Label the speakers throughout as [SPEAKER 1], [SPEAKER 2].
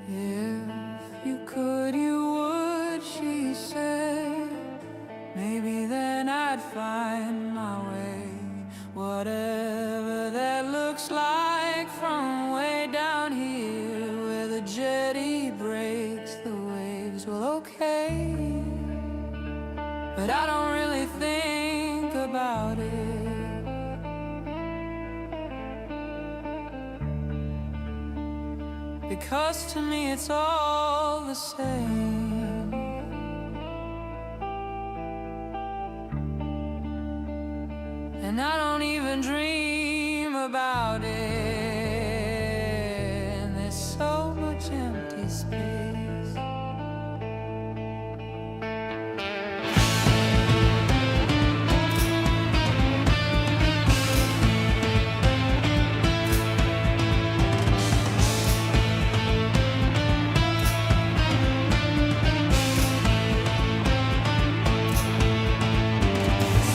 [SPEAKER 1] If you could, you would, she said. Maybe then I'd find my way. Whatever that looks like from way down here where the jetty breaks the waves. Well, okay, but I don't really think about it. Because to me it's all the same. And I don't even dream about it. And there's so much empty space.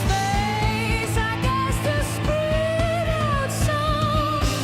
[SPEAKER 1] Space, I guess, to spread out some.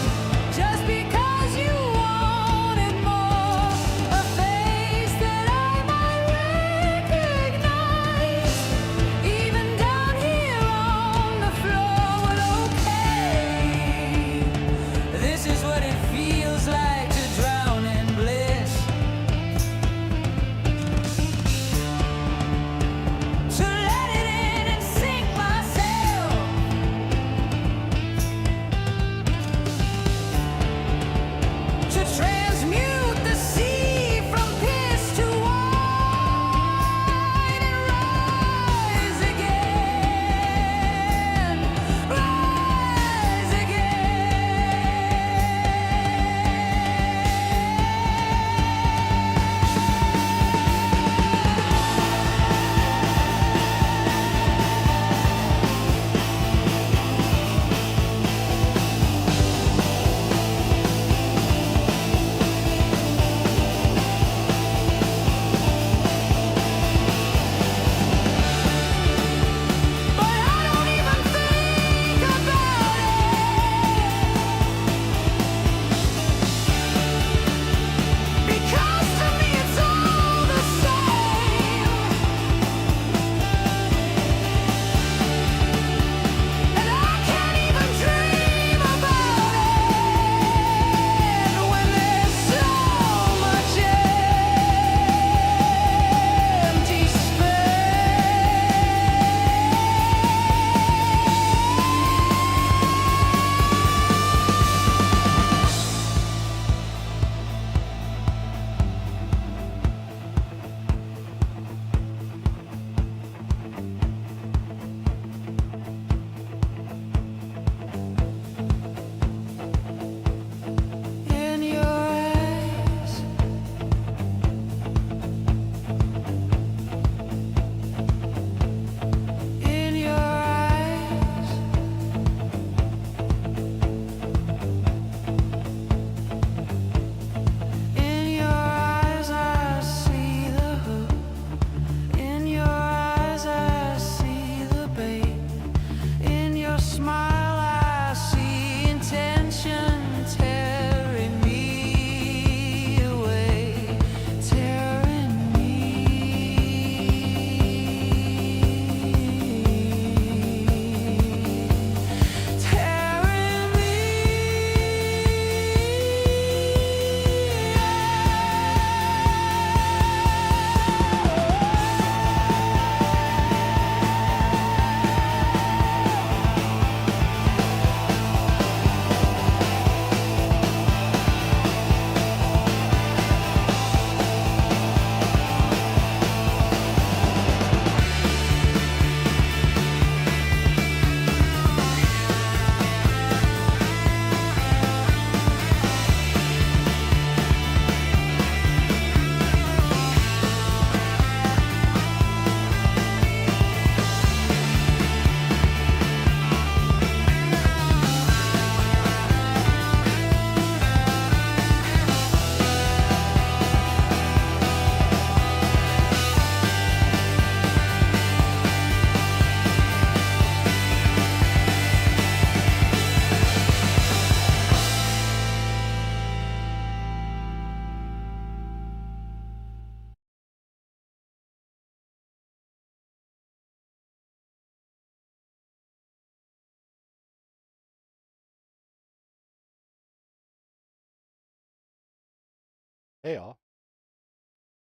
[SPEAKER 2] Hey all,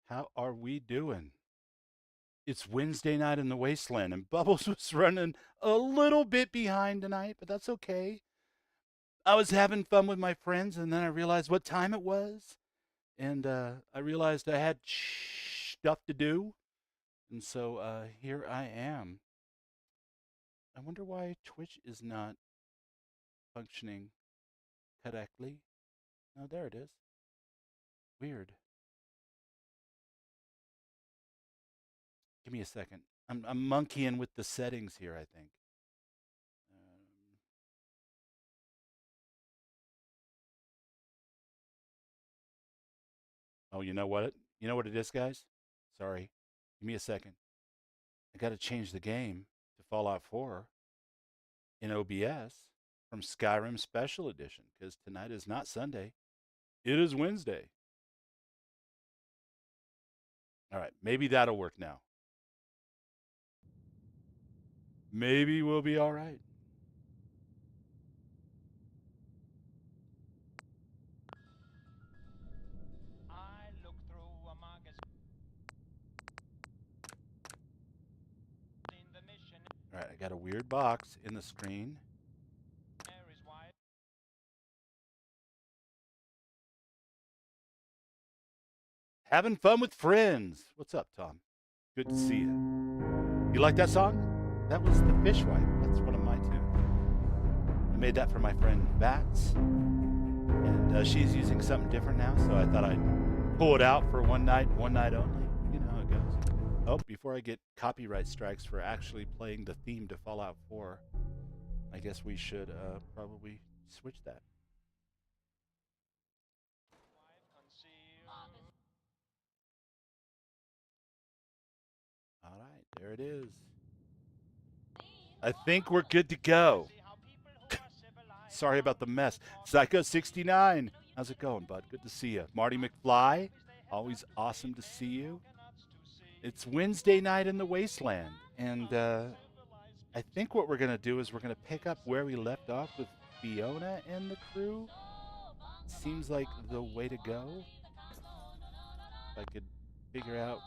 [SPEAKER 2] how are we doing? It's Wednesday night in the Wasteland, and Bubbles was running a little bit behind tonight, but that's okay. I was having fun with my friends, and then I realized what time it was, and I realized I had stuff to do, and so here I am. I wonder why Twitch is not functioning correctly. Oh, there it is. Weird. Give me a second. I'm monkeying with the settings here, I think. Um, Oh, you know what? You know what it is, guys? Sorry. Give me a second. I got to change the game to Fallout 4 in OBS from Skyrim Special Edition because tonight is not Sunday. It is Wednesday. All right. Maybe that'll work now. Maybe we'll be all right. All right. I got a weird box in the screen. Having fun with friends. What's up, Tom? Good to see you. You like that song? That was The Fishwife. That's one of my tunes. I made that for my friend Bats, and she's using something different now, so I thought I'd pull it out for one night only. You know how it goes. Oh, before I get copyright strikes for actually playing the theme to Fallout 4, I guess we should probably switch that. All right, there it is. I think we're good to go. Sorry about the mess. Psycho69, how's it going, bud? Good to see you. Marty McFly, always awesome to see you. It's Wednesday night in the Wasteland, and I think what we're going to do is we're going to pick up where we left off with Fiona and the crew. Seems like the way to go. If I could figure out.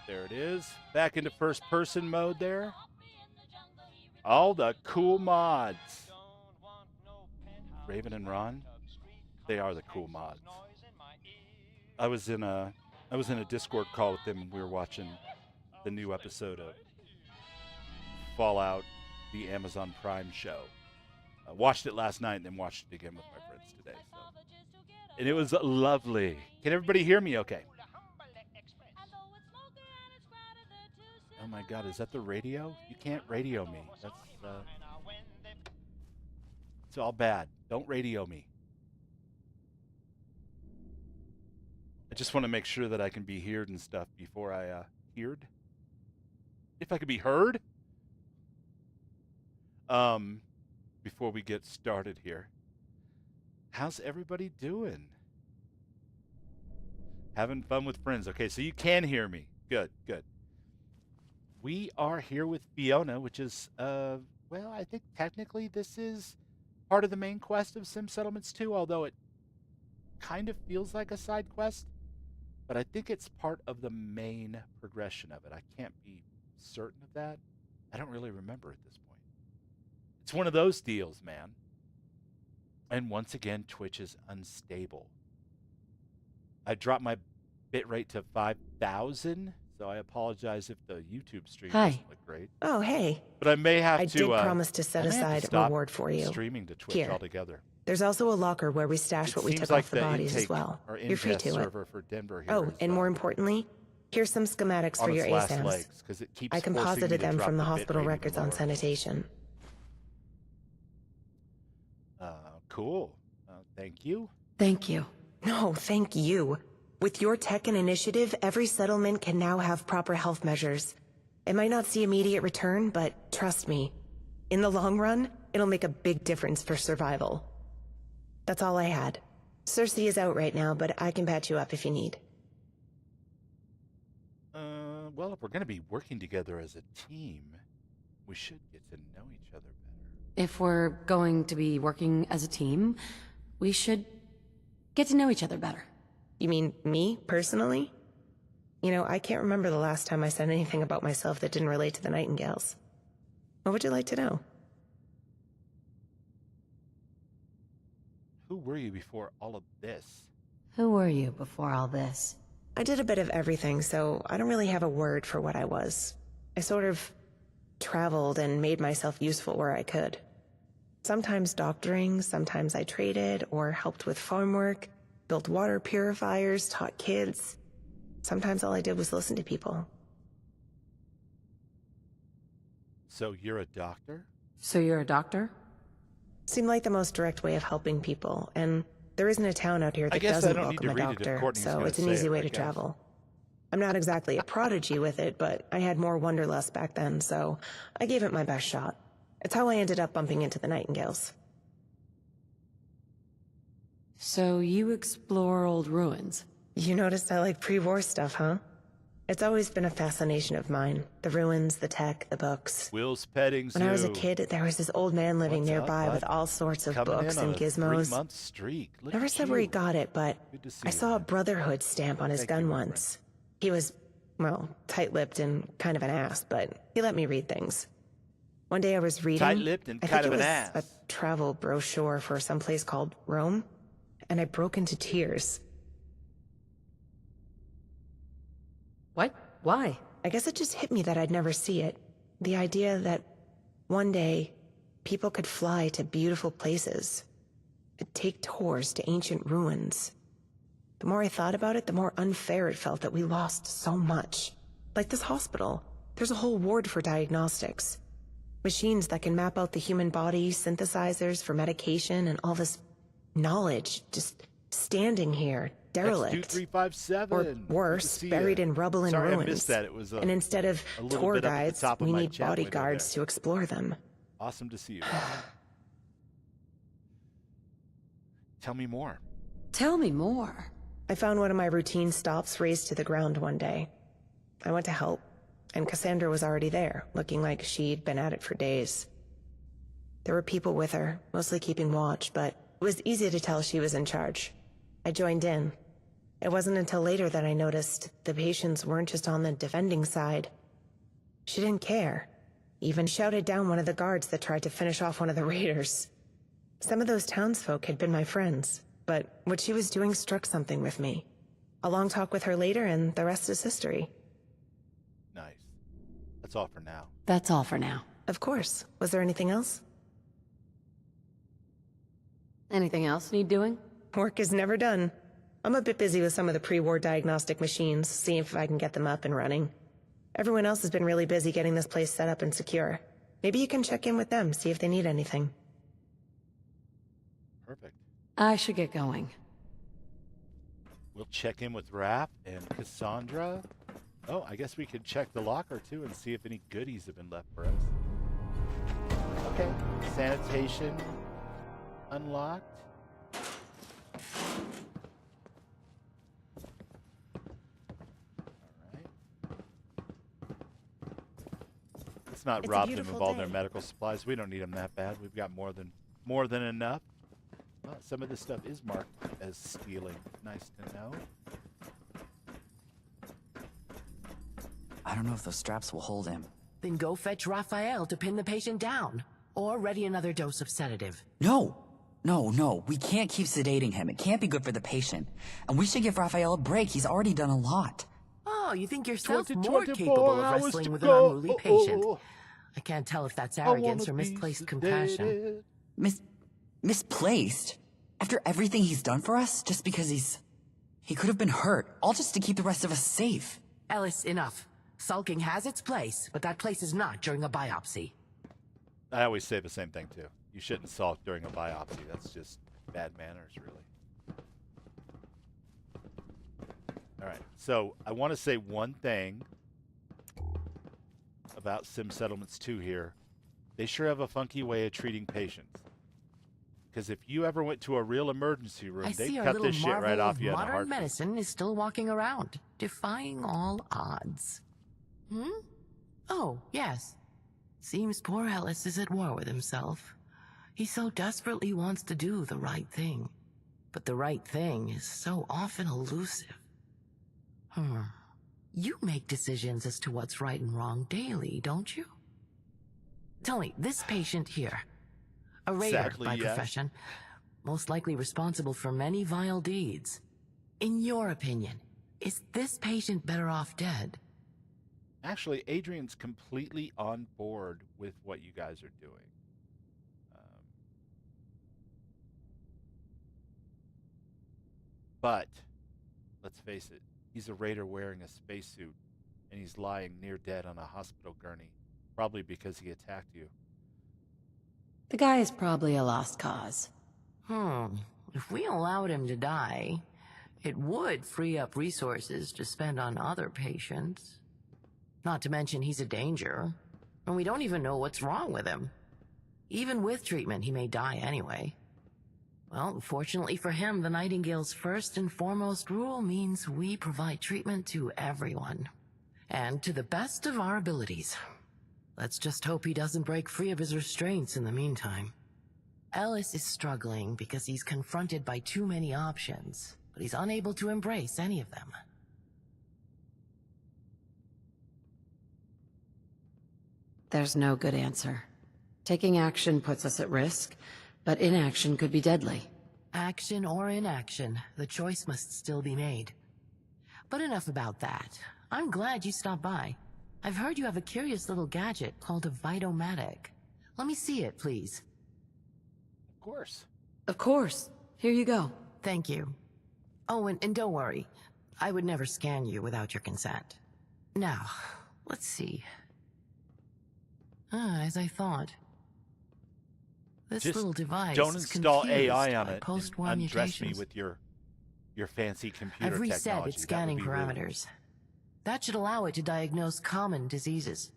[SPEAKER 2] There it is. Back into first person mode there. All the cool mods. Raven and Ron, they are the cool mods. I was in a Discord call with them. We were watching the new episode of Fallout, the Amazon Prime show. I watched it last night and then watched it again with my friends today. So. And it was lovely. Can everybody hear me okay? Oh my God, is that the radio? You can't radio me. That's it's all bad. Don't radio me. I just want to make sure that I can be heard and stuff before I heard. If I could be heard. Before we get started here. How's everybody doing? Having fun with friends. Okay, so you can hear me. Good, good. We are here with Fiona, which is, well, I think technically this is part of the main quest of Sim Settlements 2, although it kind of feels like a side quest. But I think it's part of the main progression of it. I can't be certain of that. I don't really remember at this point. It's one of those deals, man. And once again, Twitch is unstable. I dropped my bitrate to 5,000, so I apologize if the YouTube stream doesn't look great.
[SPEAKER 3] Oh, hey.
[SPEAKER 2] But I may have to.
[SPEAKER 3] I did promise to set aside a reward for you.
[SPEAKER 2] Streaming to Twitch
[SPEAKER 3] Here.
[SPEAKER 2] Altogether.
[SPEAKER 3] There's also a locker where we stash what we took off the bodies as well. You're free to it.
[SPEAKER 2] For Denver here
[SPEAKER 3] Oh, and more importantly, here's some schematics for your ASAMs. I composited them from the hospital records on sanitation.
[SPEAKER 2] Cool. Thank you.
[SPEAKER 3] Thank you. No, thank you. With your tech and initiative, every settlement can now have proper health measures. It might not see immediate return, but trust me, in the long run, it'll make a big difference for survival. That's all I had. Cersei is out right now, but I can patch you up if you need.
[SPEAKER 2] Well, if we're going to be working together as a team, we should get to know each other better.
[SPEAKER 4] If we're going to be working as a team, we should get to know each other better.
[SPEAKER 3] You mean me, personally? You know, I can't remember the last time I said anything about myself that didn't relate to the Nightingales. What would you like to know?
[SPEAKER 2] Who were you before all of this?
[SPEAKER 4] Who were you before all this?
[SPEAKER 3] I did a bit of everything, so I don't really have a word for what I was. I sort of traveled and made myself useful where I could. Sometimes doctoring, sometimes I traded or helped with farm work, built water purifiers, taught kids. Sometimes all I did was listen to people.
[SPEAKER 2] So you're a doctor?
[SPEAKER 4] So you're a doctor?
[SPEAKER 3] Seemed like the most direct way of helping people, and there isn't a town out here
[SPEAKER 2] I
[SPEAKER 3] that
[SPEAKER 2] guess I
[SPEAKER 3] doesn't
[SPEAKER 2] don't need
[SPEAKER 3] welcome
[SPEAKER 2] to
[SPEAKER 3] a
[SPEAKER 2] read it if
[SPEAKER 3] doctor,
[SPEAKER 2] Courtney's
[SPEAKER 3] so
[SPEAKER 2] gonna
[SPEAKER 3] it's an
[SPEAKER 2] say
[SPEAKER 3] easy
[SPEAKER 2] it,
[SPEAKER 3] way
[SPEAKER 2] I
[SPEAKER 3] to
[SPEAKER 2] guess.
[SPEAKER 3] travel. I'm not exactly a prodigy with it, but I had more wanderlust back then, so I gave it my best shot. It's how I ended up bumping into the Nightingales.
[SPEAKER 4] So you explore old ruins.
[SPEAKER 3] You noticed I like pre-war stuff, huh? It's always been a fascination of mine. The ruins, the tech, the books.
[SPEAKER 2] Will's petting zoo.
[SPEAKER 3] When I was a kid, there was this old man living
[SPEAKER 2] What's up,
[SPEAKER 3] nearby
[SPEAKER 2] bud?
[SPEAKER 3] with all sorts of
[SPEAKER 2] Coming
[SPEAKER 3] books
[SPEAKER 2] in on
[SPEAKER 3] and
[SPEAKER 2] a
[SPEAKER 3] gizmos.
[SPEAKER 2] 3-month streak. Look
[SPEAKER 3] Never
[SPEAKER 2] at
[SPEAKER 3] said where he
[SPEAKER 2] you.
[SPEAKER 3] got it, but
[SPEAKER 2] Good to see
[SPEAKER 3] I
[SPEAKER 2] you,
[SPEAKER 3] saw a
[SPEAKER 2] man.
[SPEAKER 3] Brotherhood stamp on his
[SPEAKER 2] Thank
[SPEAKER 3] gun
[SPEAKER 2] you, my
[SPEAKER 3] once. He was, well, tight-lipped and kind of an ass, but he let me read things. One day I was reading.
[SPEAKER 2] Tight-lipped and
[SPEAKER 3] I
[SPEAKER 2] kind
[SPEAKER 3] think
[SPEAKER 2] of
[SPEAKER 3] it
[SPEAKER 2] an
[SPEAKER 3] was
[SPEAKER 2] ass.
[SPEAKER 3] a travel brochure for some place called Rome, and I broke into tears.
[SPEAKER 4] What? Why?
[SPEAKER 3] I guess it just hit me that I'd never see it. The idea that one day people could fly to beautiful places, could take tours to ancient ruins. The more I thought about it, the more unfair it felt that we lost so much. Like this hospital, there's a whole ward for diagnostics. Machines that can map out the human body, synthesizers for medication, and all this knowledge just standing here, derelict.
[SPEAKER 2] X2357.
[SPEAKER 3] Or
[SPEAKER 2] Good
[SPEAKER 3] worse,
[SPEAKER 2] to see
[SPEAKER 3] buried
[SPEAKER 2] ya.
[SPEAKER 3] in rubble and
[SPEAKER 2] Sorry,
[SPEAKER 3] ruins.
[SPEAKER 2] I missed that. It was
[SPEAKER 3] And instead of
[SPEAKER 2] a little
[SPEAKER 3] tour
[SPEAKER 2] bit up at the
[SPEAKER 3] guides,
[SPEAKER 2] top of
[SPEAKER 3] we
[SPEAKER 2] my
[SPEAKER 3] need
[SPEAKER 2] chat window
[SPEAKER 3] bodyguards
[SPEAKER 2] there.
[SPEAKER 3] to explore them.
[SPEAKER 2] Awesome to see you. Tell me more.
[SPEAKER 4] Tell me more.
[SPEAKER 3] I found one of my routine stops razed to the ground one day. I went to help, and Cassandra was already there, looking like she'd been at it for days. There were people with her, mostly keeping watch, but it was easy to tell she was in charge. I joined in. It wasn't until later that I noticed the patients weren't just on the defending side. She didn't care. Even shouted down one of the guards that tried to finish off one of the raiders. Some of those townsfolk had been my friends, but what she was doing struck something with me. A long talk with her later, and the rest is history.
[SPEAKER 2] Nice. That's all for now.
[SPEAKER 4] That's all for now.
[SPEAKER 3] Of course. Was there anything else?
[SPEAKER 4] Anything else need doing?
[SPEAKER 3] Work is never done. I'm a bit busy with some of the pre-war diagnostic machines, seeing if I can get them up and running. Everyone else has been really busy getting this place set up and secure. Maybe you can check in with them, see if they need anything.
[SPEAKER 2] Perfect.
[SPEAKER 4] I should get going.
[SPEAKER 2] We'll check in with Raph and Cassandra. Oh, I guess we could check the locker too and see if any goodies have been left for us. Okay. Sanitation unlocked. Alright. Let's not
[SPEAKER 3] It's a
[SPEAKER 2] rob them
[SPEAKER 3] beautiful
[SPEAKER 2] of all their
[SPEAKER 3] day.
[SPEAKER 2] medical supplies. We don't need them that bad. We've got more than enough. Well, some of this stuff is marked as stealing. Nice to know.
[SPEAKER 5] I don't know if those straps will hold him.
[SPEAKER 6] Then go fetch Raphael to pin the patient down. Or ready another dose of sedative.
[SPEAKER 5] No! No, we can't keep sedating him. It can't be good for the patient. And we should give Raphael a break. He's already done a lot.
[SPEAKER 6] Oh, you think yourself
[SPEAKER 2] 24
[SPEAKER 6] more capable of
[SPEAKER 2] hours
[SPEAKER 6] wrestling
[SPEAKER 2] to
[SPEAKER 6] with
[SPEAKER 2] go.
[SPEAKER 6] an unruly patient.
[SPEAKER 2] Oh.
[SPEAKER 6] I can't tell if that's
[SPEAKER 2] I wanna
[SPEAKER 6] arrogance or
[SPEAKER 2] be
[SPEAKER 6] misplaced compassion.
[SPEAKER 2] sedated.
[SPEAKER 5] Misplaced? After everything he's done for us? Just because he could have been hurt. All just to keep the rest of us safe.
[SPEAKER 6] Ellis, enough. Sulking has its place, but that place is not during a biopsy.
[SPEAKER 2] I always say the same thing too. You shouldn't sulk during a biopsy. That's just bad manners, really. All right. So I want to say one thing about Sim Settlements 2 here. They sure have a funky way of treating patients. Because if you ever went to a real emergency room,
[SPEAKER 6] I
[SPEAKER 2] they
[SPEAKER 6] see our
[SPEAKER 2] cut
[SPEAKER 6] little
[SPEAKER 2] this shit
[SPEAKER 6] marvel
[SPEAKER 2] right off
[SPEAKER 6] of
[SPEAKER 2] you in a
[SPEAKER 6] modern
[SPEAKER 2] heartbeat.
[SPEAKER 6] medicine is still walking around, defying all odds. Oh, yes. Seems poor Ellis is at war with himself. He so desperately wants to do the right thing. But the right thing is so often elusive. You make decisions as to what's right and wrong daily, don't you? Tell me, this patient here, a raider
[SPEAKER 2] Exactly,
[SPEAKER 6] by
[SPEAKER 2] yes.
[SPEAKER 6] profession, most likely responsible for many vile deeds. In your opinion, is this patient better off dead?
[SPEAKER 2] Actually, Adrian's completely on board with what you guys are doing. But let's face it, he's a raider wearing a spacesuit, and he's lying near dead on a hospital gurney, probably because he attacked you.
[SPEAKER 4] The guy is probably a lost cause.
[SPEAKER 6] If we allowed him to die, it would free up resources to spend on other patients. Not to mention he's a danger, and we don't even know what's wrong with him. Even with treatment, he may die anyway. Well, fortunately for him, the Nightingale's first and foremost rule means we provide treatment to everyone. And to the best of our abilities. Let's just hope he doesn't break free of his restraints in the meantime. Ellis is struggling because he's confronted by too many options, but he's unable to embrace any of them.
[SPEAKER 4] There's no good answer. Taking action puts us at risk, but inaction could be deadly.
[SPEAKER 6] Action or inaction, the choice must still be made. But enough about that. I'm glad you stopped by. I've heard you have a curious little gadget called a Vitomatic. Let me see it, please.
[SPEAKER 2] Of course.
[SPEAKER 4] Of course. Here you go.
[SPEAKER 6] Thank you. Oh, and don't worry. I would never scan you without your consent. Now, let's see. As I thought. This
[SPEAKER 2] Just
[SPEAKER 6] little device
[SPEAKER 2] don't
[SPEAKER 6] is
[SPEAKER 2] install
[SPEAKER 6] confused
[SPEAKER 2] AI on
[SPEAKER 6] by
[SPEAKER 2] it and
[SPEAKER 6] post-war
[SPEAKER 2] undress me
[SPEAKER 6] mutations.
[SPEAKER 2] with your fancy computer
[SPEAKER 6] I've reset
[SPEAKER 2] technology.
[SPEAKER 6] its scanning
[SPEAKER 2] That would be rude.
[SPEAKER 6] parameters. That should allow it to diagnose common diseases.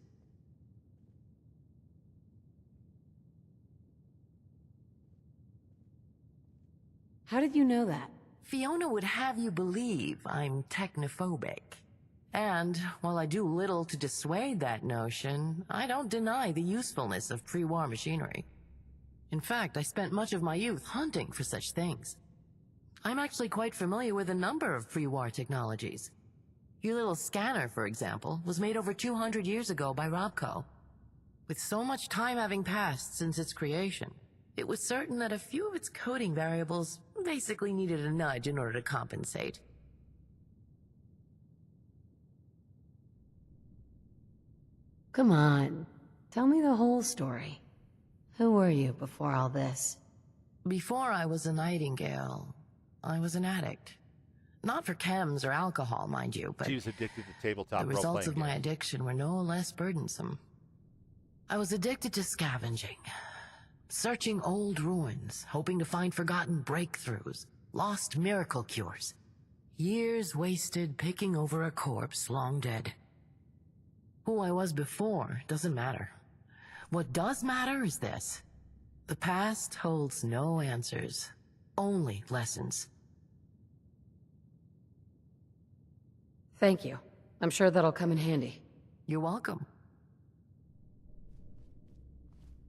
[SPEAKER 4] How did you know that?
[SPEAKER 6] Fiona would have you believe I'm technophobic. And while I do little to dissuade that notion, I don't deny the usefulness of pre-war machinery. In fact, I spent much of my youth hunting for such things. I'm actually quite familiar with a number of pre-war technologies. Your little scanner, for example, was made over 200 years ago by Robco. With so much time having passed since its creation, it was certain that a few of its coding variables basically needed a nudge in order to compensate.
[SPEAKER 4] Come on. Tell me the whole story. Who were you before all this?
[SPEAKER 6] Before I was a Nightingale, I was an addict. Not for chems or alcohol, mind you, but
[SPEAKER 2] She was addicted to tabletop
[SPEAKER 6] the
[SPEAKER 2] role-playing
[SPEAKER 6] results of my
[SPEAKER 2] games.
[SPEAKER 6] addiction were no less burdensome. I was addicted to scavenging, searching old ruins, hoping to find forgotten breakthroughs, lost miracle cures. Years wasted picking over a corpse long dead. Who I was before doesn't matter. What does matter is this. The past holds no answers, only lessons.
[SPEAKER 4] Thank you. I'm sure that'll come in handy.
[SPEAKER 6] You're welcome.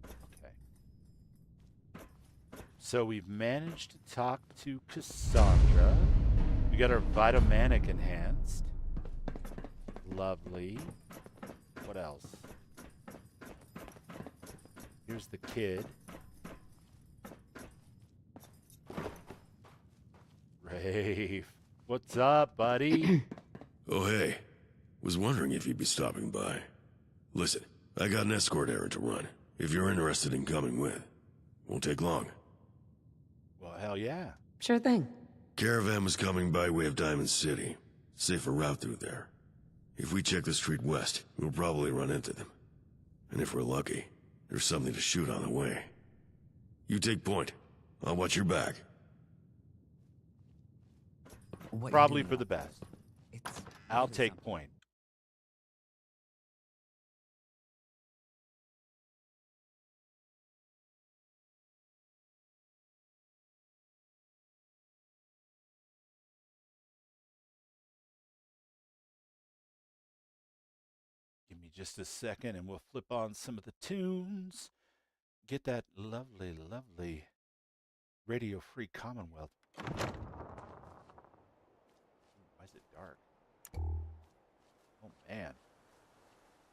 [SPEAKER 2] Okay. So we've managed to talk to Cassandra. We got our Vitomanic enhanced. Lovely. What else? Here's the kid. Rafe. What's up, buddy?
[SPEAKER 7] Oh, hey. Was wondering if you'd be stopping by. Listen, I got an escort errand to run. If you're interested in coming with. Won't take long.
[SPEAKER 2] Well, hell yeah.
[SPEAKER 4] Sure thing.
[SPEAKER 7] Caravan was coming by way of Diamond City. Safer route through there. If we check the street west, we'll probably run into them. And if we're lucky, there's something to shoot on the way. You take point. I'll watch your back.
[SPEAKER 5] What
[SPEAKER 2] Probably
[SPEAKER 5] you
[SPEAKER 2] for
[SPEAKER 5] doing?
[SPEAKER 2] the best.
[SPEAKER 5] It's
[SPEAKER 2] I'll take point. Give me just a second and we'll flip on some of the tunes. Get that lovely, lovely Radio Free Commonwealth Why is it dark? Oh man.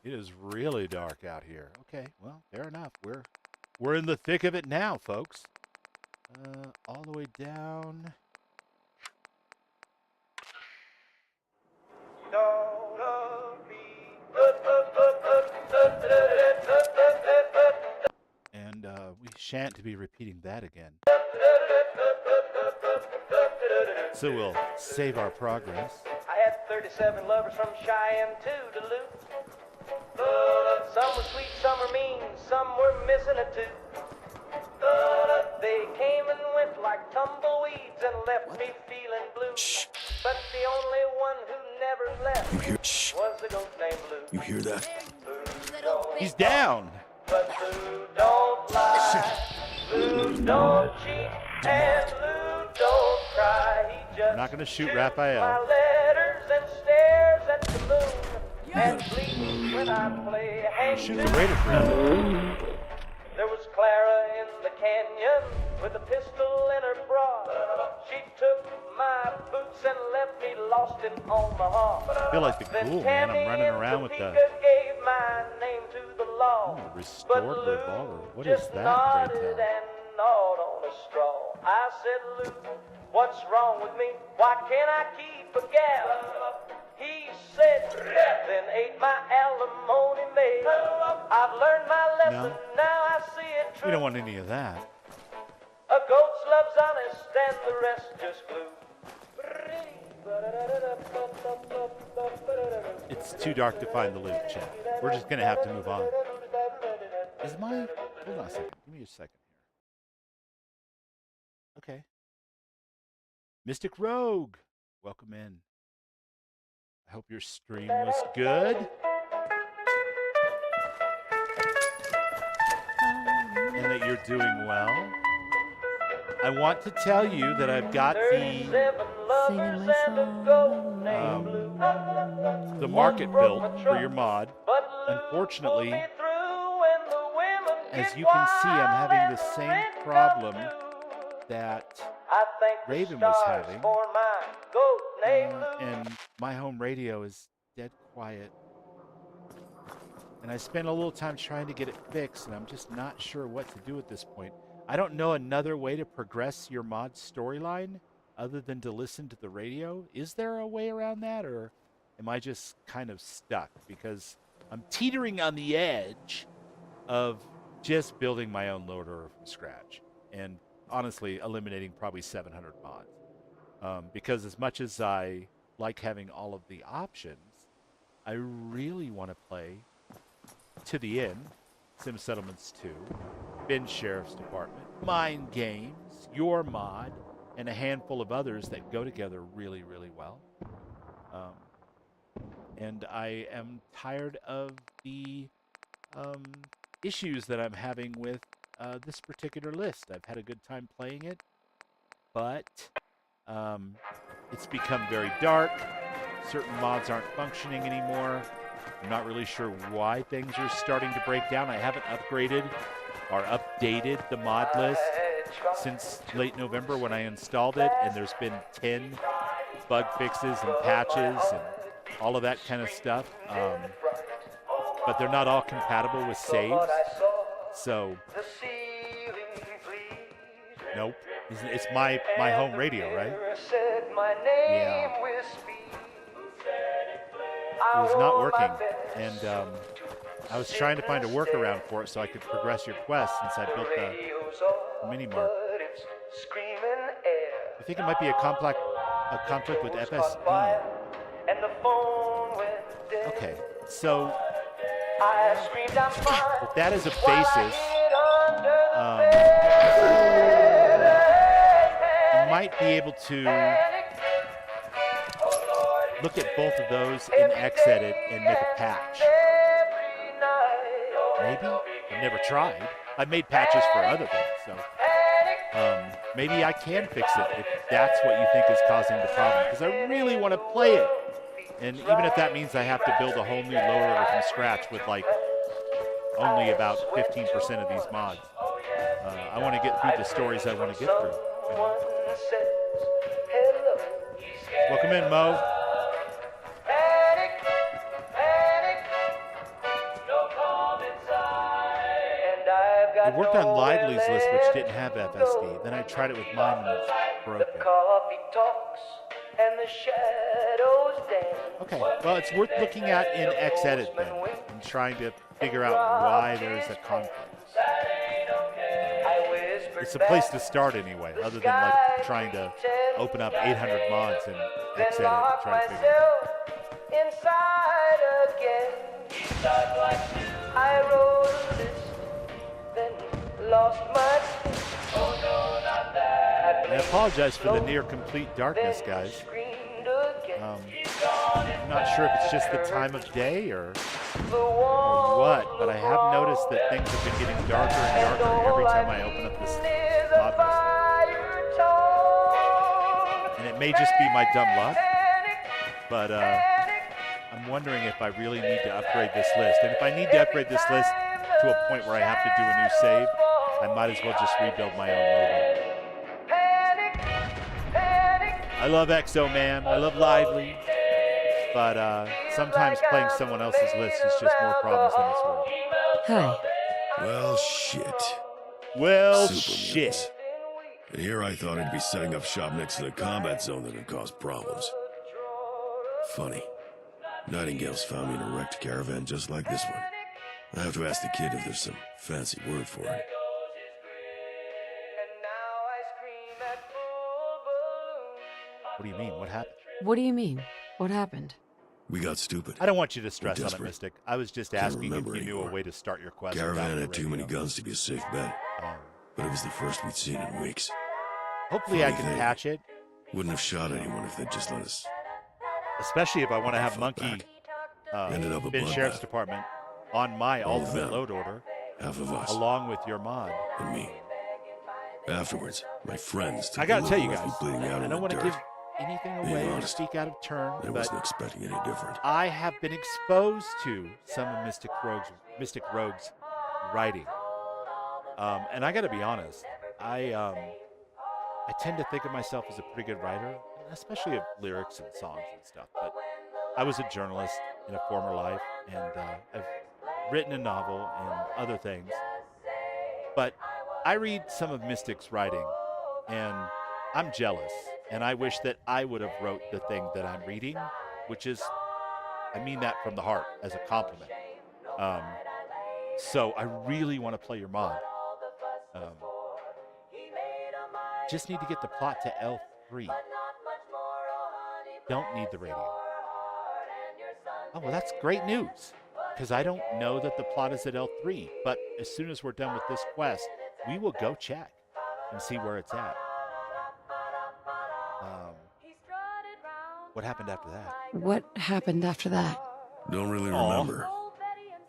[SPEAKER 2] It is really dark out here. Okay, well, fair enough. We're in the thick of it now, folks. All the way down. And we shan't be repeating that again. So we'll save our progress.
[SPEAKER 8] I had 37 lovers from Cheyenne to Duluth. Some were sweet, some were mean, some were missing a tooth. They came and went like tumbleweeds and left me feeling blue.
[SPEAKER 7] Shh.
[SPEAKER 8] But the only one who never left
[SPEAKER 7] You hear? Shh.
[SPEAKER 8] was a ghost named Blue.
[SPEAKER 7] You hear that?
[SPEAKER 2] He's down.
[SPEAKER 8] But Blue don't lie, Blue don't cheat, and Blue don't cry. He just
[SPEAKER 2] We're not going to shoot
[SPEAKER 8] shoots
[SPEAKER 2] Raphael.
[SPEAKER 8] my letters and stares at the moon and bleeds when I play hang
[SPEAKER 2] Shoot the Raider friend.
[SPEAKER 8] There was Clara in the canyon with a pistol in her bra. She took my boots and left me lost in Omaha.
[SPEAKER 2] I feel like the ghoul, man. I'm running around with the
[SPEAKER 8] gave my name to the law.
[SPEAKER 2] restored
[SPEAKER 8] But Lou
[SPEAKER 2] revolver. What is
[SPEAKER 8] just
[SPEAKER 2] that,
[SPEAKER 8] nodded
[SPEAKER 2] pray tell?
[SPEAKER 8] and gnawed on a straw. I said, Lou, what's wrong with me? Why can't I keep a gal? He said, then ate my alimony maid. I've learned my lesson, now I see it true.
[SPEAKER 2] We don't want any of that.
[SPEAKER 8] A goat's love's honest and the rest just glue.
[SPEAKER 2] It's too dark to find the loot, chat. We're just going to have to move on. Is my... Hold on a second. Give me a second here. Okay. Mystic Rogue, welcome in. I hope your stream was good. And that you're doing well. I want to tell you that I've got the market built for your mod. Unfortunately, as you can see, I'm having the same problem that Raven was having. And my home radio is dead quiet. And I spent a little time trying to get it fixed, and I'm just not sure what to do at this point. I don't know another way to progress your mod storyline other than to listen to the radio. Is there a way around that, or am I just kind of stuck? Because I'm teetering on the edge of just building my own loader from scratch and honestly eliminating probably 700 mods. Because as much as I like having all of the options, I really want to play To the End, Sim Settlements 2, Bend Sheriff's Department, Mind Games, Your Mod, and a handful of others that go together really, really well. And I am tired of the issues that I'm having with this particular list. I've had a good time playing it, but it's become very dark. Certain mods aren't functioning anymore. I'm not really sure why things are starting to break down. I haven't upgraded or updated the mod list since late November when I installed it, and there's been 10 bug fixes and patches and all of that kind of stuff. But they're not all compatible with saves. So, nope. It's my home radio, right? Yeah. It was not working, and I was trying to find a workaround for it so I could progress your quest since I built the mini-mart. I think it might be a conflict with FSD. Okay, so with that as a basis, I might be able to look at both of those in Xedit and make a patch. Maybe? I've never tried. I've made patches for other things, so maybe I can fix it if that's what you think is causing the problem, because I really want to play it. And even if that means I have to build a whole new loader from scratch with like only about 15% of these mods. I want to get through the stories I want to get through. You know? Welcome in, Mo.
[SPEAKER 8] Panic, panic, no calm inside. And I've got
[SPEAKER 2] I worked on
[SPEAKER 8] nowhere
[SPEAKER 2] Lively's list, which
[SPEAKER 8] left
[SPEAKER 2] didn't have
[SPEAKER 8] to
[SPEAKER 2] FSD.
[SPEAKER 8] go.
[SPEAKER 2] Then I tried it with mine, and it's
[SPEAKER 8] The
[SPEAKER 2] broken.
[SPEAKER 8] coffee talks and the shadows dance.
[SPEAKER 2] Okay, well, it's worth looking at in Xedit then, and trying to figure out why there's a conflict. It's a place to start anyway, other than like trying to open up 800 mods in Xedit and try to figure it out.
[SPEAKER 8] Inside again. I wrote a list, then lost my place. Oh no, not that.
[SPEAKER 2] I apologize for the near complete darkness, guys. I'm not sure if it's just the time of day or what, but I have noticed that things have been getting darker and darker every time I open up this mod list. And it may just be my dumb luck, but I'm wondering if I really need to upgrade this list. And if I need to upgrade this list to a point where I have to do a new save, I might as well just rebuild my own logo. I love Exo, man. I love Lively. But sometimes playing someone else's list is just more problems than it's worth.
[SPEAKER 4] Hi.
[SPEAKER 7] Well, shit.
[SPEAKER 2] Well,
[SPEAKER 7] Super
[SPEAKER 2] shit.
[SPEAKER 7] mutants. And here I thought I'd be setting up shop next to the combat zone that would cause problems. Funny. Nightingale's found me in a wrecked caravan just like this one. I have to ask the kid if there's some fancy word for it.
[SPEAKER 2] What do you mean? What happened?
[SPEAKER 4] What do you mean? What happened?
[SPEAKER 7] We got stupid.
[SPEAKER 2] I don't want you to stress on it,
[SPEAKER 7] desperate.
[SPEAKER 2] Mystic. I was just
[SPEAKER 7] Can't
[SPEAKER 2] asking if
[SPEAKER 7] remember
[SPEAKER 2] you knew a
[SPEAKER 7] anymore.
[SPEAKER 2] way to start your quest.
[SPEAKER 7] Caravan
[SPEAKER 2] without
[SPEAKER 7] had
[SPEAKER 2] the
[SPEAKER 7] too many
[SPEAKER 2] radio.
[SPEAKER 7] guns to be a safe bet, but it was the first we'd seen in weeks.
[SPEAKER 2] Hopefully I
[SPEAKER 7] Funny
[SPEAKER 2] can
[SPEAKER 7] thing.
[SPEAKER 2] patch it,
[SPEAKER 7] Wouldn't have shot anyone if they'd just let us.
[SPEAKER 2] especially if I want to have
[SPEAKER 7] Fought
[SPEAKER 2] Monkey
[SPEAKER 7] back. Ended up a
[SPEAKER 2] Bin Sheriff's
[SPEAKER 7] bloodbath.
[SPEAKER 2] Department on my
[SPEAKER 7] All of
[SPEAKER 2] ultimate
[SPEAKER 7] them.
[SPEAKER 2] load order,
[SPEAKER 7] Half of us
[SPEAKER 2] along with your mod.
[SPEAKER 7] and me. Afterwards, my friends took
[SPEAKER 2] I gotta
[SPEAKER 7] the
[SPEAKER 2] tell
[SPEAKER 7] little
[SPEAKER 2] you
[SPEAKER 7] left me
[SPEAKER 2] guys,
[SPEAKER 7] bleeding out
[SPEAKER 2] I
[SPEAKER 7] in
[SPEAKER 2] don't
[SPEAKER 7] the
[SPEAKER 2] want to
[SPEAKER 7] dirt.
[SPEAKER 2] give anything
[SPEAKER 7] Being
[SPEAKER 2] away or
[SPEAKER 7] honest,
[SPEAKER 2] speak out of turn,
[SPEAKER 7] I
[SPEAKER 2] but
[SPEAKER 7] wasn't expecting any different.
[SPEAKER 2] I have been exposed to some of Mystic Rogue's writing, and I got to be honest. I tend to think of myself as a pretty good writer, especially of lyrics and songs and stuff. But I was a journalist in a former life, and I've written a novel and other things. But I read some of Mystic's writing, and I'm jealous, and I wish that I would have wrote the thing that I'm reading, which is, I mean that from the heart as a compliment. So I really want to play your mod. Just need to get the plot to L3. Don't need the radio. Oh, well, that's great news, because I don't know that the plot is at L3, but as soon as we're done with this quest, we will go check and see where it's at. What happened after that?
[SPEAKER 4] What happened after that?
[SPEAKER 7] Don't really
[SPEAKER 2] Aw.
[SPEAKER 7] remember.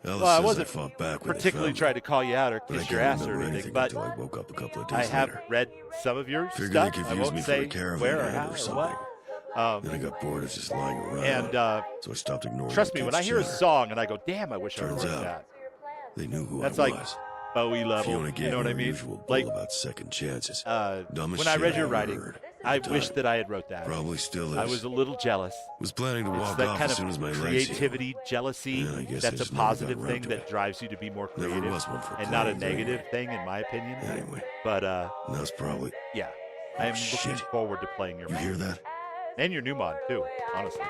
[SPEAKER 7] Alice
[SPEAKER 2] Well, I
[SPEAKER 7] says
[SPEAKER 2] wasn't
[SPEAKER 7] fought back when they
[SPEAKER 2] particularly
[SPEAKER 7] found me,
[SPEAKER 2] trying to call you out or
[SPEAKER 7] but I
[SPEAKER 2] kiss your
[SPEAKER 7] can't
[SPEAKER 2] ass or
[SPEAKER 7] remember
[SPEAKER 2] anything,
[SPEAKER 7] anything
[SPEAKER 2] but
[SPEAKER 7] until I woke up a couple of
[SPEAKER 2] I
[SPEAKER 7] days
[SPEAKER 2] have
[SPEAKER 7] later.
[SPEAKER 2] read some of your
[SPEAKER 7] Figured
[SPEAKER 2] stuff.
[SPEAKER 7] they
[SPEAKER 2] I
[SPEAKER 7] confused
[SPEAKER 2] won't
[SPEAKER 7] me for
[SPEAKER 2] say
[SPEAKER 7] a caravan
[SPEAKER 2] where or
[SPEAKER 7] ad
[SPEAKER 2] how
[SPEAKER 7] or
[SPEAKER 2] or
[SPEAKER 7] something.
[SPEAKER 2] what.
[SPEAKER 7] Then I got bored of just lying around,
[SPEAKER 2] And
[SPEAKER 7] so I stopped ignoring
[SPEAKER 2] trust
[SPEAKER 7] the
[SPEAKER 2] me, when
[SPEAKER 7] kids'
[SPEAKER 2] I hear a
[SPEAKER 7] chatter.
[SPEAKER 2] song and I go, damn, I wish I
[SPEAKER 7] Turns
[SPEAKER 2] wrote
[SPEAKER 7] out,
[SPEAKER 2] that.
[SPEAKER 7] They knew who
[SPEAKER 2] That's
[SPEAKER 7] I
[SPEAKER 2] like
[SPEAKER 7] was.
[SPEAKER 2] Bowie level.
[SPEAKER 7] Fiona gave
[SPEAKER 2] You know what
[SPEAKER 7] me
[SPEAKER 2] I
[SPEAKER 7] her
[SPEAKER 2] mean?
[SPEAKER 7] usual bull
[SPEAKER 2] Like,
[SPEAKER 7] about second chances. Dumbest
[SPEAKER 2] when I
[SPEAKER 7] shit
[SPEAKER 2] read your
[SPEAKER 7] ever
[SPEAKER 2] writing,
[SPEAKER 7] heard
[SPEAKER 2] I
[SPEAKER 7] at the
[SPEAKER 2] wish
[SPEAKER 7] time.
[SPEAKER 2] that I had wrote that.
[SPEAKER 7] Probably still is.
[SPEAKER 2] I was a little jealous.
[SPEAKER 7] Was planning to
[SPEAKER 2] It's
[SPEAKER 7] walk
[SPEAKER 2] that
[SPEAKER 7] off
[SPEAKER 2] kind
[SPEAKER 7] as soon as my
[SPEAKER 2] of
[SPEAKER 7] legs healed.
[SPEAKER 2] creativity, jealousy,
[SPEAKER 7] Yeah, I guess I
[SPEAKER 2] that's
[SPEAKER 7] just
[SPEAKER 2] a
[SPEAKER 7] never got
[SPEAKER 2] positive
[SPEAKER 7] around
[SPEAKER 2] thing
[SPEAKER 7] to
[SPEAKER 2] that
[SPEAKER 7] it.
[SPEAKER 2] drives you to be more
[SPEAKER 7] Never
[SPEAKER 2] creative
[SPEAKER 7] was one for
[SPEAKER 2] and not a
[SPEAKER 7] playing
[SPEAKER 2] negative
[SPEAKER 7] anyway.
[SPEAKER 2] thing, in my opinion.
[SPEAKER 7] Anyway,
[SPEAKER 2] But,
[SPEAKER 7] that's probably...
[SPEAKER 2] yeah, I'm looking
[SPEAKER 7] shit.
[SPEAKER 2] forward to playing your
[SPEAKER 7] You
[SPEAKER 2] mod.
[SPEAKER 7] hear that?
[SPEAKER 2] And your new mod, too, honestly.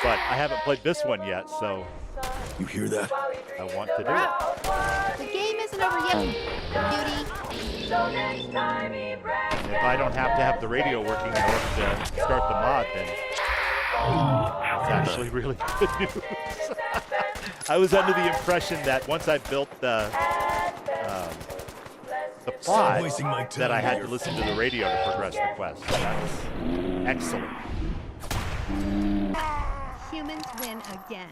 [SPEAKER 2] But I haven't played this one yet, so
[SPEAKER 7] You hear that?
[SPEAKER 2] I want to do it.
[SPEAKER 9] The game isn't over yet, beauty.
[SPEAKER 2] And if I don't have to have the radio working in order to start the mod, then it's actually really good news. I was under the impression that once I built the plot,
[SPEAKER 7] wasting my time
[SPEAKER 2] that I had
[SPEAKER 7] here.
[SPEAKER 2] to listen to the radio to progress the quest. So that was excellent.
[SPEAKER 9] Humans win again.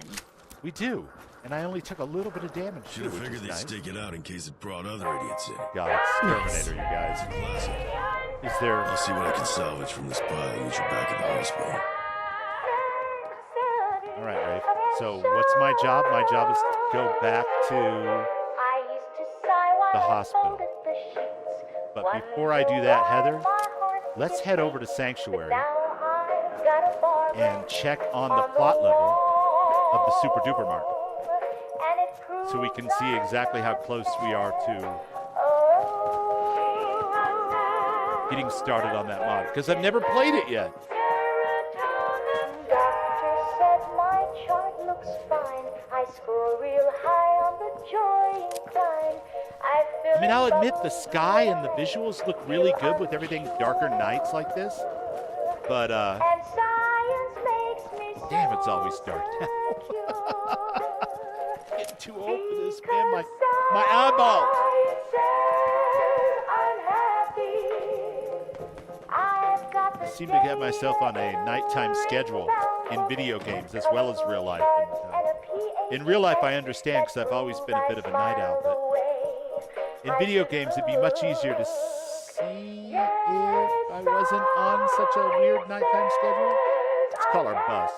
[SPEAKER 2] We do. And I only took a little bit of damage,
[SPEAKER 7] Should
[SPEAKER 2] too,
[SPEAKER 7] have
[SPEAKER 2] which
[SPEAKER 7] figured
[SPEAKER 2] is
[SPEAKER 7] they'd
[SPEAKER 2] nice.
[SPEAKER 7] stake it out in case it brought other idiots in.
[SPEAKER 2] God, Terminator, you guys.
[SPEAKER 7] Classic.
[SPEAKER 2] Is there...
[SPEAKER 7] I'll see what I can salvage from this pile and meet you back at the hospital.
[SPEAKER 2] All right, Rafe. So what's my job? My job is to go back to the hospital. But before I do that, Heather, let's head over to Sanctuary and check on the plot level of the Super Duper Mark, so we can see exactly how close we are to getting started on that mod, because I've never played it yet. I mean, I'll admit the sky and the visuals look really good with everything darker nights like this, but damn, it's always dark now. Getting too old for this, man. My eyeballs. I seem to get myself on a nighttime schedule in video games as well as real life. And, in real life, I understand because I've always been a bit of a night owl, but in video games, it'd be much easier to see if I wasn't on such a weird nighttime schedule. Let's call our bus.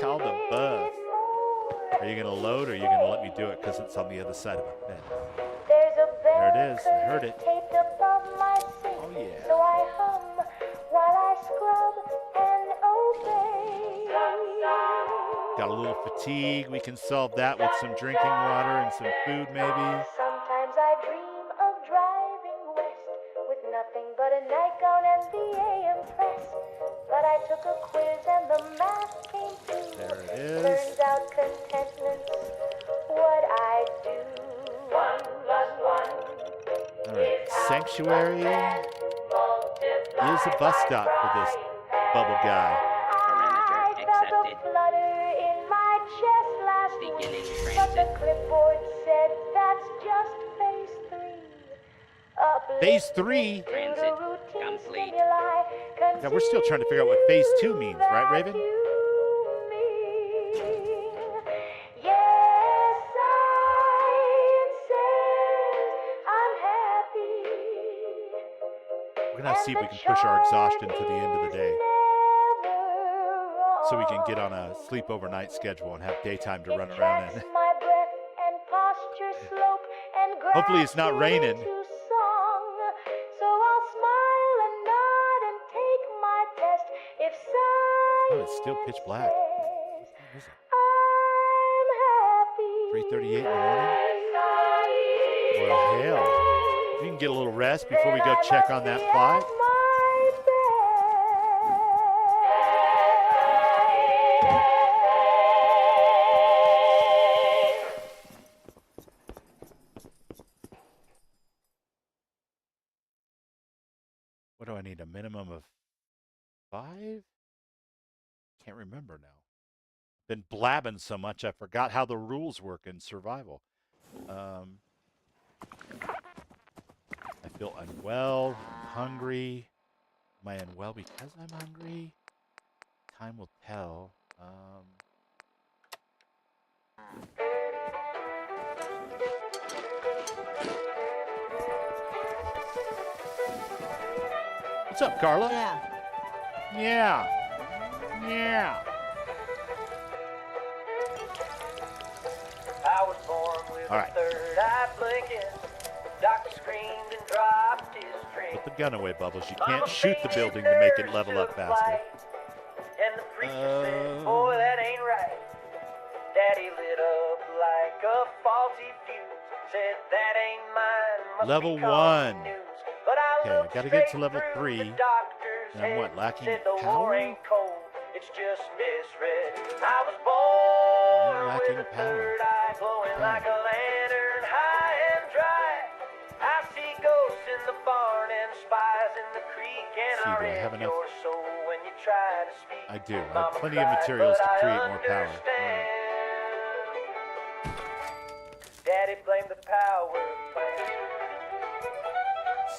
[SPEAKER 2] Call the bus. Are you going to load, or are you going to let me do it because it's on the other side of the fence? There it is. I heard it. Oh, yeah. So I hum while I scrub and obey. Got a little fatigue. We can solve that with some drinking water and some food, maybe.
[SPEAKER 10] Sometimes I dream of driving west with nothing but a nightgown and the AM press. But I took a quiz and the math came through.
[SPEAKER 2] There it is.
[SPEAKER 10] Turns out contentment's what I do. 1 + 1.
[SPEAKER 2] All right. Sanctuary is a bus stop for this bubble guy.
[SPEAKER 10] Beginning transit. But the clipboard said that's just phase 3.
[SPEAKER 2] Phase 3?
[SPEAKER 10] Transit complete.
[SPEAKER 2] Yeah, we're still trying to figure out what phase 2 means, right, Raven? We're going to see if we can push our exhaustion to the end of the day, so we can get on a sleep overnight schedule and have daytime to run around in. Hopefully it's not raining. Oh, it's still pitch black. What is it? 3:38 in the morning? Well, hell. We can get a little rest before we go check on that flight. What do I need? A minimum of 5? Can't remember now. Been blabbing so much I forgot how the rules work in survival. I feel unwell, hungry. Am I unwell because I'm hungry? Time will tell. What's up, Carla? Yeah.
[SPEAKER 8] I was born with
[SPEAKER 2] All right.
[SPEAKER 8] a third eye blinking. The doctor screamed and dropped his drink.
[SPEAKER 2] Put the gun away, Bubbles. You can't shoot the building to make it level up faster.
[SPEAKER 8] And the preacher said, boy, that ain't right. Daddy lit up like a faulty fuse. Said, that ain't mine. Must
[SPEAKER 2] Level
[SPEAKER 8] be common
[SPEAKER 2] 1.
[SPEAKER 8] news. But I
[SPEAKER 2] Okay, I
[SPEAKER 8] looked
[SPEAKER 2] gotta get to
[SPEAKER 8] straight
[SPEAKER 2] level
[SPEAKER 8] through
[SPEAKER 2] 3.
[SPEAKER 8] the doctor's
[SPEAKER 2] And I'm what,
[SPEAKER 8] head.
[SPEAKER 2] lacking
[SPEAKER 8] Said the
[SPEAKER 2] power?
[SPEAKER 8] war ain't cold. It's just misread. I was born
[SPEAKER 2] I'm lacking
[SPEAKER 8] with a
[SPEAKER 2] power.
[SPEAKER 8] third eye glowing like a lantern, high and dry. I see ghosts in the barn and spies in the creek, and
[SPEAKER 2] See,
[SPEAKER 8] I
[SPEAKER 2] do I have
[SPEAKER 8] read
[SPEAKER 2] enough?
[SPEAKER 8] your soul when you try to speak.
[SPEAKER 2] I do. I have
[SPEAKER 8] Mama
[SPEAKER 2] plenty of
[SPEAKER 8] cried,
[SPEAKER 2] materials
[SPEAKER 8] but
[SPEAKER 2] to
[SPEAKER 8] I
[SPEAKER 2] create more power.
[SPEAKER 8] understand. Daddy blamed the power plant.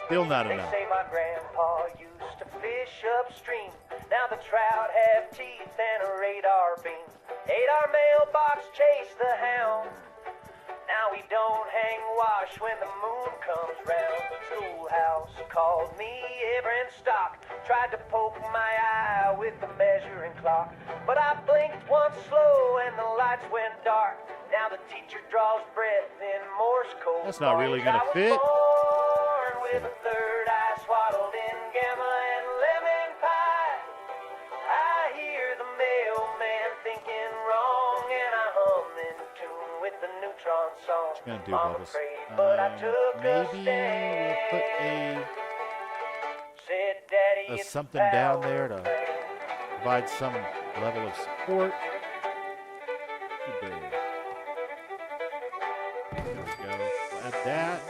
[SPEAKER 2] Still not
[SPEAKER 8] They
[SPEAKER 2] enough.
[SPEAKER 8] say my grandpa used to fish upstream. Now the trout have teeth and a radar beam. Ate our mailbox, chased the hound. Now we don't hang wash when the moon comes round. The schoolhouse called me every stock. Tried to poke my eye with the measuring clock. But I blinked once slow and the lights went dark. Now the teacher draws breath in Morse code.
[SPEAKER 2] That's not really gonna
[SPEAKER 8] I was
[SPEAKER 2] fit.
[SPEAKER 8] born with a third eye swaddled in gamma and lemon. Voltron song.
[SPEAKER 2] What you gonna do,
[SPEAKER 8] Mama
[SPEAKER 2] Bubbles?
[SPEAKER 8] prayed, but I took a
[SPEAKER 2] Maybe
[SPEAKER 8] stand.
[SPEAKER 2] we'll put
[SPEAKER 8] Said, Daddy,
[SPEAKER 2] a
[SPEAKER 8] it's
[SPEAKER 2] something down
[SPEAKER 8] power
[SPEAKER 2] there to
[SPEAKER 8] play.
[SPEAKER 2] provide some level of support. Too big. There we go. We'll add that.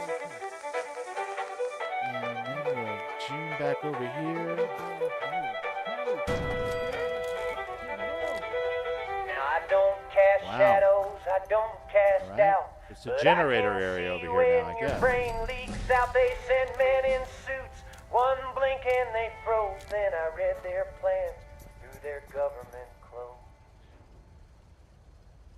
[SPEAKER 2] And then we'll zoom back over here.
[SPEAKER 8] Now I don't cast
[SPEAKER 2] Wow.
[SPEAKER 8] shadows, I don't cast
[SPEAKER 2] All right.
[SPEAKER 8] doubt.
[SPEAKER 2] It's a
[SPEAKER 8] But
[SPEAKER 2] generator
[SPEAKER 8] I can
[SPEAKER 2] area
[SPEAKER 8] see
[SPEAKER 2] over here now,
[SPEAKER 8] when
[SPEAKER 2] I
[SPEAKER 8] your
[SPEAKER 2] guess.
[SPEAKER 8] brain leaks out, they sent men in suits. One blink and they froze. Then I read their plans through their government clothes.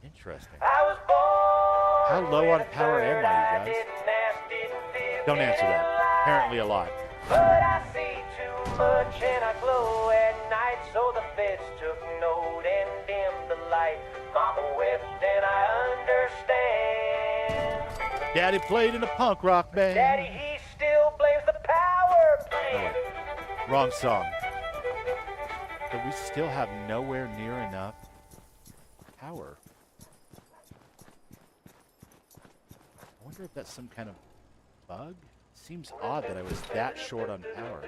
[SPEAKER 2] Interesting.
[SPEAKER 8] I was born.
[SPEAKER 2] How low on
[SPEAKER 8] with a
[SPEAKER 2] power am
[SPEAKER 8] third
[SPEAKER 2] I,
[SPEAKER 8] eye,
[SPEAKER 2] you guys?
[SPEAKER 8] didn't ask, didn't feel,
[SPEAKER 2] Don't answer
[SPEAKER 8] didn't
[SPEAKER 2] that.
[SPEAKER 8] lie.
[SPEAKER 2] Apparently a lot.
[SPEAKER 8] But I see too much and I glow at night, so the feds took note and dimmed the light. Mama wept and I understand.
[SPEAKER 2] Daddy played in a punk rock band.
[SPEAKER 8] Daddy, he still blames the power plant.
[SPEAKER 2] Oh, wrong song. But we still have nowhere near enough power. I wonder if that's some kind of bug? Seems odd that I was that short on power.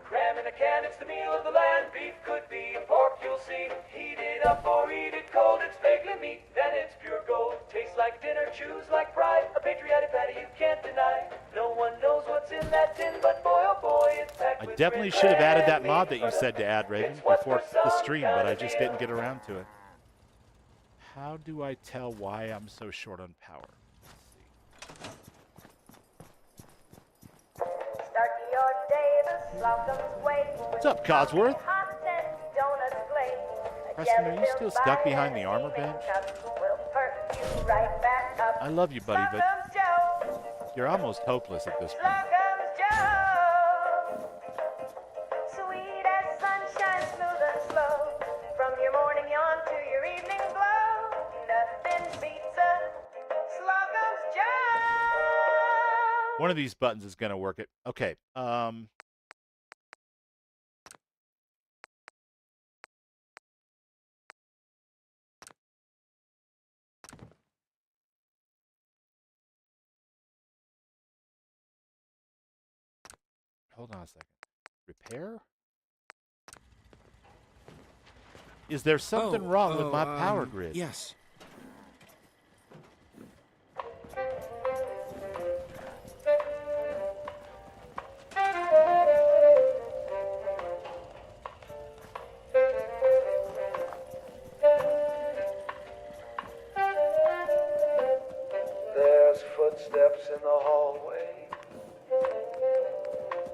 [SPEAKER 8] Cram in a can, it's the meal of the land. Beef could be a pork, you'll see. Heat it up or eat it cold. It's vaguely meat, then it's pure gold. Tastes like dinner, chews like pride. A patriotic patty you can't deny. No one knows what's in that tin, but boy, oh boy, it's packed
[SPEAKER 2] I
[SPEAKER 8] with
[SPEAKER 2] definitely
[SPEAKER 8] red
[SPEAKER 2] should have added that
[SPEAKER 8] meat.
[SPEAKER 2] mod that you said to add, Raven, before the stream, but I just didn't get around to it. How do I tell why I'm so short on power?
[SPEAKER 10] Start your day the Slocum's way.
[SPEAKER 2] What's up, Codsworth?
[SPEAKER 10] Hot and donuts glaze.
[SPEAKER 2] Preston, are you still stuck behind the armor bench?
[SPEAKER 10] Will perk you right back up.
[SPEAKER 2] I love you, buddy, but
[SPEAKER 10] Slocum's Joe.
[SPEAKER 2] you're almost hopeless at this point.
[SPEAKER 10] Slocum's Joe. Sweet as sunshine, smooth and slow. From your morning yawn to your evening glow. Nothing beats a Slocum's Joe.
[SPEAKER 2] One of these buttons is going to work it. Okay. Hold on a second. Repair? Is there something wrong with my power grid?
[SPEAKER 11] Yes.
[SPEAKER 8] There's footsteps in the hallway.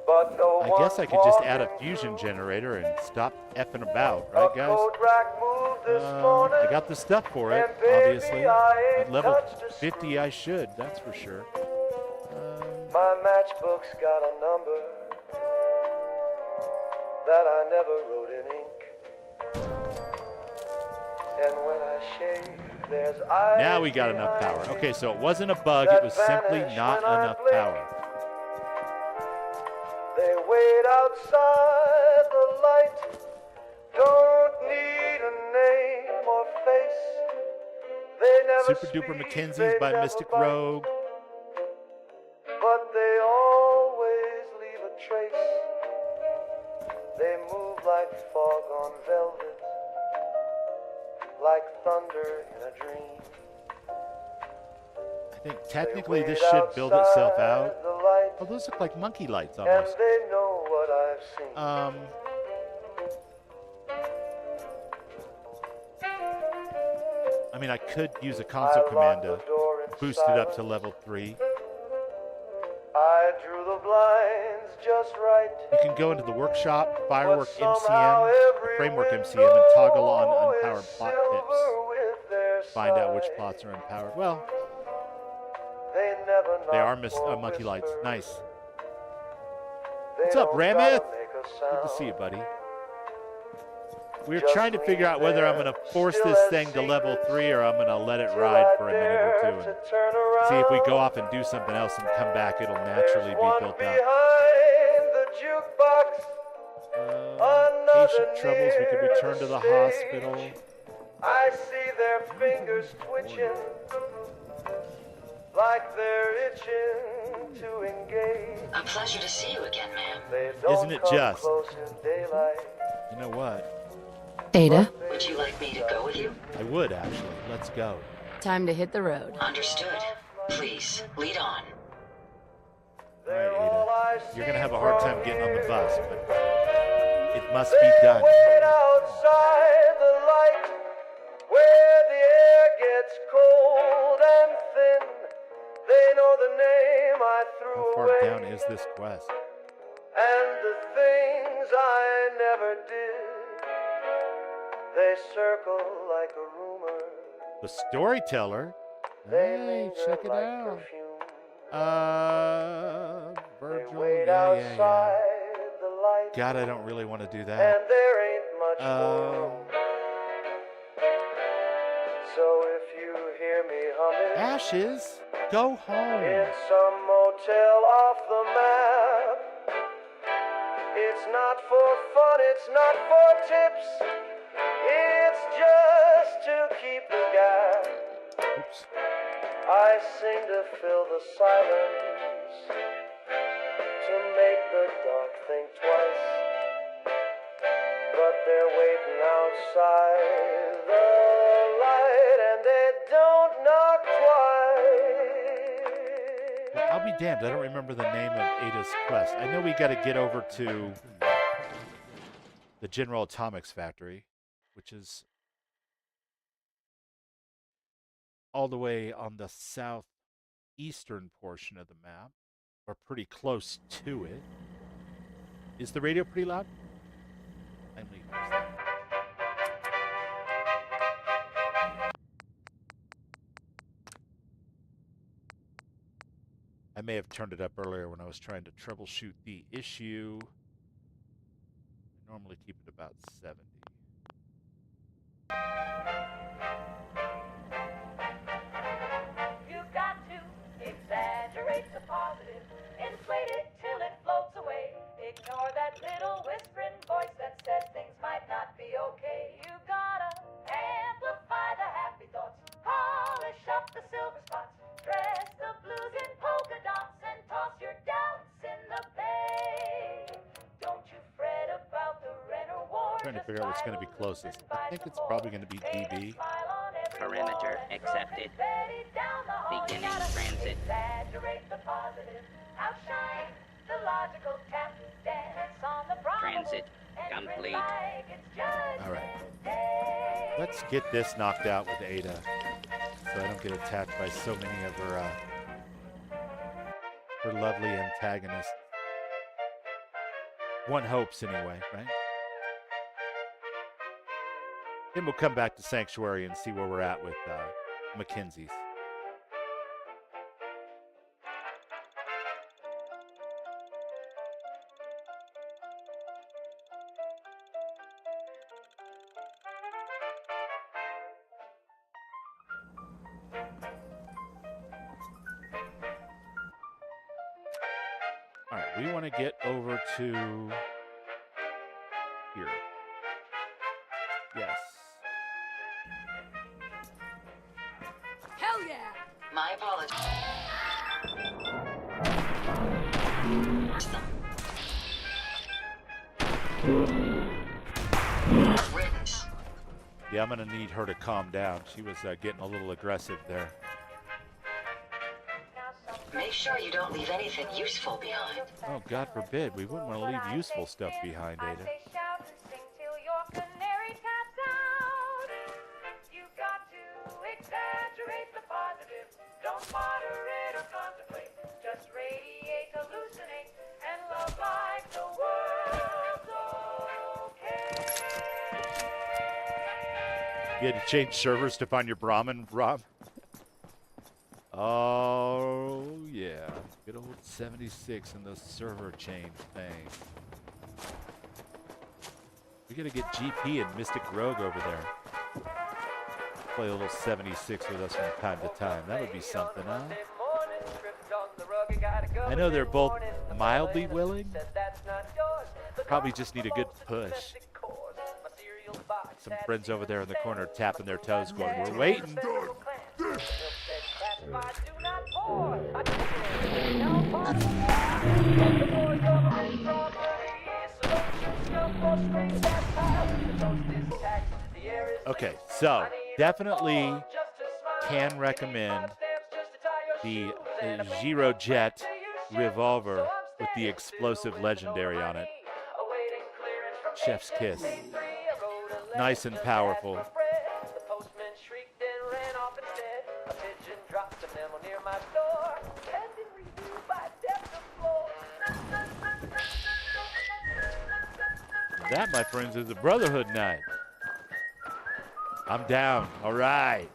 [SPEAKER 8] But no
[SPEAKER 2] I guess I could just add a fusion generator and stop effing about, right, guys? I got the stuff for it, obviously. At level 50, I should, that's for sure.
[SPEAKER 8] My matchbook's got a number that I never wrote in ink. And when I shave, there's ice.
[SPEAKER 2] Now we got enough power. Okay, so it wasn't a bug, it was simply not enough power.
[SPEAKER 8] They wait outside the light. Don't need a name or face. They never
[SPEAKER 2] Super Duper
[SPEAKER 8] speak,
[SPEAKER 2] Mackenzie's
[SPEAKER 8] they
[SPEAKER 2] by
[SPEAKER 8] never
[SPEAKER 2] Mystic
[SPEAKER 8] bite,
[SPEAKER 2] Rogue.
[SPEAKER 8] but they always leave a trace. They move like fog on velvet, like thunder in a dream.
[SPEAKER 2] I think technically this should build itself out. Oh, those look like monkey lights
[SPEAKER 8] And
[SPEAKER 2] almost.
[SPEAKER 8] they know what I've seen.
[SPEAKER 2] I mean, I could use a console command to boost it up to level 3.
[SPEAKER 8] I drew the blinds just right.
[SPEAKER 2] You can go into the workshop, Firework
[SPEAKER 8] somehow
[SPEAKER 2] MCM,
[SPEAKER 8] every
[SPEAKER 2] Framework MCM, and toggle on unpowered
[SPEAKER 8] is
[SPEAKER 2] plot
[SPEAKER 8] silver
[SPEAKER 2] tips.
[SPEAKER 8] with their
[SPEAKER 2] Find out which
[SPEAKER 8] side.
[SPEAKER 2] plots are unpowered. Well,
[SPEAKER 8] They never
[SPEAKER 2] they are
[SPEAKER 8] knock or
[SPEAKER 2] monkey lights.
[SPEAKER 8] whisper.
[SPEAKER 2] Nice.
[SPEAKER 8] They
[SPEAKER 2] What's up,
[SPEAKER 8] don't
[SPEAKER 2] Ramith?
[SPEAKER 8] gotta make a
[SPEAKER 2] Good to
[SPEAKER 8] sound.
[SPEAKER 2] see you, buddy. We're
[SPEAKER 8] Just
[SPEAKER 2] trying to figure
[SPEAKER 8] lean
[SPEAKER 2] out whether I'm
[SPEAKER 8] there,
[SPEAKER 2] going to force
[SPEAKER 8] still
[SPEAKER 2] this
[SPEAKER 8] as
[SPEAKER 2] thing to level
[SPEAKER 8] secrets
[SPEAKER 2] 3 or I'm going to let it
[SPEAKER 8] till
[SPEAKER 2] ride
[SPEAKER 8] I
[SPEAKER 2] for a minute
[SPEAKER 8] dare
[SPEAKER 2] or two
[SPEAKER 8] to
[SPEAKER 2] and
[SPEAKER 8] turn
[SPEAKER 2] see if we
[SPEAKER 8] around.
[SPEAKER 2] go off and do something else and come back. It'll naturally
[SPEAKER 8] There's
[SPEAKER 2] be
[SPEAKER 8] one
[SPEAKER 2] built up.
[SPEAKER 8] behind the jukebox. Another
[SPEAKER 2] Patient troubles. We could
[SPEAKER 8] near
[SPEAKER 2] return
[SPEAKER 8] the
[SPEAKER 2] to the
[SPEAKER 8] stage.
[SPEAKER 2] hospital.
[SPEAKER 8] I see their fingers twitching like they're itching to engage.
[SPEAKER 6] A pleasure to see you again, ma'am.
[SPEAKER 8] They don't
[SPEAKER 2] Isn't it
[SPEAKER 8] come
[SPEAKER 2] just?
[SPEAKER 8] close in daylight.
[SPEAKER 2] You know what?
[SPEAKER 4] Ada,
[SPEAKER 6] Would you like me to go with you?
[SPEAKER 2] I would, actually. Let's go.
[SPEAKER 4] time to hit the road.
[SPEAKER 6] Understood. Please, lead on.
[SPEAKER 2] All right, Ada. You're going to have a hard time getting on the bus, but it must be done.
[SPEAKER 8] Wait outside the light where the air gets cold and thin. They know the name I threw
[SPEAKER 2] How far
[SPEAKER 8] away.
[SPEAKER 2] down is this quest?
[SPEAKER 8] And the things I never did, they circle like a rumor.
[SPEAKER 2] The storyteller?
[SPEAKER 8] They
[SPEAKER 2] Hey,
[SPEAKER 8] linger
[SPEAKER 2] check it
[SPEAKER 8] like
[SPEAKER 2] out.
[SPEAKER 8] perfume. They
[SPEAKER 2] Virgil.
[SPEAKER 8] wait
[SPEAKER 2] Yeah.
[SPEAKER 8] outside the light,
[SPEAKER 2] God, I don't really want to do that.
[SPEAKER 8] and there ain't much more. So if you hear me humming
[SPEAKER 2] Ashes, go home.
[SPEAKER 8] in some motel off the map, it's not for fun, it's not for tips, it's just to keep the gap.
[SPEAKER 2] Oops.
[SPEAKER 8] I sing to fill the silence, to make the dark think twice. But they're waiting outside the light, and they don't knock twice.
[SPEAKER 2] I'll be damned. I don't remember the name of Ada's quest. I know we got to get over to the General Atomics factory, which is all the way on the southeastern portion of the map, or pretty close to it. Is the radio pretty loud? I'm leaving this thing. I may have turned it up earlier when I was trying to troubleshoot the issue. I normally keep it about 70.
[SPEAKER 10] You've got to exaggerate the positive, inflate it till it floats away. Ignore that little whispering voice that says things might not be okay. You gotta amplify the happy thoughts, polish up the silver spots, dress the blues in polka dots, and toss your doubts in the bay. Don't you fret about the rent or war.
[SPEAKER 2] Trying to figure out what's going to be closest. I think it's probably going to be DB.
[SPEAKER 11] Perimeter accepted. Beginning transit.
[SPEAKER 10] Exaggerate the positive, outshine the logical tap, dance on the
[SPEAKER 11] Transit complete.
[SPEAKER 2] All right. Let's get this knocked out with Ada, so I don't get attacked by so many of her lovely antagonists. One hopes, anyway, right? Then we'll come back to Sanctuary and see where we're at with Mackenzie's. All right, we want to get over to here. Yes.
[SPEAKER 9] Hell yeah!
[SPEAKER 6] My apologies. Riddance.
[SPEAKER 2] Yeah, I'm going to need her to calm down. She was getting a little aggressive there.
[SPEAKER 6] Make sure you don't leave anything useful behind.
[SPEAKER 2] Oh, God forbid. We wouldn't want to leave useful stuff behind,
[SPEAKER 10] I
[SPEAKER 2] Ada.
[SPEAKER 10] say shout and sing till your canary taps out. You got to exaggerate the positive. Don't moderate or contemplate. Just radiate, hallucinate, and love like the world's okay.
[SPEAKER 2] You had to change servers to find your Brahmin, Rob? Oh, yeah. Good old 76 and the server change thing. We gotta get GP and Mystic Rogue over there. Play a little 76 with us from time to time. That would be something, huh? I know they're both mildly willing. Probably just need a good push. some friends over there in the corner tapping their toes going, we're waiting. Okay, so definitely can recommend the Giro Jet revolver with the explosive legendary on it. Chef's kiss. Nice and powerful. That, my friends, is a Brotherhood night. I'm down. All right.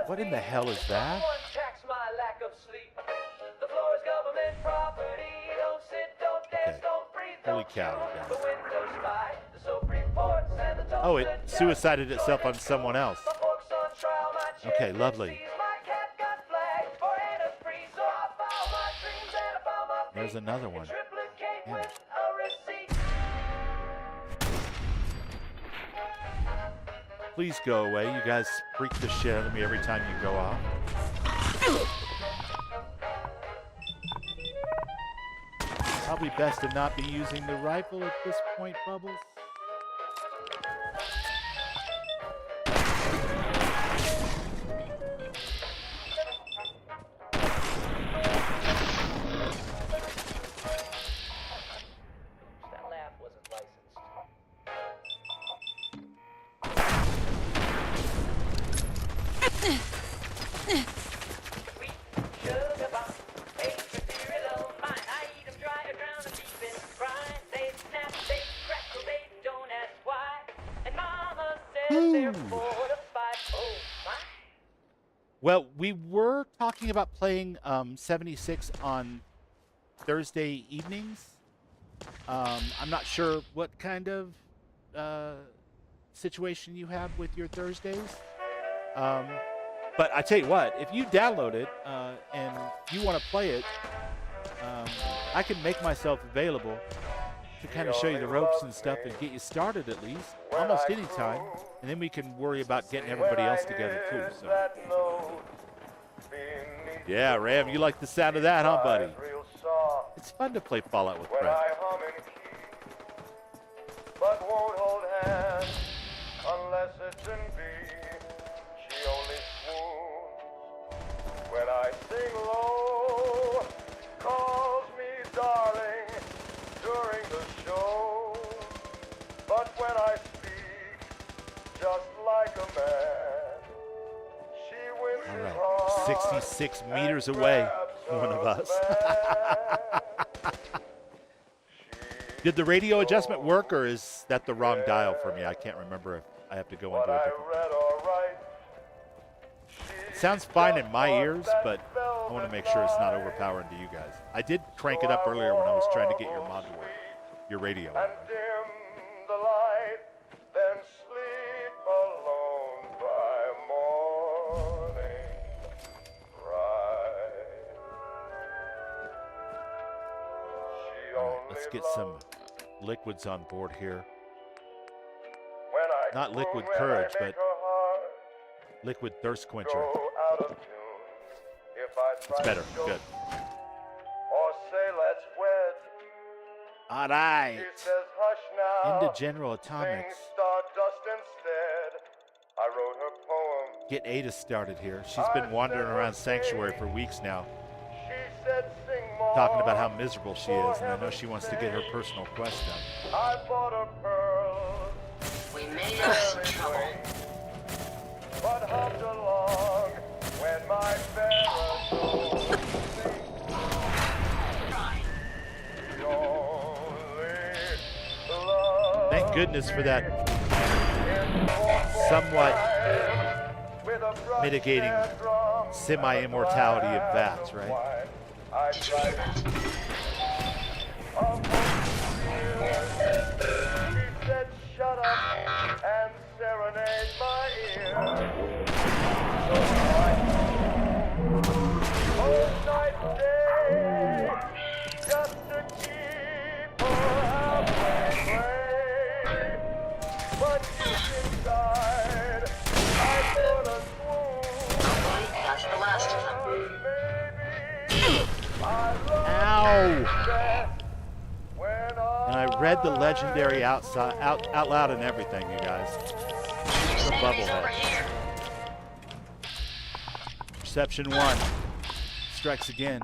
[SPEAKER 2] What in the hell is that? Okay. Holy cow, guys. Oh, it suicided itself on someone else. Okay, lovely. There's another one. Damn it. Please go away. You guys freak the shit out of me every time you go off. Probably best to not be using the rifle at this point, Bubbles. Well, we were talking about playing 76 on Thursday evenings. I'm not sure what kind of situation you have with your Thursdays. But I tell you what, if you download it and you want to play it, I can make myself available to kind of show you the ropes and stuff and get you started at least, almost any time. And then we can worry about getting everybody else together too. So. Yeah, Ram, you like the sound of that, huh, buddy? It's fun to play Fallout with friends. But won't hold hands unless it's in B. She only swoons when I sing low, calls me darling during the show. But when I speak, just like a man, she wins hard. 66 meters away, one of us. Did the radio adjustment work, or is that the wrong dial for me? I can't remember if I have to go into a different. It sounds fine in my ears, but I want to make sure it's not overpowering to you guys. I did crank it up earlier when I was trying to get your mod to work, your radio. Let's get some liquids on board here. Not liquid courage, but liquid thirst quencher. It's better. Good. All right. Into General Atomics. Get Ada started here. She's been wandering around Sanctuary for weeks now, talking about how miserable she is, and I know she wants to get her personal quest done. I bought a pearl. We made us some trouble. But hopped along when my Thank goodness for that somewhat mitigating semi-immortality of Vats, right? Did you hear that? She said, shut up and serenade my ear. So I night day. And I read the legendary out loud and everything, you guys. The bubblehead. Perception 1. Strikes again.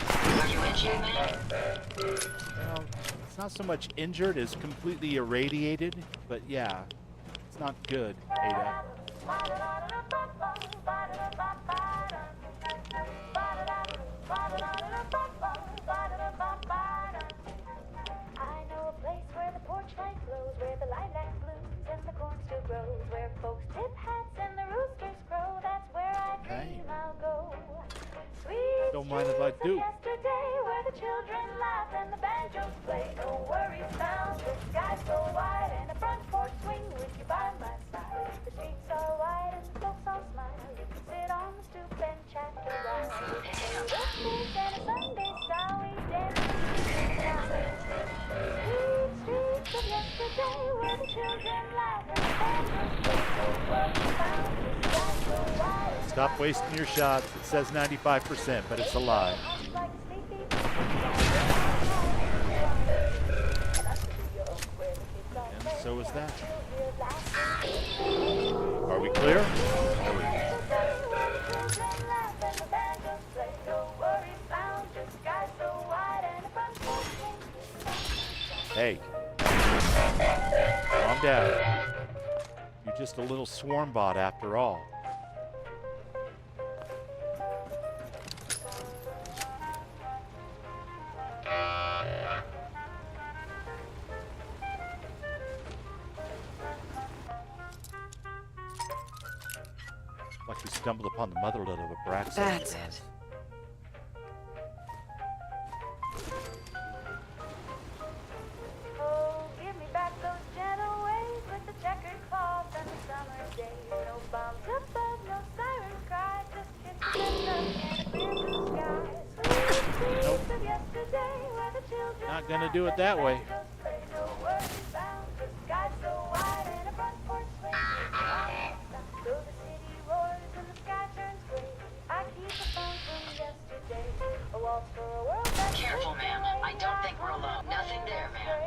[SPEAKER 4] Are you injured, man?
[SPEAKER 2] Well, it's not so much injured as completely irradiated, but yeah, it's not good, Ada.
[SPEAKER 10] I know a place where the porch light glows, where the lilac blooms and the corn still grows, where folks tip hats and the roosters crow. That's where I dream I'll go. Sweet
[SPEAKER 2] Don't mind if I do.
[SPEAKER 10] yesterday, where the children laugh and the banjos play. No worries found, the sky's so wide, and a front porch swing with you by my side. The streets are wide and the folks all smile. You can sit on the stoop and chat a while. The streets and a Sunday style, we dance. Sweet streets of yesterday, where the children laugh and the banjos play. No worries found, the sky's so wide.
[SPEAKER 2] Stop wasting your shots. It says 95%, but it's a lie. And so is that. Are we clear? Hey. Calm down. You're just a little swarm bot after all. Like we stumbled upon the motherland of a Braxton.
[SPEAKER 4] That's it.
[SPEAKER 10] Oh, give me back those gentle ways with the checkered cloth and the summer days. No bombs above, no sirens cry, just kisses and love and a clear blue sky. Sweet streets of yesterday, where the children
[SPEAKER 2] Not gonna do it that way.
[SPEAKER 10] play. No worries found, the sky's so wide and a front porch swing. Though the city roars and the sky turns gray, I keep a phone from yesterday. A waltz for a world that's
[SPEAKER 4] Careful, ma'am. I don't think we're alone. Nothing there, ma'am.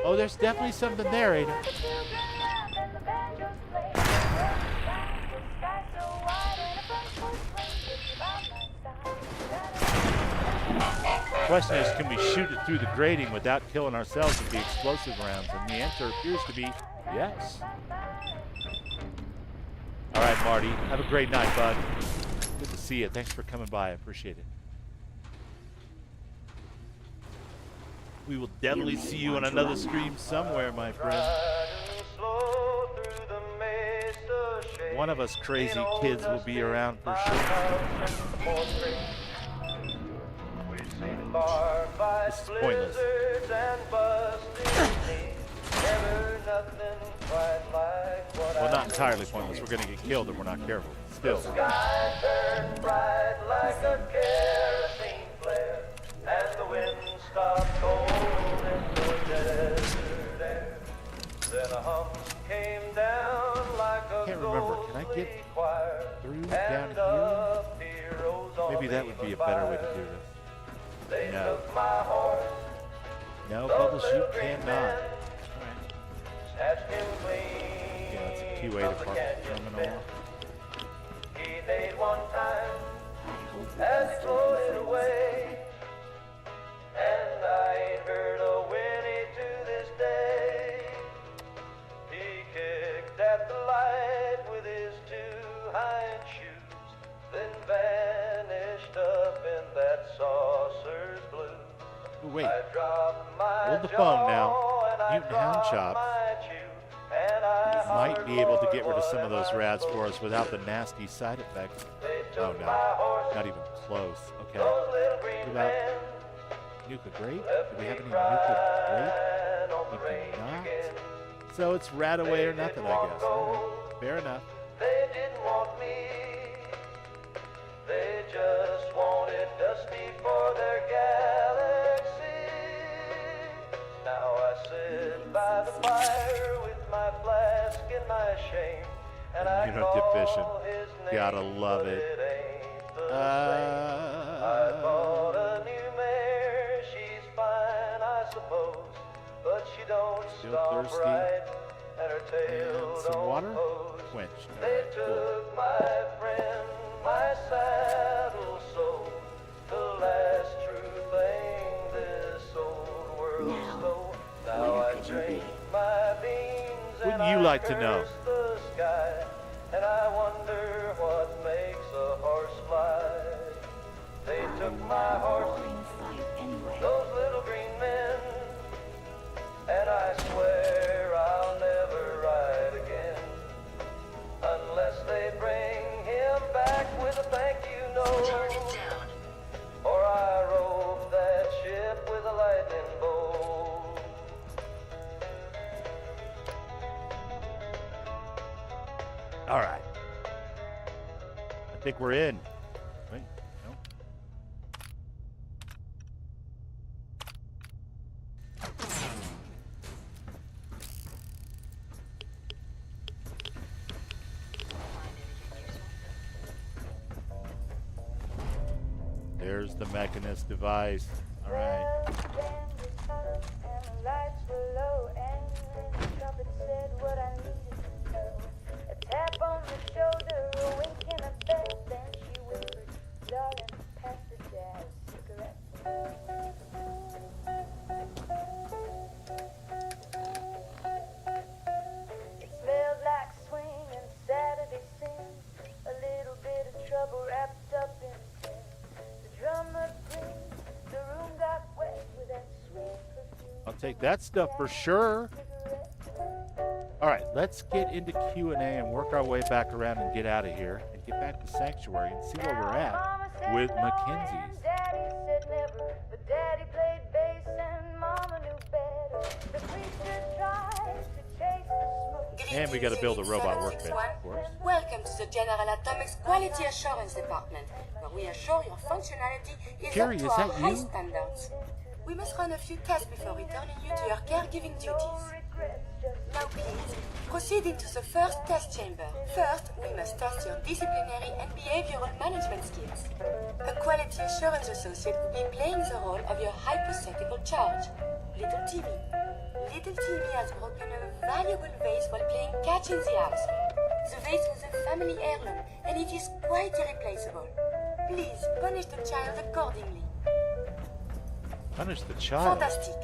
[SPEAKER 2] Oh, there's definitely something there, Ada. The question is, can we shoot it through the grating without killing ourselves with the explosive rounds? And the answer appears to be yes. All right, Marty. Have a great night, bud. Good to see you. Thanks for coming by. I appreciate it. We will definitely see you on another stream somewhere, my friend. One of us crazy kids will be around for sure. This is pointless. Well, not entirely pointless. We're going to get killed if we're not careful. Still.
[SPEAKER 8] Sky turned bright like a kerosene flare, and the wind stopped cold in the desert air. Then a hum came down like a
[SPEAKER 2] Can't remember. Can I get
[SPEAKER 8] choir,
[SPEAKER 2] through down
[SPEAKER 8] and
[SPEAKER 2] here?
[SPEAKER 8] up here rose
[SPEAKER 2] Maybe that would be a better way to do this.
[SPEAKER 8] They
[SPEAKER 2] No.
[SPEAKER 8] took my horse,
[SPEAKER 2] No, Bubbles, you cannot.
[SPEAKER 8] snatched him clean.
[SPEAKER 2] Yeah, it's a QA department terminal.
[SPEAKER 8] He laid one time as he floated away, and I ain't heard a whinny to this day. He kicked at the light with his two hind shoes, then vanished up in that saucer's blue.
[SPEAKER 2] Ooh, wait.
[SPEAKER 8] I dropped my
[SPEAKER 2] Hold the phone now.
[SPEAKER 8] jaw and I
[SPEAKER 2] Mutant Hound
[SPEAKER 8] dropped
[SPEAKER 2] Chops.
[SPEAKER 8] my chew, and I
[SPEAKER 2] Might be able to get rid of some of those rads for us without the nasty side effects. Oh no, not even close. Okay. What about Nuka Grape? Do we have any Nuka Grape? We do not. So it's rat away or nothing, I guess. All right. Fair enough.
[SPEAKER 8] They didn't want me. They just wanted Dusty for their galaxy. Now I sit by the fire with my flask and my shame, and I
[SPEAKER 2] Immunodeficient.
[SPEAKER 8] call his name.
[SPEAKER 2] Gotta love
[SPEAKER 8] but
[SPEAKER 2] it.
[SPEAKER 8] ain't the same. I bought a she don't
[SPEAKER 2] Still
[SPEAKER 8] stop
[SPEAKER 2] thirsty.
[SPEAKER 8] right, and her tail
[SPEAKER 2] And some
[SPEAKER 8] don't
[SPEAKER 2] water?
[SPEAKER 8] pose.
[SPEAKER 2] Quenched. All
[SPEAKER 8] They
[SPEAKER 2] right, cool.
[SPEAKER 8] took my friend, my saddle, so the last true thing this old world stole. Now I drink my beans and
[SPEAKER 2] Wouldn't you
[SPEAKER 8] I
[SPEAKER 2] like to know?
[SPEAKER 8] curse the sky, and I wonder what makes a horse fly. They took my horse, those little green men, and I swear I'll never ride again unless they bring him back with a thank you note, or I rove that ship with a lightning bolt.
[SPEAKER 2] All right. I think we're in. Wait, no. There's the Mechanist device. All right.
[SPEAKER 10] Tap on the shoulder, a wink and a bet. Then she whispered, darling, pass the jazz cigarette. It smelled like swing and Saturday sin. A little bit of trouble wrapped up in a tin. The drummer screamed, the room got wet with that sweet perfume.
[SPEAKER 2] I'll take that stuff for sure. All right, let's get into Q&A and work our way back around and get out of here and get back to Sanctuary and see where we're at with Mackenzie's.
[SPEAKER 10] Daddy said never, but Daddy played bass and Mama knew better. The preacher tried to chase the smoke.
[SPEAKER 2] And we got to build a robot workbench, of course.
[SPEAKER 12] Welcome to the General Atomics Quality Assurance Department, where we assure your functionality is
[SPEAKER 2] Carrie,
[SPEAKER 12] up to
[SPEAKER 2] is
[SPEAKER 12] our
[SPEAKER 2] that
[SPEAKER 12] high
[SPEAKER 2] you?
[SPEAKER 12] standards. We must run a few tests before returning you to your caregiving duties. Now please, proceed into the first test chamber. First, we must test your disciplinary and behavioral management skills. A quality assurance associate will be playing the role of your hypothetical charge. Little Timmy. Little Timmy has broken a valuable vase while playing catch in the house. The vase was a family heirloom, and it is quite irreplaceable. Please punish the child accordingly.
[SPEAKER 2] Punish the child.
[SPEAKER 12] Fantastic.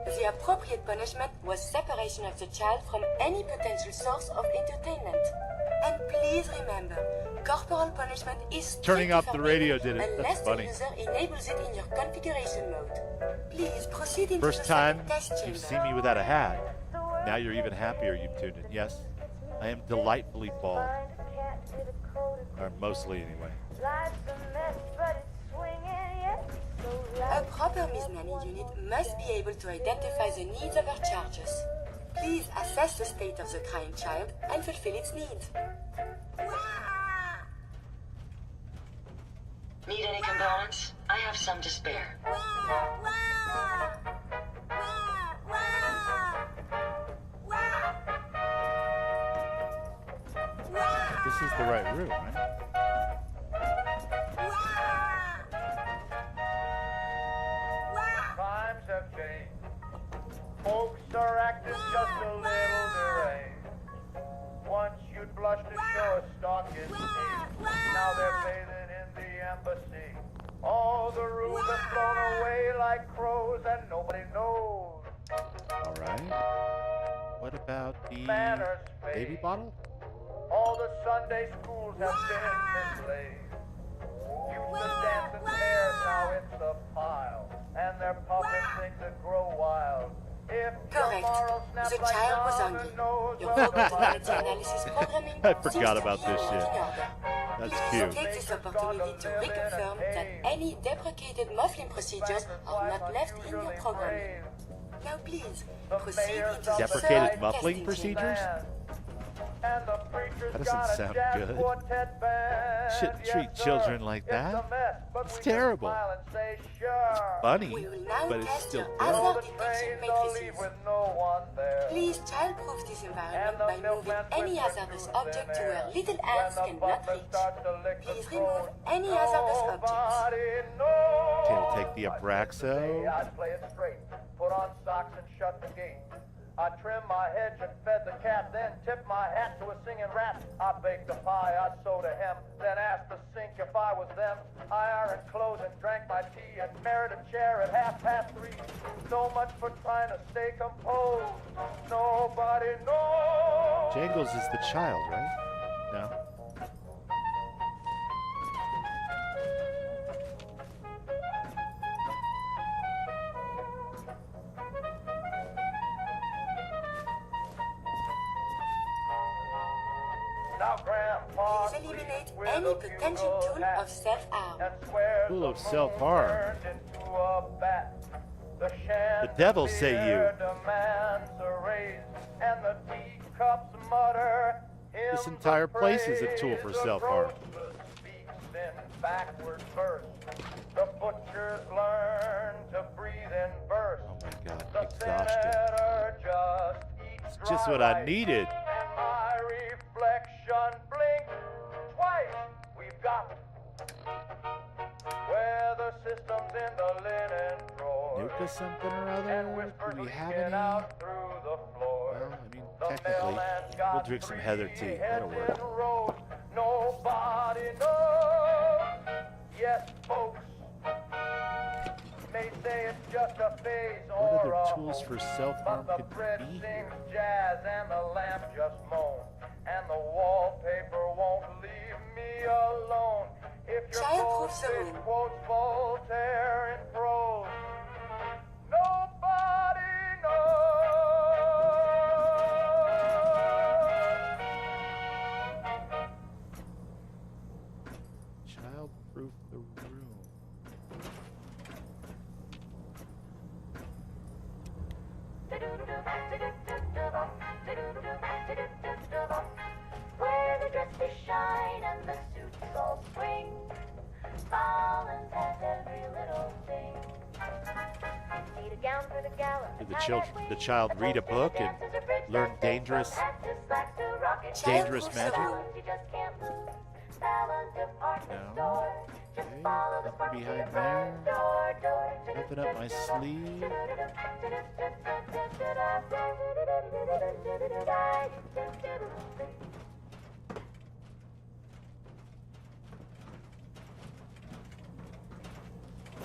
[SPEAKER 12] The appropriate punishment was separation of the child from any potential source of entertainment. And please remember, corporal punishment is
[SPEAKER 2] Turning up the
[SPEAKER 12] strictly
[SPEAKER 2] radio
[SPEAKER 12] forbidden
[SPEAKER 2] did it. That's
[SPEAKER 12] unless
[SPEAKER 2] funny.
[SPEAKER 12] the user enables it in your configuration mode. Please proceed into
[SPEAKER 2] First
[SPEAKER 12] the
[SPEAKER 2] time
[SPEAKER 12] second test chamber.
[SPEAKER 2] you've seen me without a hat. Now you're even happier you tuned in. Yes, I am delightfully bald. Or mostly anyway.
[SPEAKER 10] Life's a mess, but it's swinging, yes.
[SPEAKER 12] A proper Miss Nanny unit must be able to identify the needs of her charges. Please assess the state of the crying child and fulfill its needs.
[SPEAKER 13] Need any components? I have some to spare.
[SPEAKER 2] This is the right room, right?
[SPEAKER 8] Times have changed. Folks are acting just a little deranged. Once you'd blush to show a stock in need. Now they're bathing in the embassy. All the rules have flown away like crows and nobody knows.
[SPEAKER 2] All right. What about the
[SPEAKER 8] Manners
[SPEAKER 2] baby
[SPEAKER 8] fade.
[SPEAKER 2] bottle?
[SPEAKER 8] All the Sunday schools have been mislaid. Used to dance in pairs, now it's a pile. And they're pumping things that grow wild. If
[SPEAKER 12] Correct.
[SPEAKER 8] tomorrow snaps
[SPEAKER 12] The
[SPEAKER 8] like
[SPEAKER 12] child was
[SPEAKER 8] Donna
[SPEAKER 12] hungry.
[SPEAKER 8] knows
[SPEAKER 12] Your
[SPEAKER 8] what
[SPEAKER 12] personality analysis programming
[SPEAKER 2] I
[SPEAKER 12] seems
[SPEAKER 2] forgot
[SPEAKER 12] to
[SPEAKER 2] about
[SPEAKER 12] be
[SPEAKER 2] this
[SPEAKER 12] in
[SPEAKER 2] shit.
[SPEAKER 12] order.
[SPEAKER 2] That's
[SPEAKER 12] Please
[SPEAKER 2] cute.
[SPEAKER 12] take this opportunity to reconfirm that any deprecated muffling procedures are not left in your programming. Now please, proceed into the
[SPEAKER 2] Deprecated
[SPEAKER 12] third
[SPEAKER 2] muffling
[SPEAKER 12] testing chamber.
[SPEAKER 2] procedures?
[SPEAKER 8] And the preacher's
[SPEAKER 2] That doesn't
[SPEAKER 8] got a
[SPEAKER 2] sound
[SPEAKER 8] jazz
[SPEAKER 2] good.
[SPEAKER 8] quartet band.
[SPEAKER 2] Shouldn't
[SPEAKER 8] Yes,
[SPEAKER 2] treat
[SPEAKER 8] sir.
[SPEAKER 2] children like
[SPEAKER 8] It's
[SPEAKER 2] that.
[SPEAKER 8] a mess, but
[SPEAKER 2] It's
[SPEAKER 8] we just
[SPEAKER 2] terrible.
[SPEAKER 8] smile and say, sure.
[SPEAKER 2] Funny,
[SPEAKER 12] We will now
[SPEAKER 2] but it's
[SPEAKER 12] test
[SPEAKER 2] still
[SPEAKER 12] your
[SPEAKER 2] terrible.
[SPEAKER 12] hazard
[SPEAKER 8] The
[SPEAKER 12] detection
[SPEAKER 8] trains all leave
[SPEAKER 12] matrices.
[SPEAKER 8] with no one there.
[SPEAKER 12] Please childproof this
[SPEAKER 8] And
[SPEAKER 12] environment
[SPEAKER 8] the
[SPEAKER 12] by moving
[SPEAKER 8] milkman's
[SPEAKER 12] any
[SPEAKER 8] whisper
[SPEAKER 12] hazardous
[SPEAKER 8] through
[SPEAKER 12] object to
[SPEAKER 8] thin
[SPEAKER 12] where
[SPEAKER 8] air.
[SPEAKER 12] little
[SPEAKER 8] When
[SPEAKER 12] ants
[SPEAKER 8] the
[SPEAKER 12] cannot
[SPEAKER 8] butler
[SPEAKER 12] reach.
[SPEAKER 8] starts to lick the
[SPEAKER 12] Please
[SPEAKER 8] throat,
[SPEAKER 12] remove any hazardous objects.
[SPEAKER 8] nobody knows.
[SPEAKER 2] Okay, we'll take the
[SPEAKER 8] I said
[SPEAKER 2] Abraxo.
[SPEAKER 8] today I'd play it straight, put on socks and shut the gate. I trimmed my hedge and fed the cat, then tipped my hat to a singing rat. I baked a pie, I sewed a hem, then asked the sink if I was them. I ironed clothes and drank my tea and married a chair at 3:30. So much for trying to stay composed. Nobody knows.
[SPEAKER 2] Jangles is the child, right? No.
[SPEAKER 8] Now Grandpa
[SPEAKER 12] Please eliminate
[SPEAKER 8] with
[SPEAKER 12] any
[SPEAKER 8] a
[SPEAKER 12] potential
[SPEAKER 8] bugle
[SPEAKER 12] tool
[SPEAKER 8] hat
[SPEAKER 12] of self-harm.
[SPEAKER 8] and swears
[SPEAKER 2] Tool
[SPEAKER 8] the
[SPEAKER 2] of self-harm.
[SPEAKER 8] moon turned into a bat.
[SPEAKER 2] The devil say
[SPEAKER 8] chandelier
[SPEAKER 2] you.
[SPEAKER 8] demands a raise, and the teacups mutter
[SPEAKER 2] This
[SPEAKER 8] hymns
[SPEAKER 2] entire
[SPEAKER 8] of
[SPEAKER 2] place is a tool
[SPEAKER 8] praise.
[SPEAKER 2] for
[SPEAKER 8] The
[SPEAKER 2] self-harm.
[SPEAKER 8] grocer speaks in backward verse. The butchers learn to breathe in verse.
[SPEAKER 2] Oh my God,
[SPEAKER 8] The
[SPEAKER 2] exhaustion.
[SPEAKER 8] senator just eats
[SPEAKER 2] It's just
[SPEAKER 8] dry
[SPEAKER 2] what I
[SPEAKER 8] rice.
[SPEAKER 2] needed.
[SPEAKER 8] And my reflection blinks twice. We've got weather systems in the linen drawer.
[SPEAKER 2] Nuka something or
[SPEAKER 8] And
[SPEAKER 2] other?
[SPEAKER 8] whispers
[SPEAKER 2] Do we have
[SPEAKER 8] leaking
[SPEAKER 2] any?
[SPEAKER 8] out through the floor.
[SPEAKER 2] Well, I mean,
[SPEAKER 8] The
[SPEAKER 2] technically,
[SPEAKER 8] mailman's
[SPEAKER 2] we'll
[SPEAKER 8] got
[SPEAKER 2] drink some
[SPEAKER 8] 3
[SPEAKER 2] Heather tea. That'll
[SPEAKER 8] heads
[SPEAKER 2] work.
[SPEAKER 8] in rows. Nobody knows. Yes, folks may say it's just a phase
[SPEAKER 2] What
[SPEAKER 8] or
[SPEAKER 2] other
[SPEAKER 8] a
[SPEAKER 2] tools for
[SPEAKER 8] hoax,
[SPEAKER 2] self-harm
[SPEAKER 8] but the
[SPEAKER 2] could
[SPEAKER 8] bread
[SPEAKER 2] be
[SPEAKER 8] sings
[SPEAKER 2] here?
[SPEAKER 8] jazz and the lamp just moans, and the wallpaper won't leave me alone. If your
[SPEAKER 12] Childproof
[SPEAKER 8] goldfish
[SPEAKER 12] the room.
[SPEAKER 8] quotes Voltaire in prose, nobody knows.
[SPEAKER 2] Childproof the room.
[SPEAKER 10] Where the dresses shine and the suits all swing. Fallon's has every little thing. Need a gown for the gala.
[SPEAKER 2] Did the child read a book and learn dangerous magic? No. Okay, nothing behind there. Nothing up my sleeve.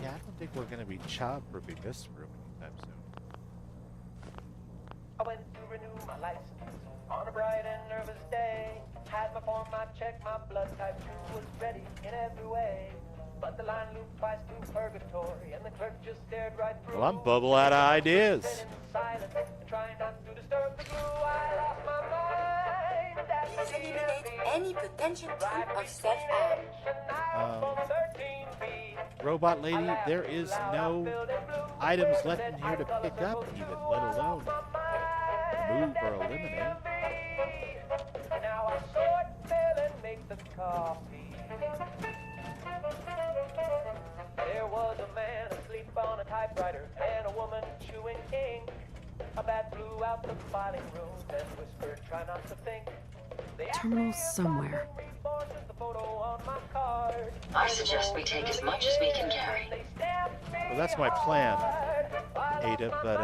[SPEAKER 2] Yeah, I don't think we're going to be child-proofing this room anytime soon.
[SPEAKER 8] I went to renew my license on a bright and nervous day. Had my form, my check, my blood type 2 was ready in every way. But the line looped twice to purgatory, and the clerk just stared right through.
[SPEAKER 2] Well, I'm bubble out of ideas.
[SPEAKER 8] Then in silence, trying not to disturb the glue, I lost my mind.
[SPEAKER 12] Please eliminate any potential tool of self-harm.
[SPEAKER 8] 13 feet.
[SPEAKER 2] Robot lady, there is no items left in here to pick up even, let alone move or eliminate.
[SPEAKER 8] Now I sort, fill, and make the coffee. There was a man asleep on a typewriter and a woman chewing ink. A bat flew out the filing room and whispered, try not to think.
[SPEAKER 4] Terminal somewhere.
[SPEAKER 13] I suggest we take as much as we can carry.
[SPEAKER 2] Well, that's my plan, Ada, but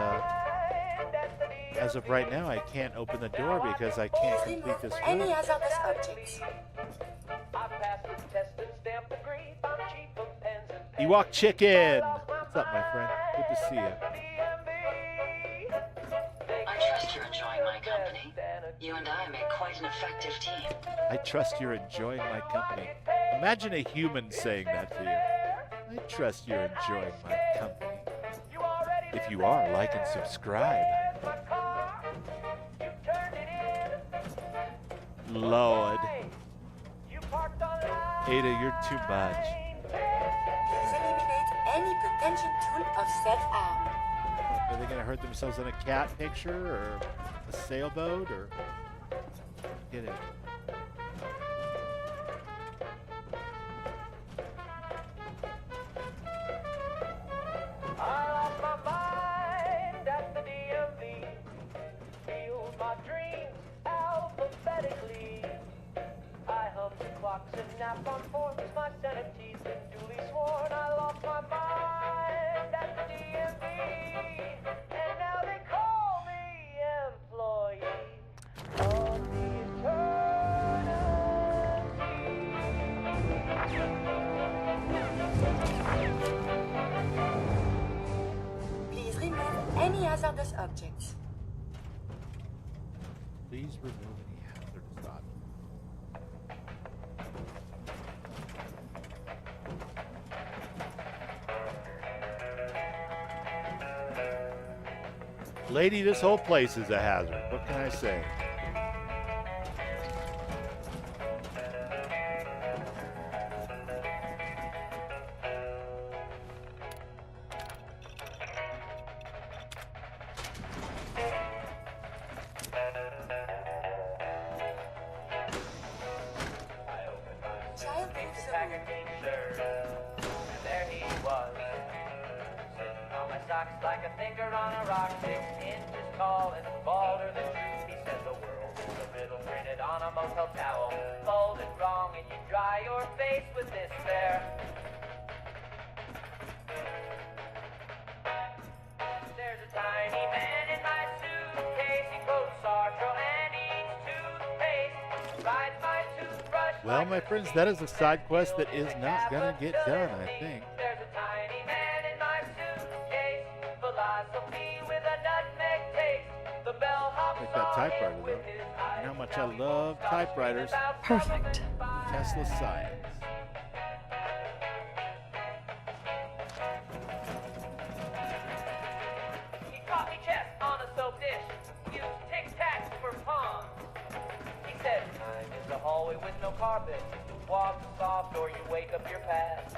[SPEAKER 2] as of right now, I can't open the door because I can't
[SPEAKER 12] Please
[SPEAKER 2] complete
[SPEAKER 12] remove
[SPEAKER 2] this
[SPEAKER 12] any
[SPEAKER 2] room.
[SPEAKER 12] hazardous objects.
[SPEAKER 8] I passed the test and stamped the green. I'm cheap of pens and pens.
[SPEAKER 2] Ewok Chicken! What's up, my friend? Good to see you.
[SPEAKER 13] I trust you're enjoying my company. You and I make quite an effective team.
[SPEAKER 2] I trust you're enjoying my company. Imagine a human saying that to you. I trust you're enjoying my company. If you are, like and subscribe. Lord. Ada, you're too much.
[SPEAKER 12] Please eliminate any potential tool of self-harm.
[SPEAKER 2] Are they going to hurt themselves in a cat picture or a sailboat or Get it.
[SPEAKER 8] I lost my mind at the DMV. Feel my dreams alphabetically. I hum the clocks and nap on forms. My sanity's been duly sworn. I lost my mind at the DMV. And now they call me employee of the
[SPEAKER 12] Please remove any hazardous objects.
[SPEAKER 2] Please remove any hazardous objects. Lady, this whole place is a hazard. What can I say?
[SPEAKER 12] Childproof
[SPEAKER 8] packaging shirt. And there he was, sitting on my socks like a thinker on a rock, 6 inches tall and balder than truth. He said the world is a riddle printed on a motel towel, folded wrong, and you dry your face with this there. There's a tiny man in my suitcase. He quotes Sartre and eats toothpaste. Rides my toothbrush.
[SPEAKER 2] Well, my friends, that is a side quest that is not gonna get done, I think.
[SPEAKER 8] There's a tiny man in my suitcase. Philosophy with a nutmeg taste. The bellhop
[SPEAKER 2] Like that typewriter, though. You know how much I love typewriters.
[SPEAKER 4] Perfect.
[SPEAKER 2] Tesla science.
[SPEAKER 8] He caught me chess on a soap dish. Used tic-tacs for pawns. He said, time is a hallway with no carpet. Walk soft or you wake up your past.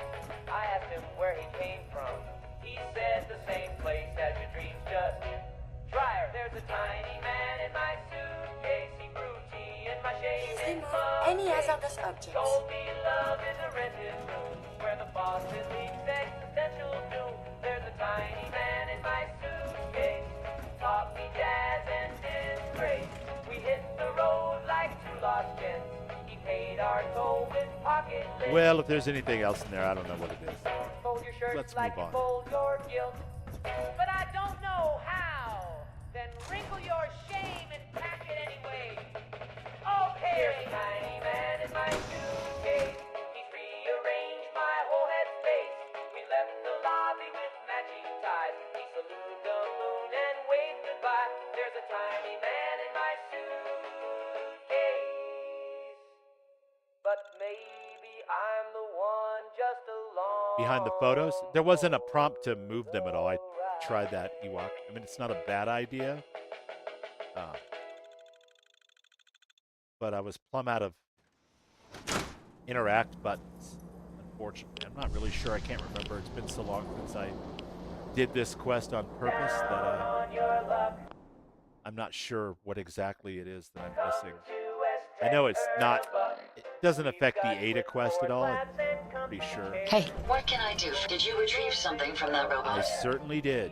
[SPEAKER 8] I asked him where he came from. He said the same place as your dreams, just drier. There's a tiny man in my suitcase. He brewed tea in my
[SPEAKER 12] Please
[SPEAKER 8] shaving
[SPEAKER 12] remove any hazardous objects.
[SPEAKER 8] Told me love is a rented room where the bosses leaks existential doom. There's a tiny man in my suitcase. Taught me jazz and disgrace. We hit the road like two lost gents. He paid our toll with pocket lint.
[SPEAKER 2] Well, if there's anything else in there, I don't know what it is.
[SPEAKER 8] Fold your shirt
[SPEAKER 2] Let's
[SPEAKER 8] like
[SPEAKER 2] move
[SPEAKER 8] you
[SPEAKER 2] on.
[SPEAKER 8] fold your guilt. But I don't know how. Then wrinkle your shame and pack it anyway. Okay. Here's a tiny man in my suitcase. He's rearranged my whole head space. We left the lobby with matching ties. He saluted the moon and waved goodbye. There's a tiny man in my suitcase. But maybe I'm the one just along.
[SPEAKER 2] Behind the photos, there wasn't a prompt to move them at all. I tried that, Ewok. I mean, it's not a bad idea. But I was plumb out of interact buttons, unfortunately. I'm not really sure. I can't remember. It's been so long since I did this quest on purpose that I'm not sure what exactly it is that I'm missing. I know it's not, it doesn't affect the Ada quest at all, I'm pretty sure.
[SPEAKER 4] Hey,
[SPEAKER 13] What can I do? Did you retrieve something from that
[SPEAKER 2] I
[SPEAKER 13] robot?
[SPEAKER 2] certainly did.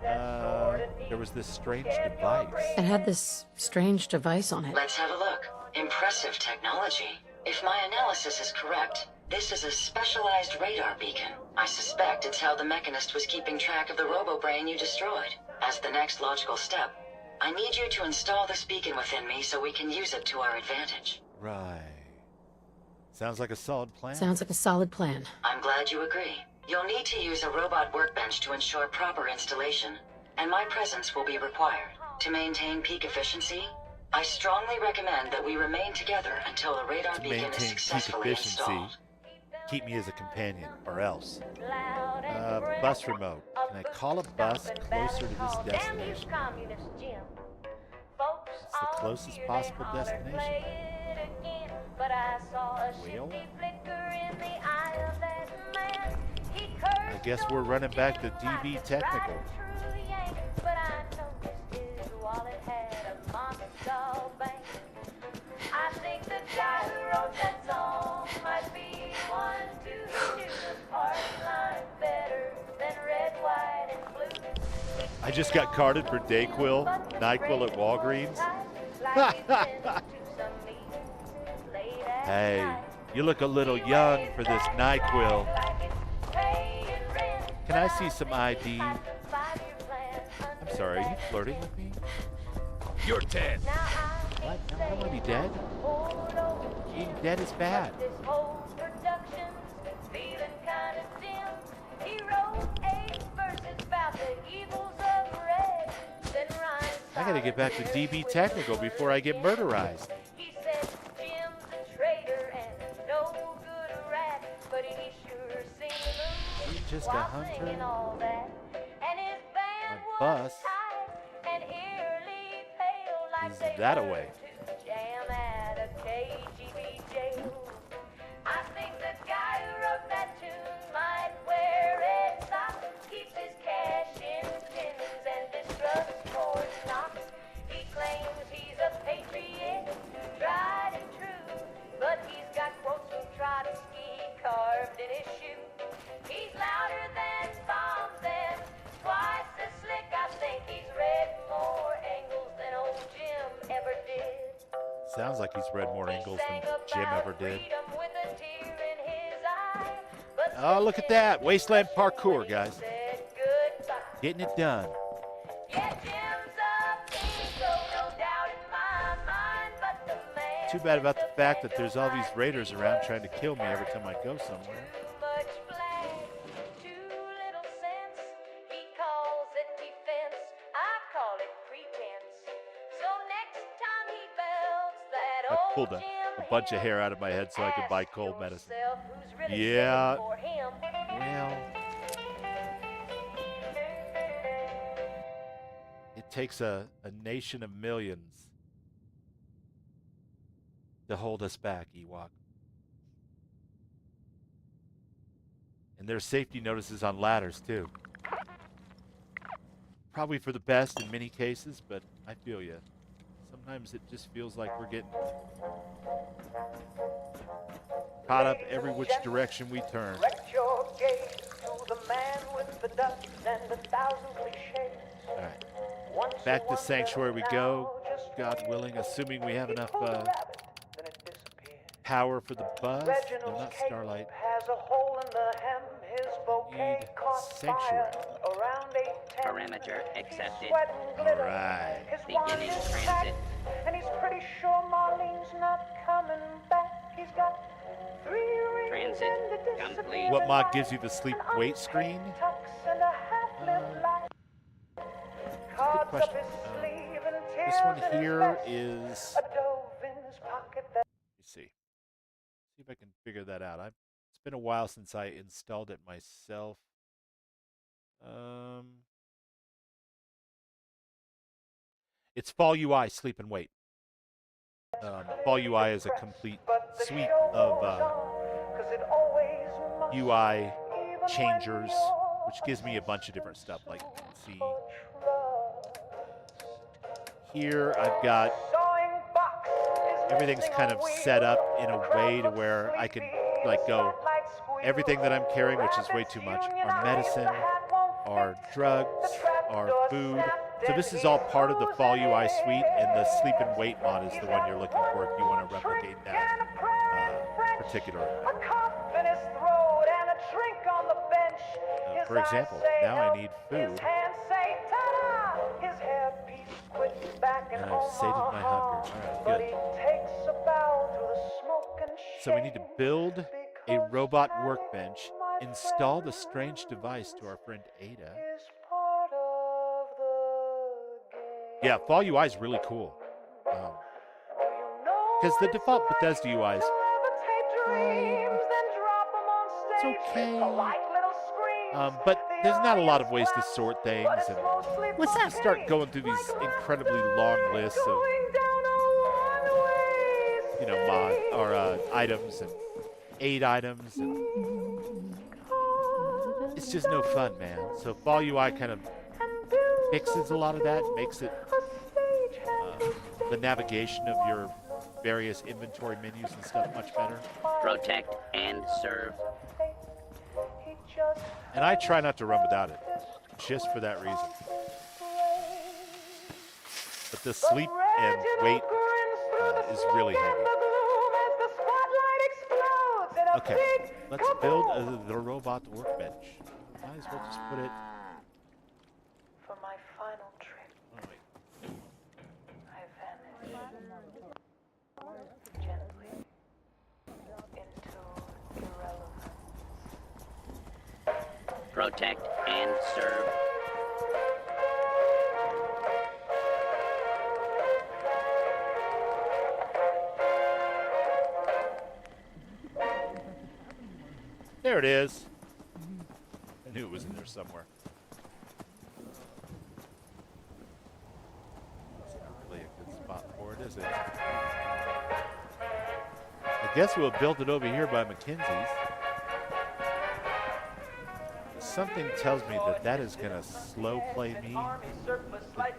[SPEAKER 2] There was this strange device.
[SPEAKER 4] it had this strange device on it.
[SPEAKER 13] Let's have a look. Impressive technology. If my analysis is correct, this is a specialized radar beacon. I suspect it's how the Mechanist was keeping track of the robo-brain you destroyed. As the next logical step, I need you to install this beacon within me so we can use it to our advantage.
[SPEAKER 2] Right. Sounds like a solid plan.
[SPEAKER 4] Sounds like a solid plan.
[SPEAKER 13] I'm glad you agree. You'll need to use a robot workbench to ensure proper installation, and my presence will be required. To maintain peak efficiency, I strongly recommend that we remain together until the radar
[SPEAKER 2] To
[SPEAKER 13] beacon is
[SPEAKER 2] maintain peak
[SPEAKER 13] successfully
[SPEAKER 2] efficiency,
[SPEAKER 13] installed.
[SPEAKER 2] keep me as a companion, or else. Bus remote. Can I call a bus closer to this destination? It's the closest possible destination. Well, I guess we're running back to DB Technical. I just got carded for NyQuil at Walgreens. Hey, you look a little young for this NyQuil. Can I see some ID? I'm sorry, are you flirting with me?
[SPEAKER 14] You're dead.
[SPEAKER 2] What? No, I don't want to be dead. Being dead is bad. I gotta get back to DB Technical before I get murderized. He's just a hunter. A bus. Is that a way? Sounds like he's read more angles than Jim ever did. Oh, look at that. Wasteland parkour, guys. Getting it done. Too bad about the fact that there's all these raiders around trying to kill me every time I go somewhere. I pulled a bunch of hair out of my head so I could buy cold medicine. Yeah. Well, it takes a nation of millions to hold us back, Ewok. And there's safety notices on ladders, too. Probably for the best in many cases, but I feel you. Sometimes it just feels like we're getting caught up every which direction we turn. Alright. Back to Sanctuary we go. God willing, assuming we have enough power for the bus. No, not Starlight. Need Sanctuary.
[SPEAKER 11] Perimeter accepted.
[SPEAKER 2] Alright.
[SPEAKER 11] Beginning transit.
[SPEAKER 8] And he's pretty sure Marlene's not coming back. He's got 3 rings
[SPEAKER 11] Transit
[SPEAKER 8] and
[SPEAKER 11] complete.
[SPEAKER 2] What mod gives you the sleep wait screen? Good question. This one here is. Let me see. See if I can figure that out. It's been a while since I installed it myself. It's Fall UI Sleep and Wait. Fall UI is a complete suite of UI changers, which gives me a bunch of different stuff. Like, you can see here, I've got everything's kind of set up in a way to where I can like go everything that I'm carrying, which is way too much, our medicine, our drugs, our food. So this is all part of the Fall UI suite, and the Sleep and Wait mod is the one you're looking for if you want to replicate that particular. For example, now I need food, and I've sated my hunger. All right, good. So we need to build a robot workbench, install the strange device to our friend Ada. Yeah, Fall UI is really cool. Because the default Bethesda UI is it's okay. But there's not a lot of ways to sort things. And let's not start going through these incredibly long lists of, you know, mod or items and 8 items. And it's just no fun, man. So Fall UI kind of fixes a lot of that, makes it the navigation of your various inventory menus and stuff much better.
[SPEAKER 11] Protect and serve.
[SPEAKER 2] And I try not to run without it, just for that reason. But the sleep and weight is really heavy. Okay, let's build the robot workbench. Might as well just put it.
[SPEAKER 10] For my final trip,
[SPEAKER 2] Oh, wait.
[SPEAKER 10] I vanish gently into irrelevance.
[SPEAKER 11] Protect and serve.
[SPEAKER 2] There it is. I knew it was in there somewhere. It's not really a good spot for it, is it? I guess we'll build it over here by Mackenzie's. Something tells me that that is going to slow play me to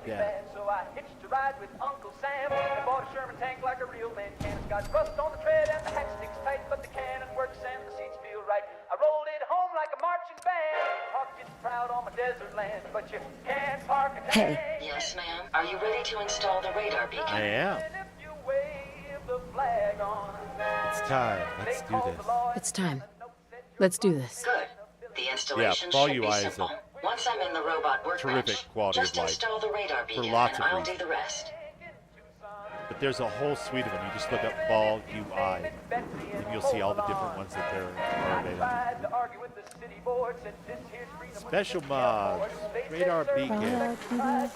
[SPEAKER 2] death.
[SPEAKER 8] So I hitched a ride with Uncle Sam and bought a Sherman tank like a real man can. It's got rust on the tread and the hatch sticks tight, but the cannon works and the seats feel right. I rolled it home like a marching band. Parked it proud on my desert land, but you can't park a tank.
[SPEAKER 13] Yes, ma'am. Are you ready to install the radar beacon?
[SPEAKER 2] I am.
[SPEAKER 8] If you wave the flag on.
[SPEAKER 2] It's time. Let's do this.
[SPEAKER 4] It's time. Let's do this.
[SPEAKER 13] Good. The installation
[SPEAKER 2] Fall
[SPEAKER 13] should be
[SPEAKER 2] UI is a
[SPEAKER 13] simple. Once I'm in the robot workbench,
[SPEAKER 2] terrific quality
[SPEAKER 13] just
[SPEAKER 2] of life
[SPEAKER 13] install the radar beacon
[SPEAKER 2] lots
[SPEAKER 13] and
[SPEAKER 2] of
[SPEAKER 13] I'll
[SPEAKER 2] reasons.
[SPEAKER 13] do the rest.
[SPEAKER 2] But there's a whole suite of them. You just look up Fall UI, and you'll see all the different ones that there are available. Special mods, radar beacon.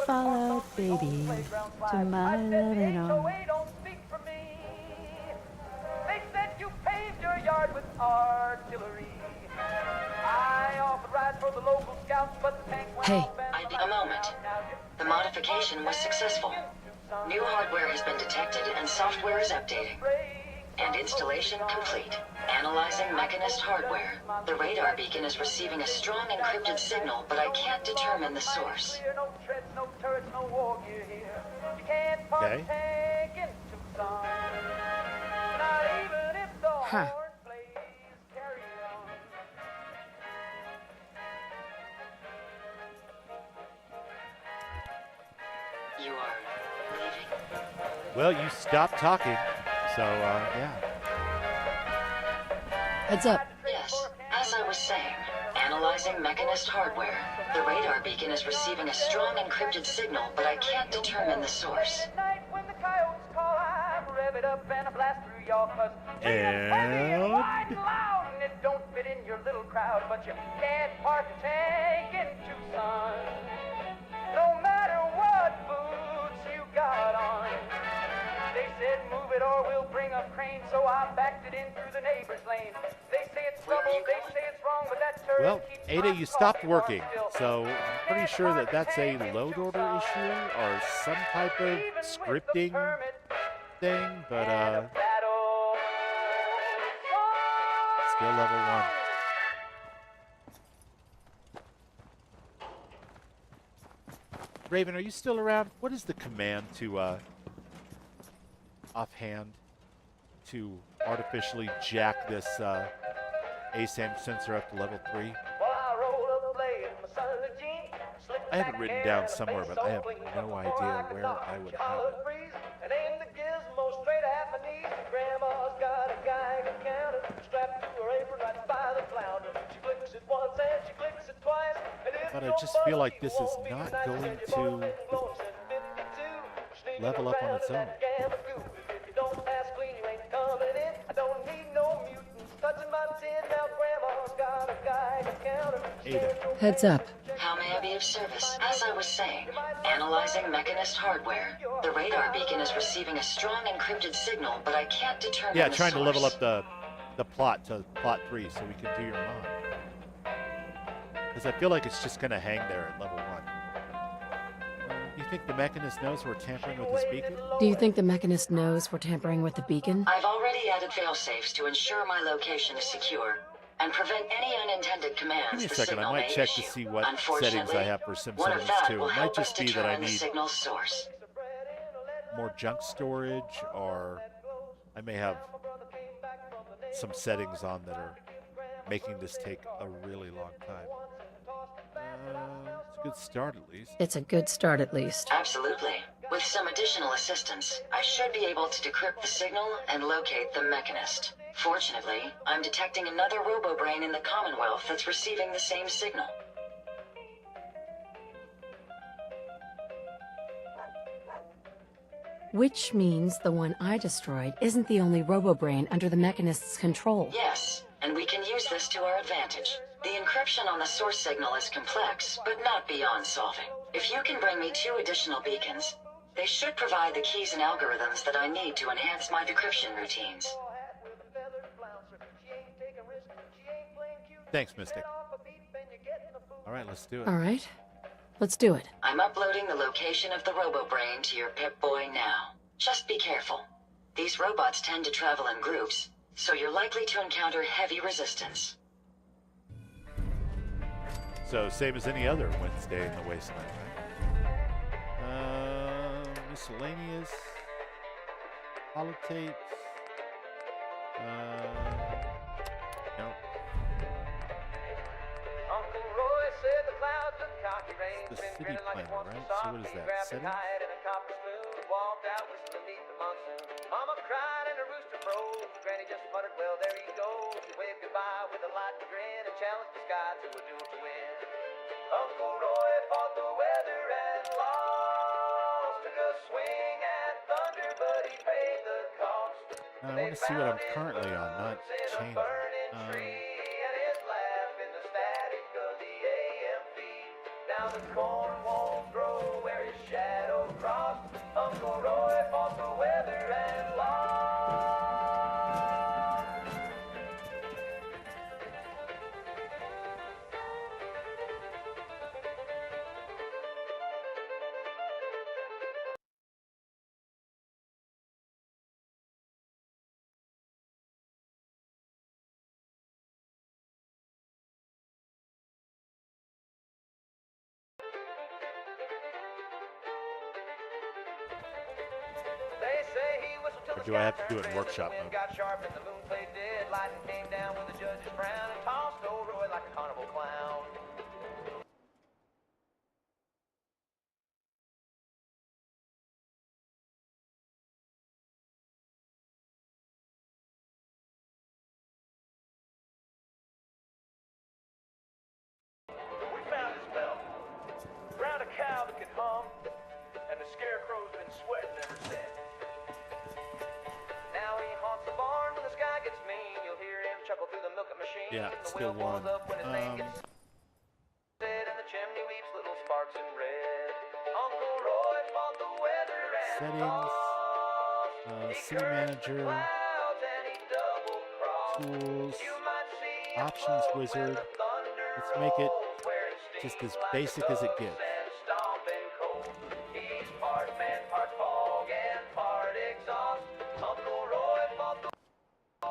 [SPEAKER 4] Follow, baby, to my loving arms.
[SPEAKER 8] They said you paved your yard with artillery. I offered rides for the local scouts, but the tank went off and
[SPEAKER 13] A moment. The modification was successful. New hardware has been detected and software is updating. And installation complete. Analyzing Mechanist hardware. The radar beacon is receiving a strong encrypted signal, but I can't determine the source.
[SPEAKER 8] no treads, no turrets, no war gear here. You can't park a tank in Tucson. Not even if the horn plays carry on.
[SPEAKER 13] You are leaving?
[SPEAKER 2] Well, you stopped talking, so yeah.
[SPEAKER 4] Heads up.
[SPEAKER 13] Yes. As I was saying, analyzing Mechanist hardware. The radar beacon is receiving a strong encrypted signal, but I can't determine the source.
[SPEAKER 8] At night when the coyotes call, I rev it up and I blast through your fuss.
[SPEAKER 2] And
[SPEAKER 8] Wide and loud, and it don't fit in your little crowd, but you can't park a tank in Tucson. No matter what boots you got on. They said move it or we'll bring a crane, so I backed it in through the neighbor's lane. They say it's trouble, they say it's wrong, but that turret
[SPEAKER 2] well,
[SPEAKER 8] keeps
[SPEAKER 2] Ada,
[SPEAKER 8] my
[SPEAKER 2] you stopped
[SPEAKER 8] coffee
[SPEAKER 2] working,
[SPEAKER 8] warm still.
[SPEAKER 2] so I'm pretty sure that that's a load order issue or some type of scripting thing, but still level 1. Raven, are you still around? What is the command to offhand to artificially jack this ASAM sensor up to level 3? I have it written down somewhere, but I have no idea where I would have it.
[SPEAKER 8] And aim the gizmo straight at my knees. Grandma's got a Geiger counter strapped to her apron right by the flounder. She clicks it once and she clicks it twice.
[SPEAKER 2] But I just feel like this is not going to level up on its own.
[SPEAKER 8] If you don't pass clean, you ain't coming in. I don't need no mutants touching my tin. Now grandma's got a Geiger counter.
[SPEAKER 2] Ada.
[SPEAKER 4] Heads up.
[SPEAKER 13] How may I be of service? As I was saying, analyzing Mechanist hardware. The radar beacon is receiving a strong encrypted signal, but I can't determine
[SPEAKER 2] Yeah,
[SPEAKER 13] the
[SPEAKER 2] trying to level
[SPEAKER 13] source.
[SPEAKER 2] up the plot to plot 3 so we can do your mod. Because I feel like it's just going to hang there at level 1. You think the Mechanist knows we're tampering with this beacon?
[SPEAKER 4] Do you think the Mechanist knows we're tampering with the beacon?
[SPEAKER 13] I've already added failsafes to ensure my location is secure and prevent any unintended commands.
[SPEAKER 2] Give me a
[SPEAKER 13] the
[SPEAKER 2] second, I
[SPEAKER 13] signal
[SPEAKER 2] might
[SPEAKER 13] may
[SPEAKER 2] check to
[SPEAKER 13] issue.
[SPEAKER 2] see what settings
[SPEAKER 13] Unfortunately,
[SPEAKER 2] I have for sim
[SPEAKER 13] one of
[SPEAKER 2] settings
[SPEAKER 13] that
[SPEAKER 2] too.
[SPEAKER 13] will
[SPEAKER 2] It might
[SPEAKER 13] help us
[SPEAKER 2] just be that I
[SPEAKER 13] determine the
[SPEAKER 2] need
[SPEAKER 13] signal source.
[SPEAKER 2] more junk storage, or I may have some settings on that are making this take a really long time. It's a good start at least.
[SPEAKER 4] It's a good start, at least.
[SPEAKER 13] Absolutely. With some additional assistance, I should be able to decrypt the signal and locate the Mechanist. Fortunately, I'm detecting another robo-brain in the Commonwealth that's receiving the same signal.
[SPEAKER 4] Which means the one I destroyed isn't the only robo-brain under the Mechanist's control.
[SPEAKER 13] Yes, and we can use this to our advantage. The encryption on the source signal is complex, but not beyond solving. If you can bring me 2 additional beacons, they should provide the keys and algorithms that I need to enhance my decryption routines.
[SPEAKER 2] Thanks, Mystic. All right, let's do it.
[SPEAKER 4] All right, let's do it.
[SPEAKER 13] I'm uploading the location of the robo-brain to your Pip-Boy now. Just be careful. These robots tend to travel in groups, so you're likely to encounter heavy resistance.
[SPEAKER 2] So, same as any other Wednesday in the Wasteland, right? Miscellaneous. Holotapes. No.
[SPEAKER 8] Uncle Roy said the clouds look cocky, rain's
[SPEAKER 2] The
[SPEAKER 8] been
[SPEAKER 2] city
[SPEAKER 8] grinning like it
[SPEAKER 2] planner,
[SPEAKER 8] wants
[SPEAKER 2] right?
[SPEAKER 8] some
[SPEAKER 2] So what is
[SPEAKER 8] sake.
[SPEAKER 2] that?
[SPEAKER 8] Grabbed a
[SPEAKER 2] Settings?
[SPEAKER 8] kite and a copper spoon, walked out whistling beneath the monsoon. Mama cried and the rooster crowed. Granny just muttered, well, there he goes. He waved goodbye with a light grin and challenged the sky to a duel to win. Uncle Roy fought the weather and lost. Took a swing at thunder, but he paid the cost.
[SPEAKER 2] I want to see what I'm currently on, not changing.
[SPEAKER 8] And his laugh in the static of the AM feed. Now the corn won't grow where his shadow crossed. Uncle Roy fought the weather and lost. They say he whistled till
[SPEAKER 2] Or
[SPEAKER 8] the
[SPEAKER 2] do I
[SPEAKER 8] sky
[SPEAKER 2] have to do it in
[SPEAKER 8] turned red,
[SPEAKER 2] workshop
[SPEAKER 8] the wind
[SPEAKER 2] mode?
[SPEAKER 8] got sharp and the moon played dead. Lightning came down with the judge's frown and tossed old Roy like a carnival clown. We found his belt. Round a cow that could hum, and the scarecrow's been sweating ever since. Now he haunts the barn when the sky gets mean. You'll hear him chuckle through the milking machine.
[SPEAKER 2] Yeah,
[SPEAKER 8] And the
[SPEAKER 2] still
[SPEAKER 8] wheel pulls
[SPEAKER 2] one.
[SPEAKER 8] up when his name gets said, and the chimney weeps little sparks in red. Uncle Roy fought the weather and
[SPEAKER 2] Settings. City manager.
[SPEAKER 8] clouds and he double crossed.
[SPEAKER 2] Tools.
[SPEAKER 8] You might see him
[SPEAKER 2] Options
[SPEAKER 8] float when
[SPEAKER 2] wizard.
[SPEAKER 8] the thunder
[SPEAKER 2] Let's make it
[SPEAKER 8] rolls, wearing
[SPEAKER 2] just
[SPEAKER 8] steams
[SPEAKER 2] as
[SPEAKER 8] like
[SPEAKER 2] basic
[SPEAKER 8] a
[SPEAKER 2] as it
[SPEAKER 8] ghost
[SPEAKER 2] gets.
[SPEAKER 8] and stomping cold. He's part man, part fog, and part exhaust. Uncle Roy fought the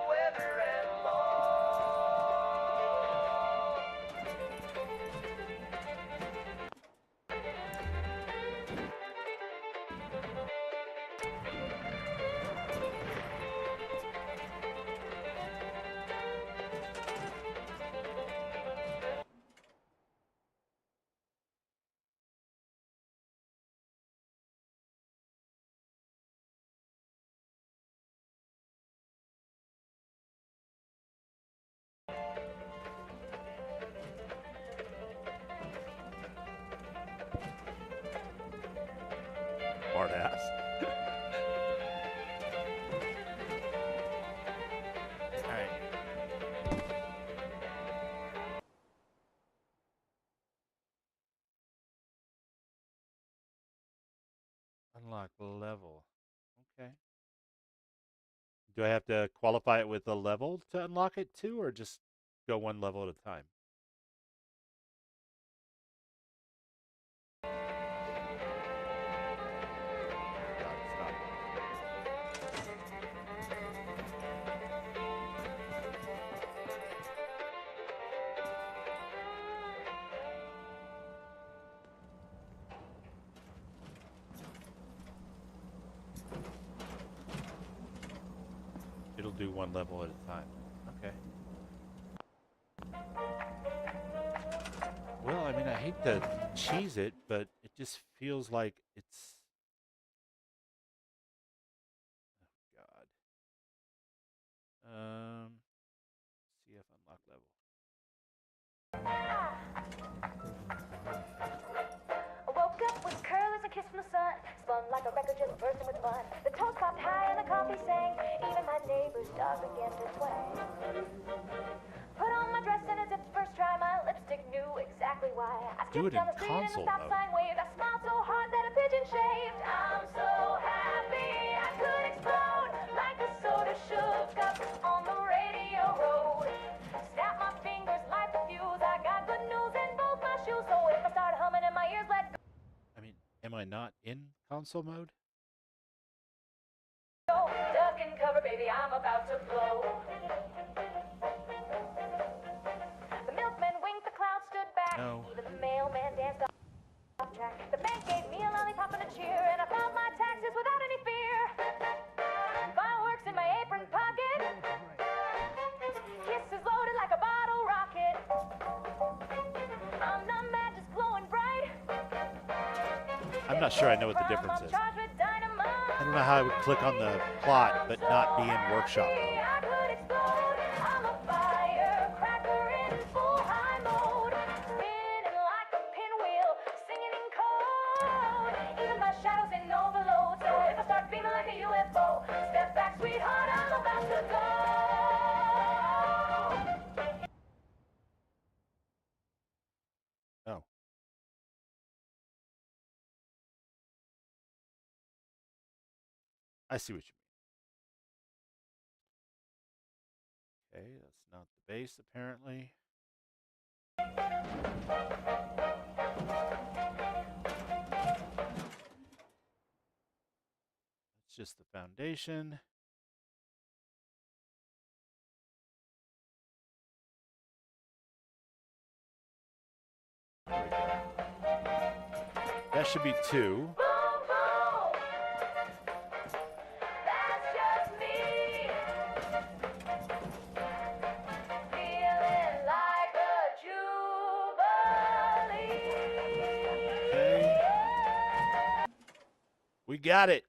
[SPEAKER 8] weather and lost.
[SPEAKER 2] Smart ass. All right. Unlock level. Okay. Do I have to qualify it with a level to unlock it too, or just go one level at a time? God, stop. It'll do one level at a time. Okay. Well, I mean, I hate to cheese it, but it just feels like it's CF unlock level.
[SPEAKER 10] I woke up with curlers and kiss from the sun. Spun like a record just bursting with fun. The toast popped high and the coffee sang. Even my neighbor's dog began to twang. Put on my dress and as if first try, my lipstick knew exactly why. I
[SPEAKER 2] Do
[SPEAKER 10] skipped
[SPEAKER 2] it in
[SPEAKER 10] down the street and the
[SPEAKER 2] console
[SPEAKER 10] stop
[SPEAKER 2] mode.
[SPEAKER 10] sign waved. I smiled so hard that a pigeon shaved. I'm so happy I could explode like a soda shook up on the radio road. Snap my fingers, light the fuse. I got good news in both my shoes, so if I start humming and my ears let go.
[SPEAKER 2] I mean, am I not in console mode?
[SPEAKER 10] Duck and cover, baby, I'm about to blow. The milkman winked, the cloud stood back.
[SPEAKER 2] No.
[SPEAKER 10] Even the mailman danced off track. The bank gave me a lollipop and a cheer, and I filed my taxes without any fear. Fireworks in my apron pocket. Kisses loaded like a bottle rocket. I'm not mad, just glowing bright.
[SPEAKER 2] I'm not sure I know what the difference is. I don't know how I would click on the plot but not be in workshop mode.
[SPEAKER 10] I could explode. I'm a firecracker in full high mode. Spinning like a pinwheel, singing in code. Even my shadow's in overload. So if I start beaming like a UFO, step back, sweetheart, I'm about to go.
[SPEAKER 2] Oh. I see what you mean. Okay, that's not the base, apparently. That's just the foundation. There we go. That should be 2.
[SPEAKER 10] That's just me. Feeling like a jubilee.
[SPEAKER 2] Okay. We got it.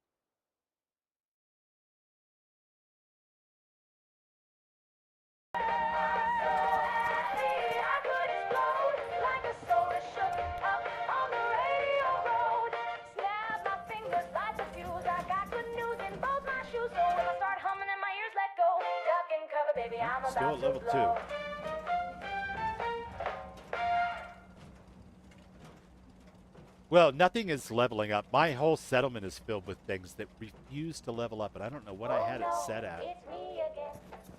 [SPEAKER 2] Still at level 2. Well, nothing is leveling up. My whole settlement is filled with things that refuse to level up, and I don't know what I had it set at.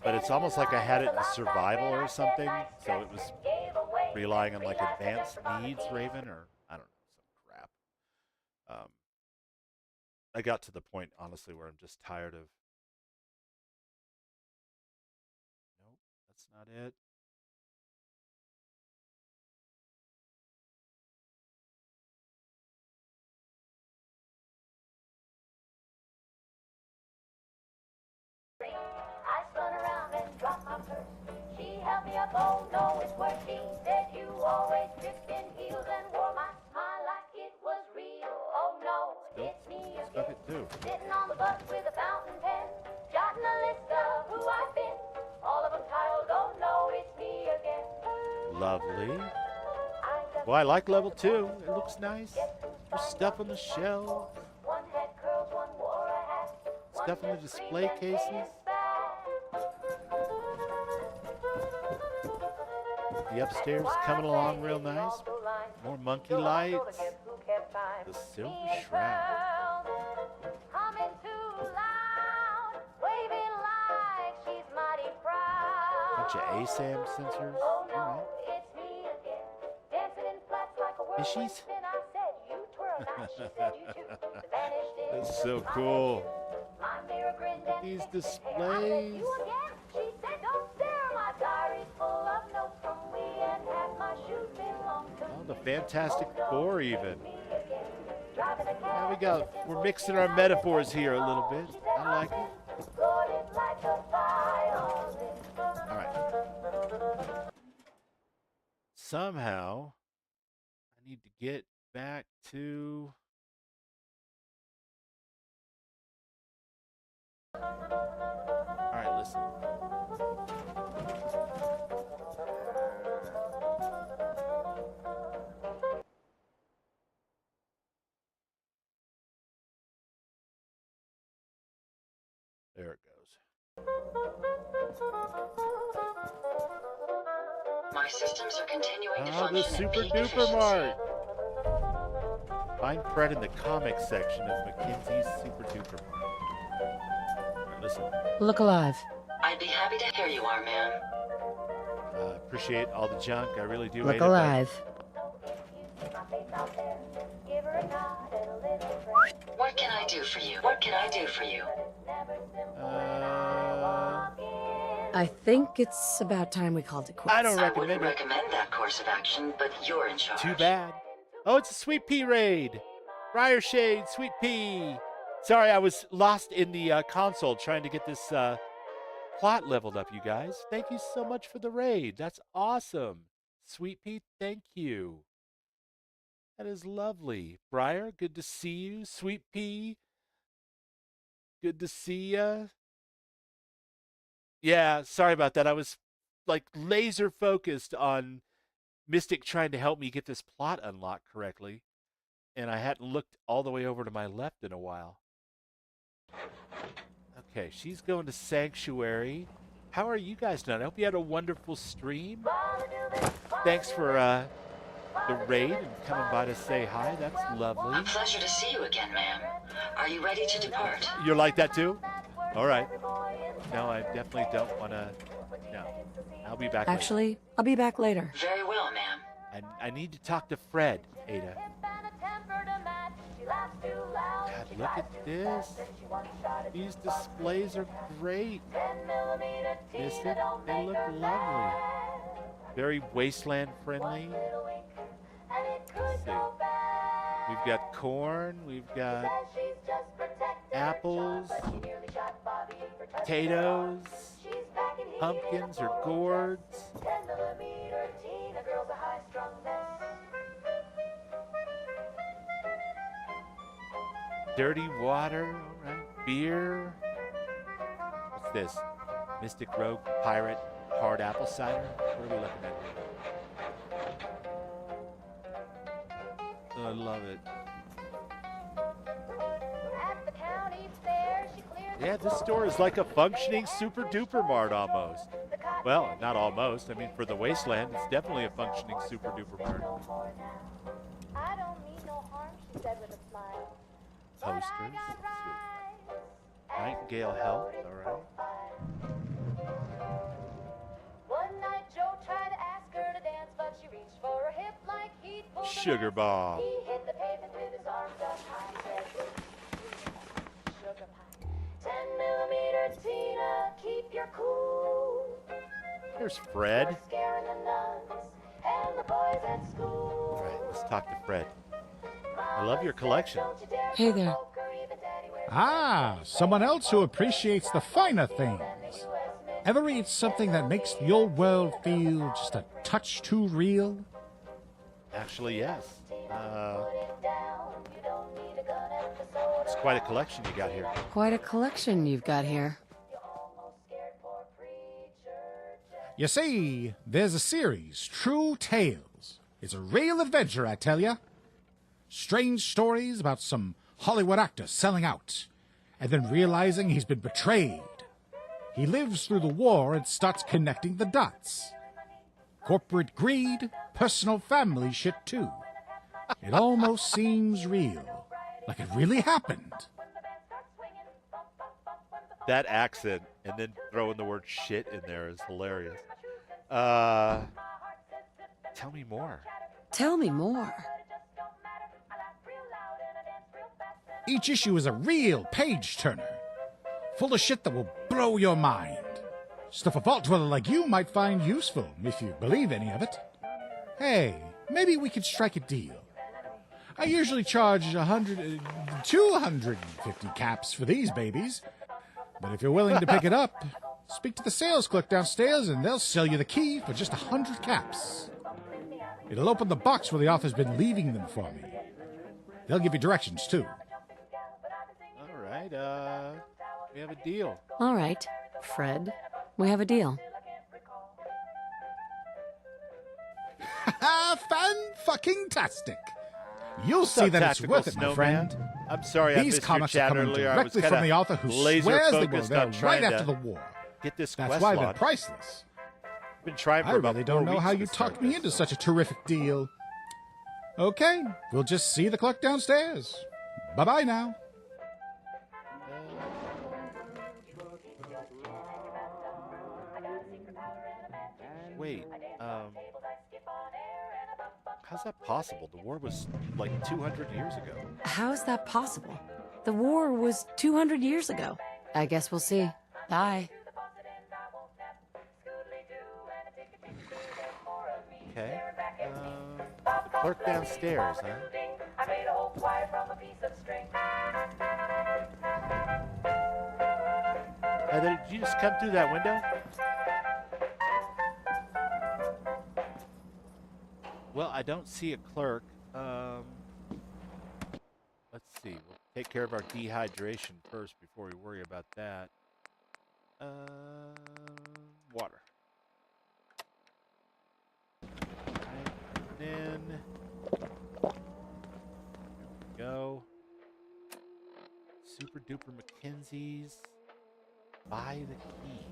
[SPEAKER 2] But it's almost like I had it in survival or something, so it was relying on like advanced needs, Raven, or I don't know, some crap. I got to the point, honestly, where I'm just tired of. Nope, that's not it.
[SPEAKER 10] I spun around and dropped my purse. She held me up, oh no, it's worse. She said you always tripped in heels and wore my smile like it was real. Oh no, it's me again. Sitting on the bus with a fountain pen, jotting a list of who I've been. All of them titled, oh no, it's me again.
[SPEAKER 2] Lovely. Well, I like level 2. It looks nice. There's stuff on the shelf.
[SPEAKER 10] One had curls, one wore a hat.
[SPEAKER 2] Stuff in the display cases. The upstairs coming along real nice. More monkey lights. The silver shroud.
[SPEAKER 10] Humming too loud, waving like she's mighty proud.
[SPEAKER 2] Bunch of ASAM sensors.
[SPEAKER 10] Oh no,
[SPEAKER 2] All
[SPEAKER 10] it's me again. Dancing in flats like a whirlwind.
[SPEAKER 2] Fishies?
[SPEAKER 10] Then I said you twirl, now she said you too. Vanished in
[SPEAKER 2] That's so
[SPEAKER 10] my
[SPEAKER 2] cool.
[SPEAKER 10] My mirror grinned and
[SPEAKER 2] These
[SPEAKER 10] hissed, "Hey, I said
[SPEAKER 2] displays.
[SPEAKER 10] you again?" She said, "Don't stare, my diary's full of notes from we and half my shoes belong to
[SPEAKER 2] Oh, the Fantastic Four even.
[SPEAKER 10] me again." Driving a
[SPEAKER 2] There
[SPEAKER 10] cab,
[SPEAKER 2] we go. We're mixing our metaphors here a little bit. I like it.
[SPEAKER 10] floated like a violin.
[SPEAKER 2] All right. Somehow, I need to get back to. All right, listen. There it goes.
[SPEAKER 13] My systems are continuing to
[SPEAKER 2] Oh, the
[SPEAKER 13] function
[SPEAKER 2] Super
[SPEAKER 13] at peak
[SPEAKER 2] Duper
[SPEAKER 13] efficiency.
[SPEAKER 2] Mart. Find Fred in the comic section of McKinsey's Super Duper Mart. All right, listen.
[SPEAKER 4] Look alive.
[SPEAKER 13] I'd be happy to hear you are, ma'am.
[SPEAKER 2] Appreciate all the junk. I really do.
[SPEAKER 4] Look
[SPEAKER 2] hate
[SPEAKER 4] alive.
[SPEAKER 13] What can I do for you? What can I do for you?
[SPEAKER 4] I think it's about time we called it quits.
[SPEAKER 2] I don't
[SPEAKER 13] I
[SPEAKER 2] recommend
[SPEAKER 13] wouldn't
[SPEAKER 2] it.
[SPEAKER 13] recommend that course of action, but you're in charge.
[SPEAKER 2] Too bad. Oh, it's a Sweet Pea raid. Briar Shade, Sweet Pea. Sorry, I was lost in the console trying to get this plot leveled up, you guys. Thank you so much for the raid. That's awesome. Sweet Pea, thank you. That is lovely. Briar, good to see you. Sweet Pea, good to see ya. Yeah, sorry about that. I was like laser focused on Mystic trying to help me get this plot unlocked correctly, and I hadn't looked all the way over to my left in a while. Okay, she's going to Sanctuary. How are you guys doing? I hope you had a wonderful stream. Thanks for the raid and coming by to say hi. That's lovely.
[SPEAKER 13] A pleasure to see you again, ma'am. Are you ready to depart?
[SPEAKER 2] You're like that too? All right. No, I definitely don't want to. No. I'll be back
[SPEAKER 4] Actually, I'll be back later.
[SPEAKER 13] Very well, ma'am.
[SPEAKER 2] I need to talk to Fred, Ada. God, look at this. These displays are great. Mystic, they look lovely. Very Wasteland friendly. Let's see. We've got corn. We've got apples, potatoes, pumpkins or gourds. Dirty water, all right. Beer. What's this? Mystic Rogue Pirate Hard Apple Cider? What are we looking at here? Oh, I love it. Yeah, this store is like a functioning Super Duper Mart almost. Well, not almost. I mean, for the Wasteland, it's definitely a functioning Super Duper Mart.
[SPEAKER 10] I don't mean no harm, she said with a smile.
[SPEAKER 2] Posters. Nightingale Health, all right.
[SPEAKER 10] One night Joe tried to ask her to dance, but she reached for her hip like he'd pulled an
[SPEAKER 2] Sugar
[SPEAKER 10] axe.
[SPEAKER 2] bomb.
[SPEAKER 10] He hit the pavement with his arms up high, said, sugar pie. 10mm Tina, keep your cool.
[SPEAKER 2] There's Fred.
[SPEAKER 10] Scaring the nuns and the boys at school.
[SPEAKER 2] All right, let's talk to Fred. I love your collection.
[SPEAKER 4] Hey there.
[SPEAKER 15] Ah, someone else who appreciates the finer things. Ever read something that makes the old world feel just a touch too real?
[SPEAKER 2] Actually, yes. It's quite a collection you got here.
[SPEAKER 4] Quite a collection you've got here.
[SPEAKER 15] You see, there's a series, True Tales. It's a real adventure, I tell ya. Strange stories about some Hollywood actor selling out, and then realizing he's been betrayed. He lives through the war and starts connecting the dots. Corporate greed, personal family shit too. It almost seems real, like it really happened.
[SPEAKER 2] That accent and then throwing the word shit in there is hilarious. Tell me more.
[SPEAKER 4] Tell me more.
[SPEAKER 15] Each issue is a real page-turner, full of shit that will blow your mind. Stuff a vault dweller like you might find useful, if you believe any of it. Hey, maybe we could strike a deal. I usually charge 250 caps for these babies, but if you're willing to pick it up, speak to the sales clerk downstairs and they'll sell you the key for just 100 caps. It'll open the box where the author's been leaving them for me. They'll give you directions, too.
[SPEAKER 2] All right, we have a deal.
[SPEAKER 4] All right, Fred, we have a deal.
[SPEAKER 15] Fan-fucking-tastic. You'll see that it's worth it, my friend.
[SPEAKER 2] I'm sorry I
[SPEAKER 15] These
[SPEAKER 2] missed your
[SPEAKER 15] comics are
[SPEAKER 2] chat
[SPEAKER 15] coming
[SPEAKER 2] earlier. I was
[SPEAKER 15] directly from
[SPEAKER 2] kinda
[SPEAKER 15] the author who
[SPEAKER 2] laser
[SPEAKER 15] swears they were
[SPEAKER 2] focused
[SPEAKER 15] there
[SPEAKER 2] on trying
[SPEAKER 15] right after
[SPEAKER 2] to
[SPEAKER 15] the war.
[SPEAKER 2] get this
[SPEAKER 15] That's
[SPEAKER 2] quest
[SPEAKER 15] why they're
[SPEAKER 2] launched.
[SPEAKER 15] priceless.
[SPEAKER 2] Been trying for
[SPEAKER 15] I
[SPEAKER 2] about
[SPEAKER 15] really
[SPEAKER 2] 4
[SPEAKER 15] don't know
[SPEAKER 2] weeks
[SPEAKER 15] how
[SPEAKER 2] to
[SPEAKER 15] you
[SPEAKER 2] start
[SPEAKER 15] talked me
[SPEAKER 2] this.
[SPEAKER 15] into such a terrific deal. Okay, we'll just see the clerk downstairs. Bye-bye now.
[SPEAKER 2] Wait, how's that possible? The war was like 200 years ago.
[SPEAKER 4] How is that possible? The war was 200 years ago. I guess we'll see. Bye.
[SPEAKER 2] Okay. The clerk downstairs, huh?
[SPEAKER 10] I made a whole choir from a piece of string.
[SPEAKER 2] Heather, did you just come through that window? Well, I don't see a clerk. Let's see. We'll take care of our dehydration first before we worry about that. Water. And then go. Super duper Mackenzie's. Buy the key.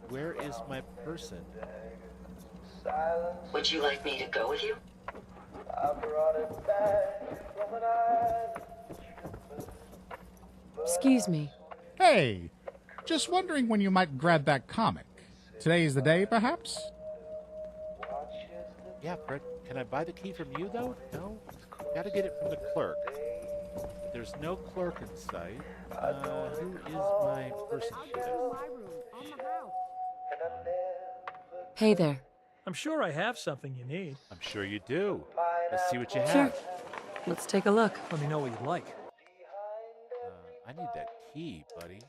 [SPEAKER 2] Where is my person?
[SPEAKER 13] Would you like me to go with you?
[SPEAKER 4] Excuse me.
[SPEAKER 15] Hey, just wondering when you might grab that comic. Today is the day, perhaps?
[SPEAKER 2] Yeah, Fred, can I buy the key from you, though? No? Gotta get it from the clerk. There's no clerk in sight. Who is my person today?
[SPEAKER 4] Hey there.
[SPEAKER 16] I'm sure I have something you need.
[SPEAKER 2] I'm sure you do. Let's see what you have.
[SPEAKER 4] Sure. Let's take a look.
[SPEAKER 16] Let me know what you like.
[SPEAKER 2] I need that key, buddy.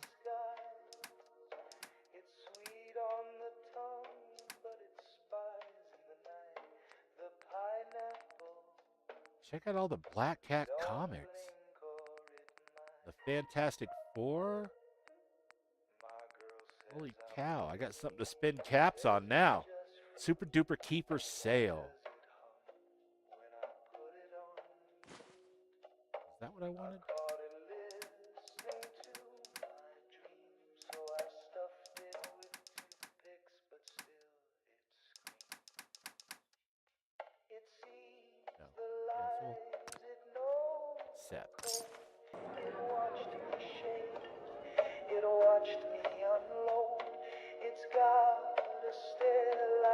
[SPEAKER 2] Check out all the Black Cat comics. The Fantastic Four. Holy cow, I got something to spend caps on now. Super duper keeper sale. Is that what I wanted? No. Cancel. Set.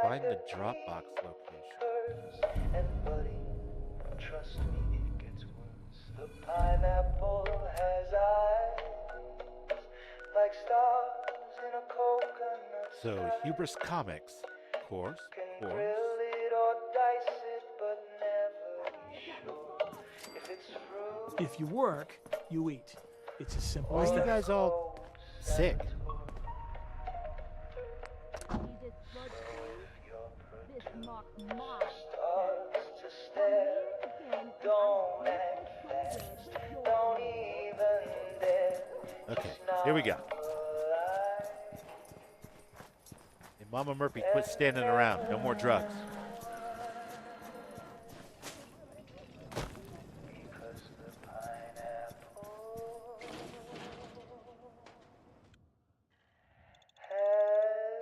[SPEAKER 2] Find the Dropbox location.
[SPEAKER 8] And buddy, trust me, it gets worse. The pineapple has eyes like stars in a coconut.
[SPEAKER 2] So Hubris Comics, of course.
[SPEAKER 8] Grill it or dice it, but never be sure if it's fruit.
[SPEAKER 16] If you work, you eat. It's as simple
[SPEAKER 2] Why
[SPEAKER 16] as
[SPEAKER 2] are you
[SPEAKER 16] that.
[SPEAKER 2] guys all sick? Okay, here we go. Hey, Mama Murphy, quit standing around. No more drugs.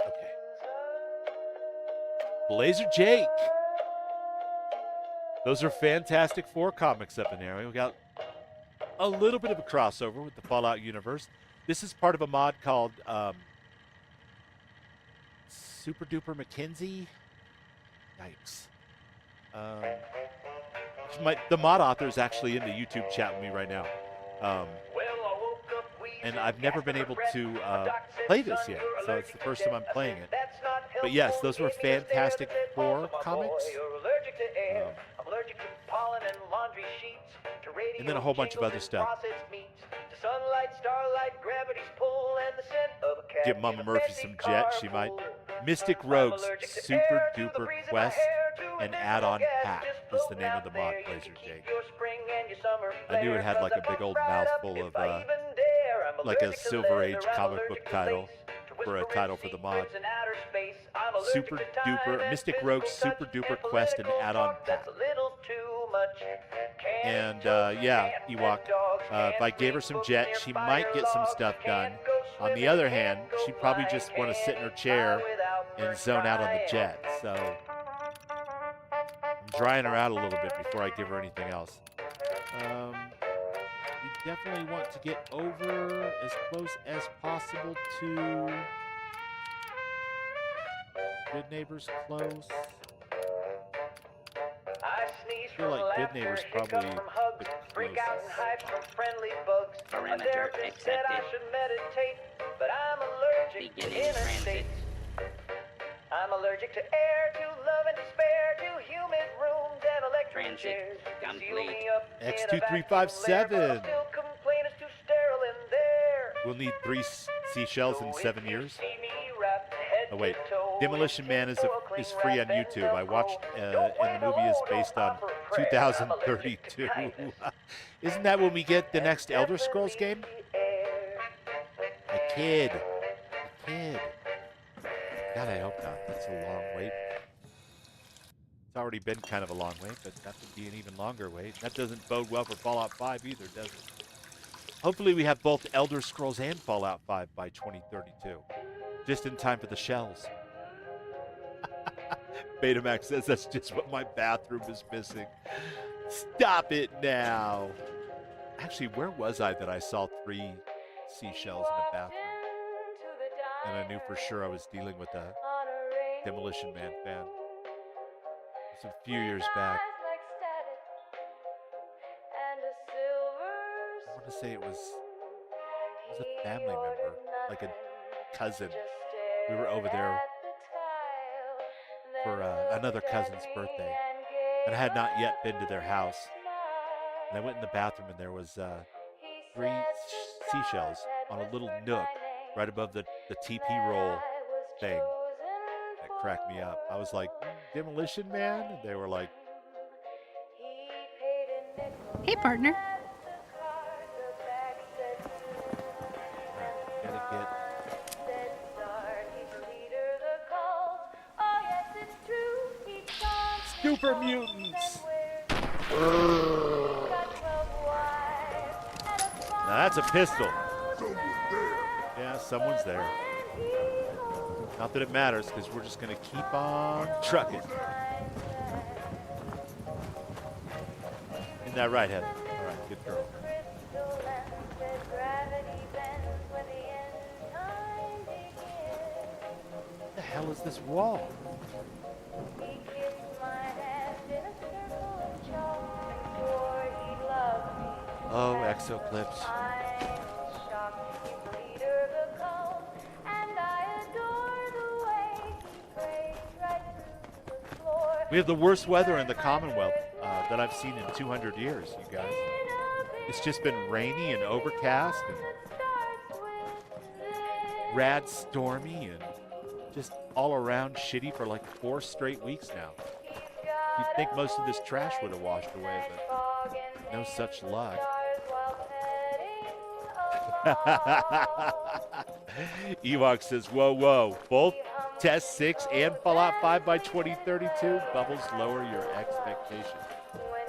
[SPEAKER 2] Okay. Blazer Jake. Those are Fantastic Four comics up in there. We got a little bit of a crossover with the Fallout universe. This is part of a mod called Super Duper Mackenzie. Yikes. The mod author is actually in the YouTube chat with me right now. And I've never been able to play this yet, so it's the first time I'm playing it. But yes, those were Fantastic Four comics. And then a whole bunch of other stuff. Give Mama Murphy some jet, she might. Mystic Rogues Super Duper Quest and Add-on Pack is the name of the mod, Blazer Jake. I knew it had like a big old mouthful of like a Silver Age comic book title. for a title for the mod. Super Duper, Mystic Rogue's Super Duper Quest and add-on pack. And yeah, Ewok, if I gave her some jet, she might get some stuff done. On the other hand, she'd probably just want to sit in her chair and zone out on the jet. So I'm drying her out a little bit before I give her anything else. We definitely want to get over as close as possible to Good Neighbors close. I feel like Good Neighbors probably the closest.
[SPEAKER 11] Perimeter accepted.
[SPEAKER 8] But I'm allergic to interstates. I'm allergic to air, to love and despair, to humid rooms and electric chairs.
[SPEAKER 11] Complete.
[SPEAKER 2] X2357. We'll need 3 seashells in 7 years. Oh wait, Demolition Man is free on YouTube. I watched, and the movie is based on 2032. Isn't that when we get the next Elder Scrolls game? A kid. God, I hope not. That's a long wait. It's already been kind of a long wait, but that would be an even longer wait. That doesn't bode well for Fallout 5 either, does it? Hopefully we have both Elder Scrolls and Fallout 5 by 2032. Just in time for the shells. Betamax says that's just what my bathroom is missing. Stop it now. Actually, where was I that I saw 3 seashells in a bathroom? And I knew for sure I was dealing with a Demolition Man fan. It was a few years back. I want to say it was a family member, like a cousin. We were over there for another cousin's birthday, and I had not yet been to their house. And I went in the bathroom, and there was 3 seashells on a little nook right above the TP roll thing. That cracked me up. I was like, Demolition Man? And they were like,
[SPEAKER 9] Hey, partner.
[SPEAKER 2] gotta get... Super mutants! Now that's a pistol. Yeah, someone's there. Not that it matters, because we're just going to keep on trucking. Isn't that right, Heather? All right, good girl. What the hell is this wall? Oh, Exoclips. We have the worst weather in the Commonwealth that I've seen in 200 years, you guys. It's just been rainy and overcast and rad stormy and just all around shitty for like 4 straight weeks now. You'd think most of this trash would have washed away, but no such luck. Ewok says, whoa, whoa, both Test 6 and Fallout 5 by 2032? Bubbles, lower your expectations.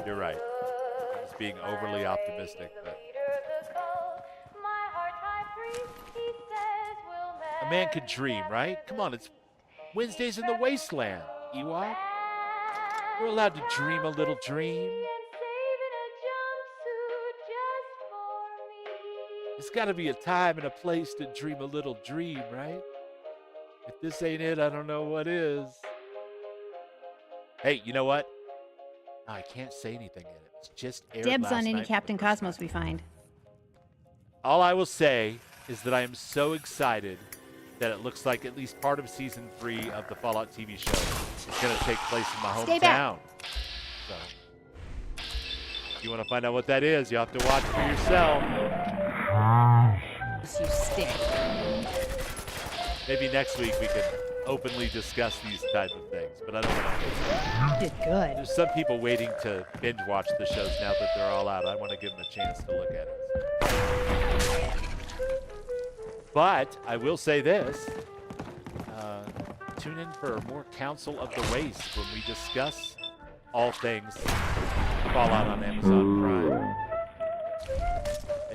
[SPEAKER 2] You're right. I'm just being overly optimistic. But a man could dream, right? Come on, it's Wednesdays in the Wasteland, Ewok. We're allowed to dream a little dream. There's got to be a time and a place to dream a little dream, right? If this ain't it, I don't know what is. Hey, you know what? No, I can't say anything in it. It's just aired
[SPEAKER 9] Dibs
[SPEAKER 2] last
[SPEAKER 9] on any
[SPEAKER 2] night
[SPEAKER 9] Captain Cosmos we find.
[SPEAKER 2] All I will say is that I am so excited that it looks like at least part of season 3 of the Fallout TV show is going to take place in my
[SPEAKER 9] Stay back.
[SPEAKER 2] hometown. So, if you want to find out what that is, you have to watch for yourself.
[SPEAKER 9] You stink.
[SPEAKER 2] Maybe next week we can openly discuss these type of things, but I don't know.
[SPEAKER 9] You did good.
[SPEAKER 2] There's some people waiting to binge watch the shows now that they're all out. I want to give them a chance to look at it. But I will say this. Tune in for more Council of the Waste when we discuss all things Fallout on Amazon Prime,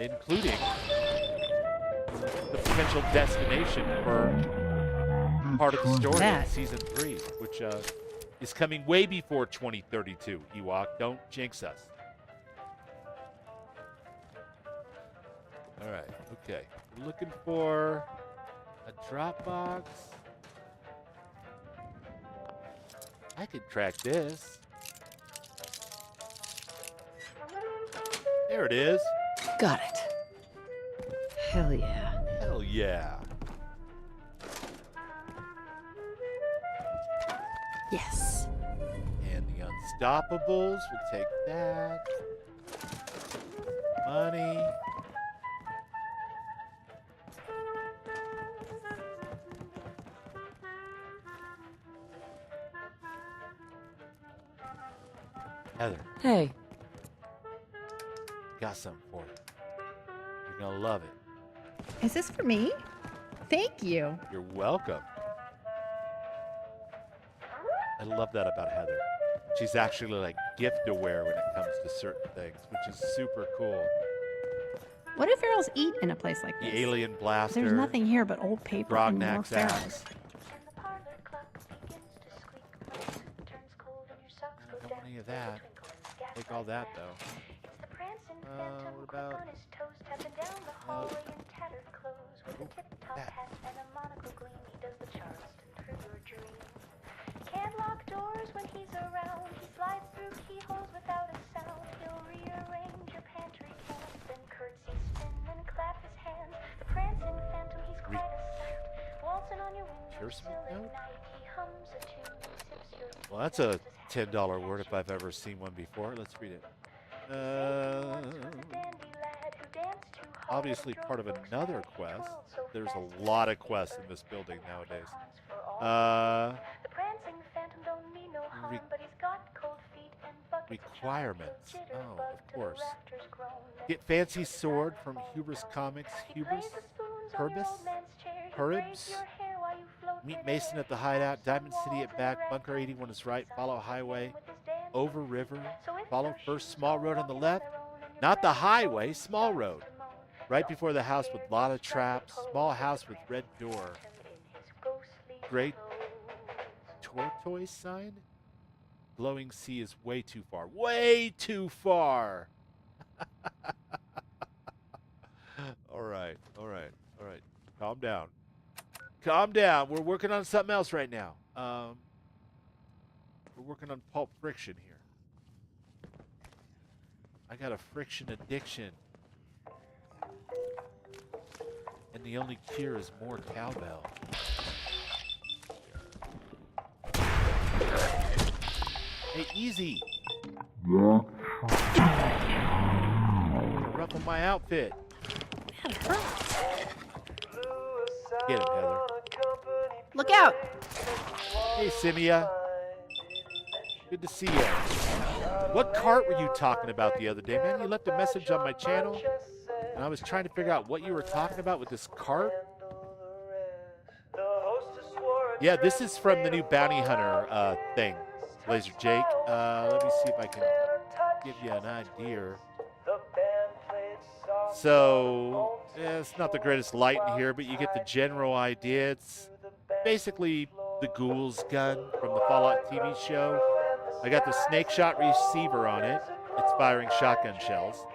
[SPEAKER 2] including the potential destination for part of the story in Season 3, which is coming way before 2032, Ewok. Don't jinx us. All right, okay. We're looking for a Dropbox. I could track this. There it is.
[SPEAKER 4] Got it. Hell yeah.
[SPEAKER 2] Hell yeah.
[SPEAKER 4] Yes.
[SPEAKER 2] And the Unstoppables, we'll take that. Money. Heather.
[SPEAKER 4] Hey.
[SPEAKER 2] Got something for you. You're gonna love it.
[SPEAKER 9] Is this for me? Thank you.
[SPEAKER 2] You're welcome. I love that about Heather. She's actually like gift aware when it comes to certain things, which is super cool.
[SPEAKER 9] What do ferals eat in a place like this?
[SPEAKER 2] The alien blaster.
[SPEAKER 9] There's nothing here but old paper and more
[SPEAKER 2] Grognak's
[SPEAKER 9] ferals.
[SPEAKER 2] axe. I don't want any of that. Take all that though. What about that?
[SPEAKER 10] Can't lock doors when he's around. He slides through keyholes without a sound. He'll rearrange your pantry cans, then curtsy, spin, and clap his hands. The prancing phantom, he's quite a sight. Waltzing on your windowsill at night. He hums a tune, sips your tea.
[SPEAKER 2] Well, that's a $10 word if I've ever seen one before. Let's read it. Obviously part of another quest. There's a lot of quests in this building nowadays. Requirements. Oh, of course. Get fancy sword from Hubris Comics. Hubris? Herbs? Meet Mason at the hideout. Diamond City at back. Bunker 81 is right. Follow highway. Over river. Follow first small road on the left. Not the highway, small road. Right before the house with lot of traps. Small house with red door. Great tortoise sign? Glowing sea is way too far. Way too far! All right. Calm down. Calm down. We're working on something else right now. We're working on pulp friction here. I got a friction addiction. And the only cure is more cowbell. Hey, easy. Gonna ruffle my outfit. Get him, Heather.
[SPEAKER 9] Look out!
[SPEAKER 2] Hey, Simia. Good to see you. What cart were you talking about the other day, man? You left a message on my channel, and I was trying to figure out what you were talking about with this cart. Yeah, this is from the new Bounty Hunter thing, Laser Jake. Let me see if I can give you an idea. So, it's not the greatest light in here, but you get the general idea. It's basically the Ghoul's gun from the Fallout TV show. I got the snake shot receiver on it. It's firing shotgun shells.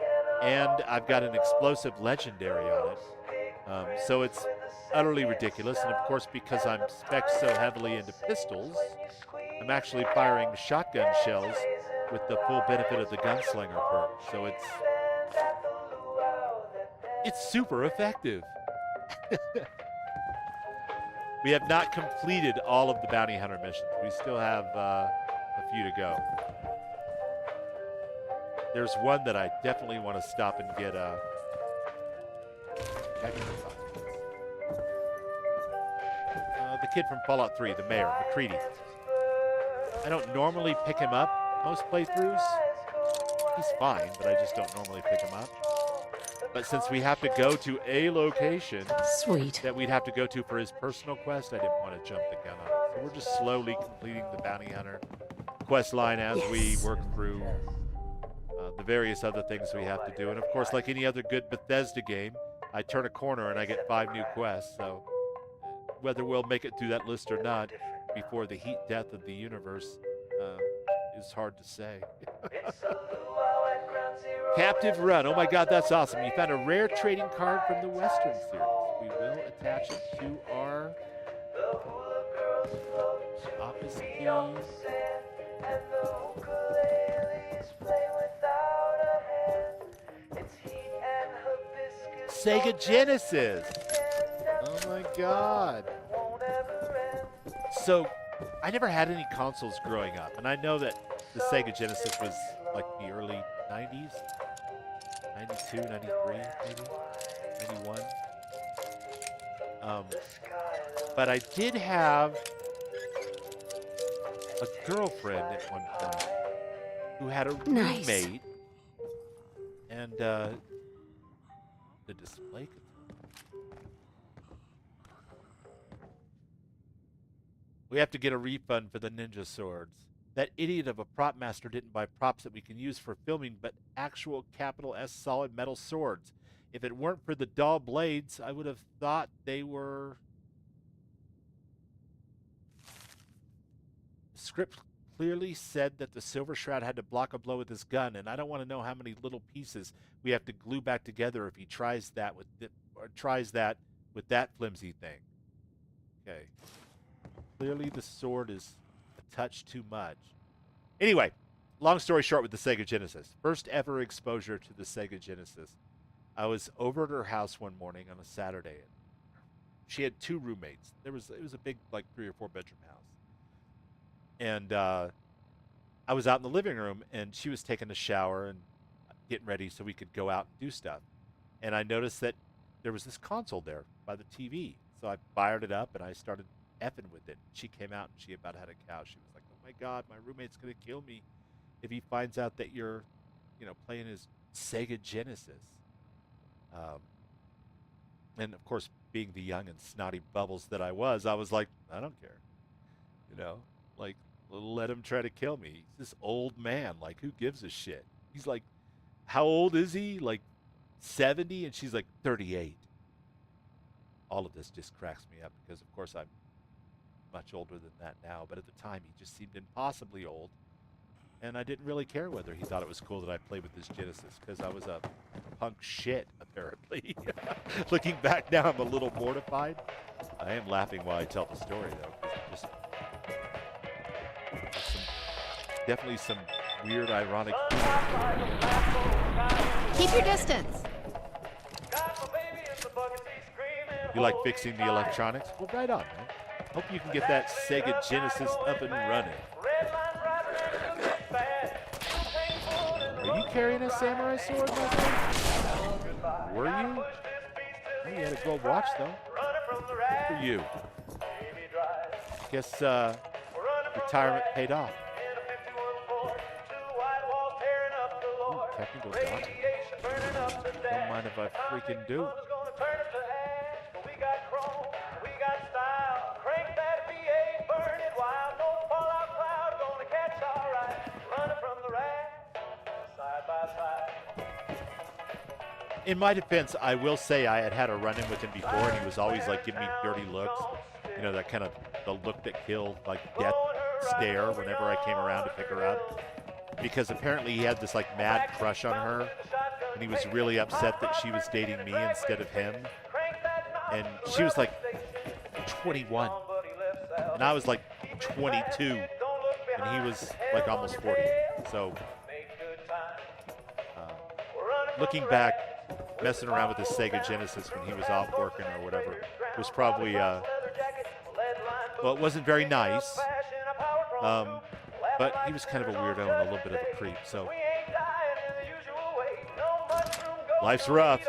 [SPEAKER 2] And I've got an explosive legendary on it. So it's utterly ridiculous. And of course, because I'm spec'd so heavily into pistols, I'm actually firing shotgun shells with the full benefit of the gunslinger perk. So it's super effective. We have not completed all of the bounty hunter missions. We still have a few to go. There's one that I definitely want to stop and get a the kid from Fallout 3, the mayor, McCready. I don't normally pick him up most playthroughs. He's fine, but I just don't normally pick him up. But since we have to go to a location
[SPEAKER 4] Sweet.
[SPEAKER 2] that we'd have to go to for his personal quest, I didn't want to jump the gun on it. So we're just slowly completing the bounty hunter quest line as we work through the various other things we have to do. And of course, like any other good Bethesda game, I turn a corner and I get 5 new quests. So whether we'll make it through that list or not before the heat death of the universe is hard to say. Captive Run. Oh my God, that's awesome. You found a rare trading card from the Western series. We will attach it to our office key. Sega Genesis. Oh my God. So, I never had any consoles growing up, and I know that the Sega Genesis was like the early 90s. 92, 93, maybe? 91. But I did have a girlfriend at one point who had a roommate, and the display could... We have to get a refund for the ninja swords. That idiot of a prop master didn't buy props that we can use for filming, but actual capital S solid metal swords. If it weren't for the dull blades, I would have thought they were... The script clearly said that the Silver Shroud had to block a blow with his gun, and I don't want to know how many little pieces we have to glue back together if he tries that with that flimsy thing. Okay. Clearly the sword is a touch too much. Anyway, long story short with the Sega Genesis. First ever exposure to the Sega Genesis. I was over at her house one morning on a Saturday. She had 2 roommates. It was a big, like, 3 or 4 bedroom house. And I was out in the living room, and she was taking a shower and getting ready so we could go out and do stuff. And I noticed that there was this console there by the TV. So I fired it up, and I started effing with it. She came out, and she about had a cow. She was like, oh my God, my roommate's going to kill me if he finds out that you're, playing his Sega Genesis. And of course, being the young and snotty bubbles that I was like, I don't care. Like, let him try to kill me. He's this old man. Like, who gives a shit? He's like, how old is he? Like 70? And she's like 38. All of this just cracks me up because, of course, I'm much older than that now. But at the time, he just seemed impossibly old. And I didn't really care whether he thought it was cool that I played with this Genesis because I was a punk shit, apparently. Looking back now, I'm a little mortified. I am laughing while I tell the story, though. Definitely some weird, ironic...
[SPEAKER 9] Keep your distance.
[SPEAKER 2] You like fixing the electronics? Well, right on, man. Hope you can get that Sega Genesis up and running. Are you carrying a samurai sword, my friend? Were you? Oh, you had a gold watch, though. Good for you. Guess retirement paid off. Ooh, technical doctor. Don't mind if I freaking do. In my defense, I will say I had a run-in with him before, and he was always like giving me dirty looks. That kind of the look that killed, like death stare whenever I came around to pick her up. Because apparently he had this like mad crush on her, and he was really upset that she was dating me instead of him. And she was like 21, and I was like 22, and he was like almost 40. So looking back, messing around with the Sega Genesis when he was off working or whatever was probably, well, it wasn't very nice, but he was kind of a weirdo and a little bit of a creep, so life's rough.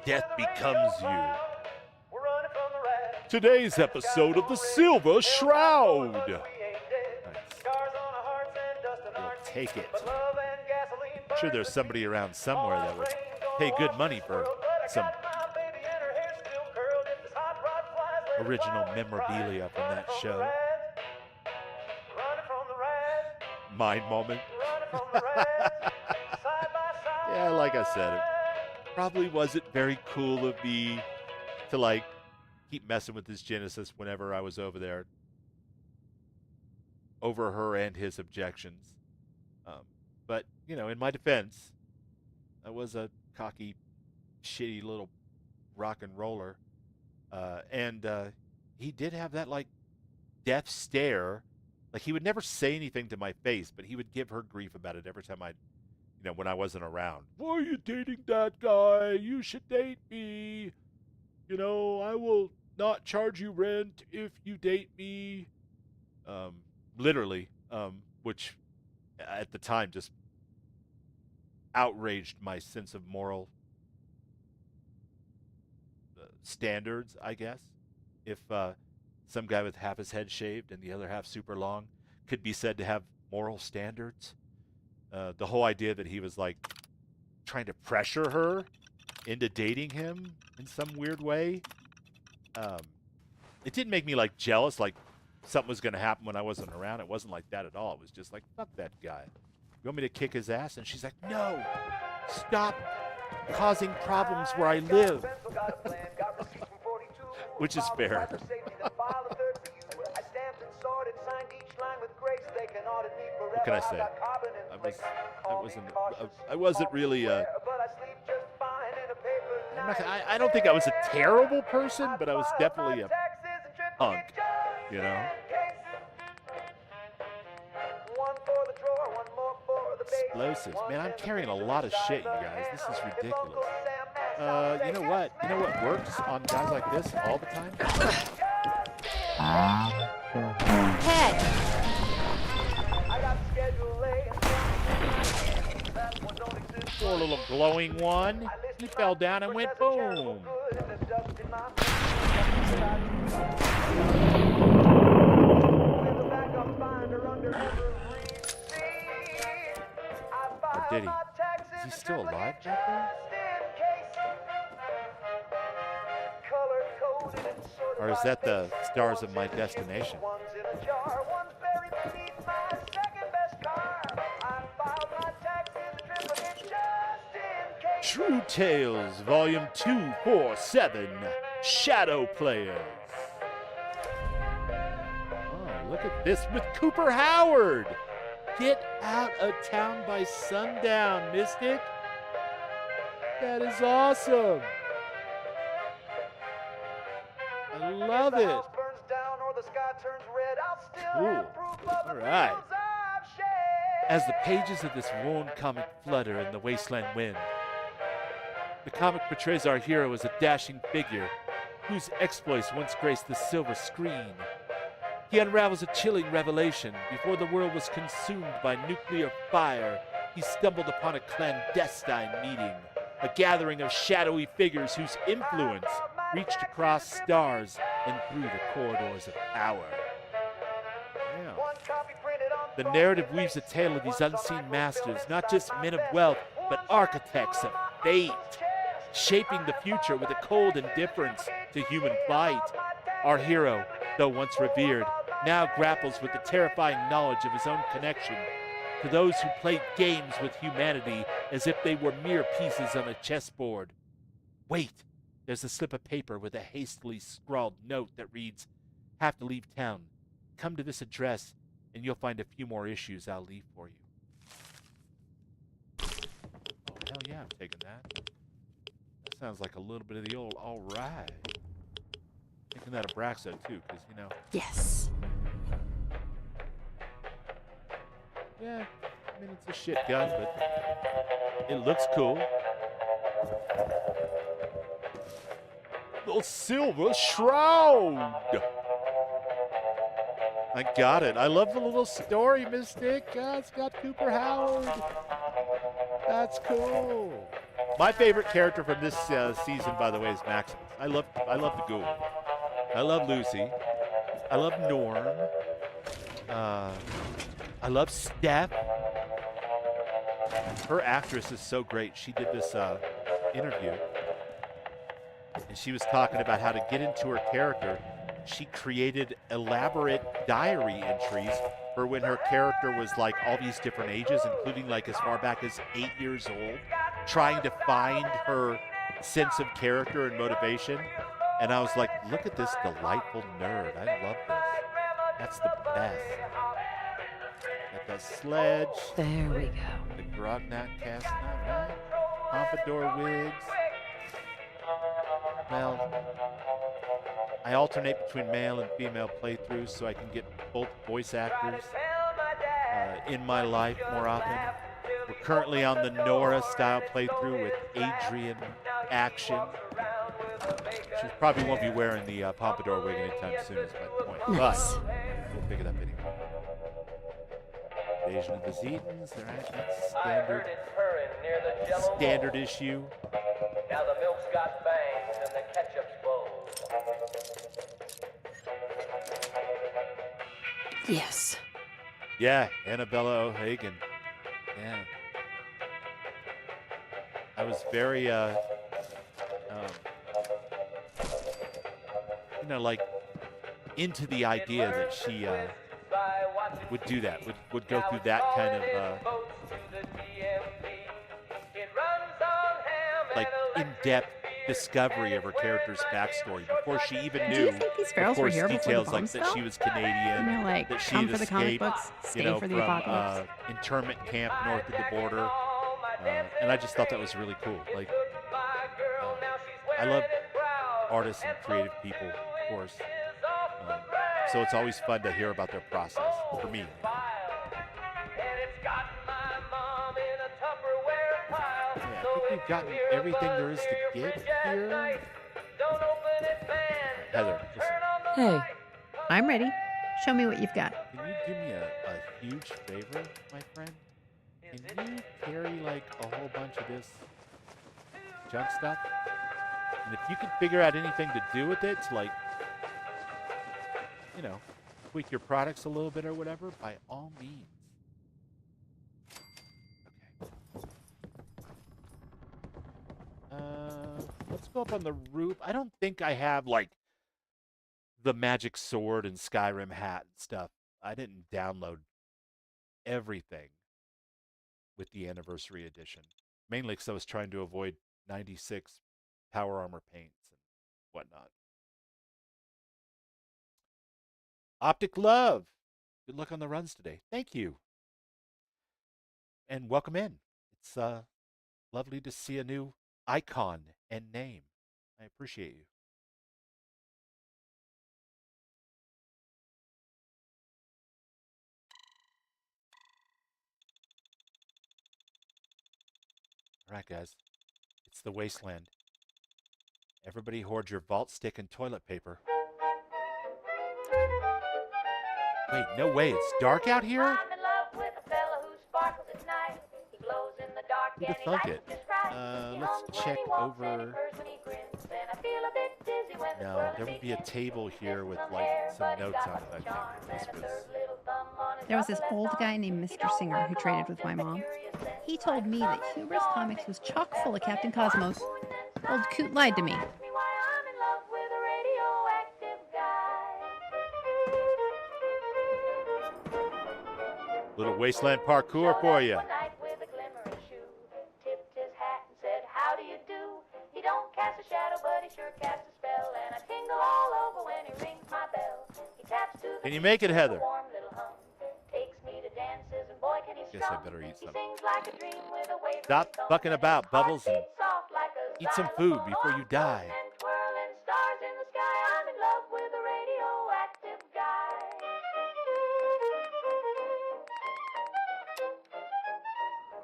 [SPEAKER 2] death becomes you. Today's episode of The Silver Shroud. Nice. We'll take it. I'm sure there's somebody around somewhere that would pay good money for some original memorabilia from that show. Mind moment. Yeah, like I said, it probably wasn't very cool of me to like keep messing with this Genesis whenever I was over there, over her and his objections. But, you know, in my defense, I was a cocky, shitty little rock and roller. And he did have that, like, death stare. Like, he would never say anything to my face, but he would give her grief about it every time when I wasn't around. Why are you dating that guy? You should date me. You know, I will not charge you rent if you date me. Literally, which at the time just outraged my sense of moral standards, I guess. If some guy with half his head shaved and the other half super long could be said to have moral standards. The whole idea that he was like trying to pressure her into dating him in some weird way. It didn't make me like jealous, like something was going to happen when I wasn't around. It wasn't like that at all. It was just like, fuck that guy. You want me to kick his ass? And she's like, no, stop causing problems where I live. Which is fair. What can I say? I wasn't really I don't think I was a terrible person, but I was definitely a punk, you know? Explosives. Man, I'm carrying a lot of shit, you guys. This is ridiculous. You know what? You know what works on guys like this all the time?
[SPEAKER 9] Head.
[SPEAKER 2] Poor little glowing one. He fell down and went boom. Or did he? Is he still alive back there? Or is that the stars of my destination? True Tales, Volume 247, Shadow Players. Oh, look at this with Cooper Howard. Get out of town by sundown, Mystic. That is awesome. I love it. Cool. All right. As the pages of this worn comic flutter in the wasteland wind, the comic portrays our hero as a dashing figure whose exploits once graced the silver screen. He unravels a chilling revelation. Before the world was consumed by nuclear fire, he stumbled upon a clandestine meeting, a gathering of shadowy figures whose influence reached across stars and through the corridors of power. Yeah. The narrative weaves a tale of these unseen masters, not just men of wealth, but architects of fate, shaping the future with a cold indifference to human plight. Our hero, though once revered, now grapples with the terrifying knowledge of his own connection to those who played games with humanity as if they were mere pieces on a chessboard. Wait, there's a slip of paper with a hastily scrawled note that reads, "Have to leave town. Come to this address, and you'll find a few more issues I'll leave for you." Oh, hell yeah, I'm taking that. That sounds like a little bit of the old all right. Thinking that of Braxo, too, because, you know.
[SPEAKER 4] Yes.
[SPEAKER 2] Yeah, I mean, it's a shit gun, but it looks cool. The Silver Shroud! I got it. I love the little story, Mystic. It's got Cooper Howard. That's cool. My favorite character from this season, by the way, is Maximus. I love the ghoul. I love Lucy. I love Norm. I love Steph. Her actress is so great. She did this interview, and she was talking about how to get into her character. She created elaborate diary entries for when her character was like all these different ages, including like as far back as 8 years old, trying to find her sense of character and motivation. And I was like, look at this delightful nerd. I love this. That's the best. Got that sledge.
[SPEAKER 4] There we go.
[SPEAKER 2] The Grognak cast, right? Pompadour wigs. Well, I alternate between male and female playthroughs so I can get both voice actors in my life more often. We're currently on the Nora style playthrough with Adrian Action. She probably won't be wearing the Pompadour wig anytime soon is my point.
[SPEAKER 4] Nice.
[SPEAKER 2] But we'll pick it up anyway. Invasion of the Zetans, alright, that's standard issue.
[SPEAKER 8] Now the milk's got bangs and the ketchup's bold.
[SPEAKER 4] Yes.
[SPEAKER 2] Yeah, Annabella O'Hagan. Yeah. I was very, like into the idea that she would do that, would go through that kind of like in-depth discovery of her character's backstory before she even knew, of course, details like that she was Canadian,
[SPEAKER 17] You know, like,
[SPEAKER 2] that she
[SPEAKER 17] come
[SPEAKER 2] had
[SPEAKER 17] for the comic
[SPEAKER 2] escaped,
[SPEAKER 17] books, stay for the
[SPEAKER 2] from
[SPEAKER 17] apocalypse.
[SPEAKER 2] internment camp north of the border, and I just thought that was really cool. Like, I love artists and creative people, of course, so it's always fun to hear about their process for me. I think we've gotten everything there is to get here. Heather, listen.
[SPEAKER 17] Hey, I'm ready. Show me what you've got.
[SPEAKER 2] Can you do me a huge favor, my friend? Can you carry like a whole bunch of this junk stuff? And if you can figure out anything to do with it, to like, tweak your products a little bit or whatever, by all means. Let's go up on the roof. I don't think I have like the magic sword and Skyrim hat and stuff. I didn't download everything with the anniversary edition, mainly because I was trying to avoid 96 power armor paints and whatnot. Optic Love, good luck on the runs today. Thank you. And welcome in. It's lovely to see a new icon and name. I appreciate you. All right, guys. It's the Wasteland. Everybody hoard your vault stick and toilet paper. Wait, no way. It's dark out here?
[SPEAKER 10] I'm in love with a fella who sparkles at night. He glows in the dark
[SPEAKER 2] Who'd
[SPEAKER 10] and
[SPEAKER 2] have
[SPEAKER 10] he
[SPEAKER 2] thunk
[SPEAKER 10] likes
[SPEAKER 2] it?
[SPEAKER 10] to strike.
[SPEAKER 2] Let's check over. No, there would be a table here with like some notes on it, I think. This was...
[SPEAKER 17] There was this old guy named Mr. Singer who traded with my mom. He told me that Hubris Comics was chock full of Captain Cosmos. Old Coot lied to me.
[SPEAKER 2] Little Wasteland parkour for you. Can you make it, Heather? Guess I better eat something. Stop fucking about, Bubbles, and eat some food before you die.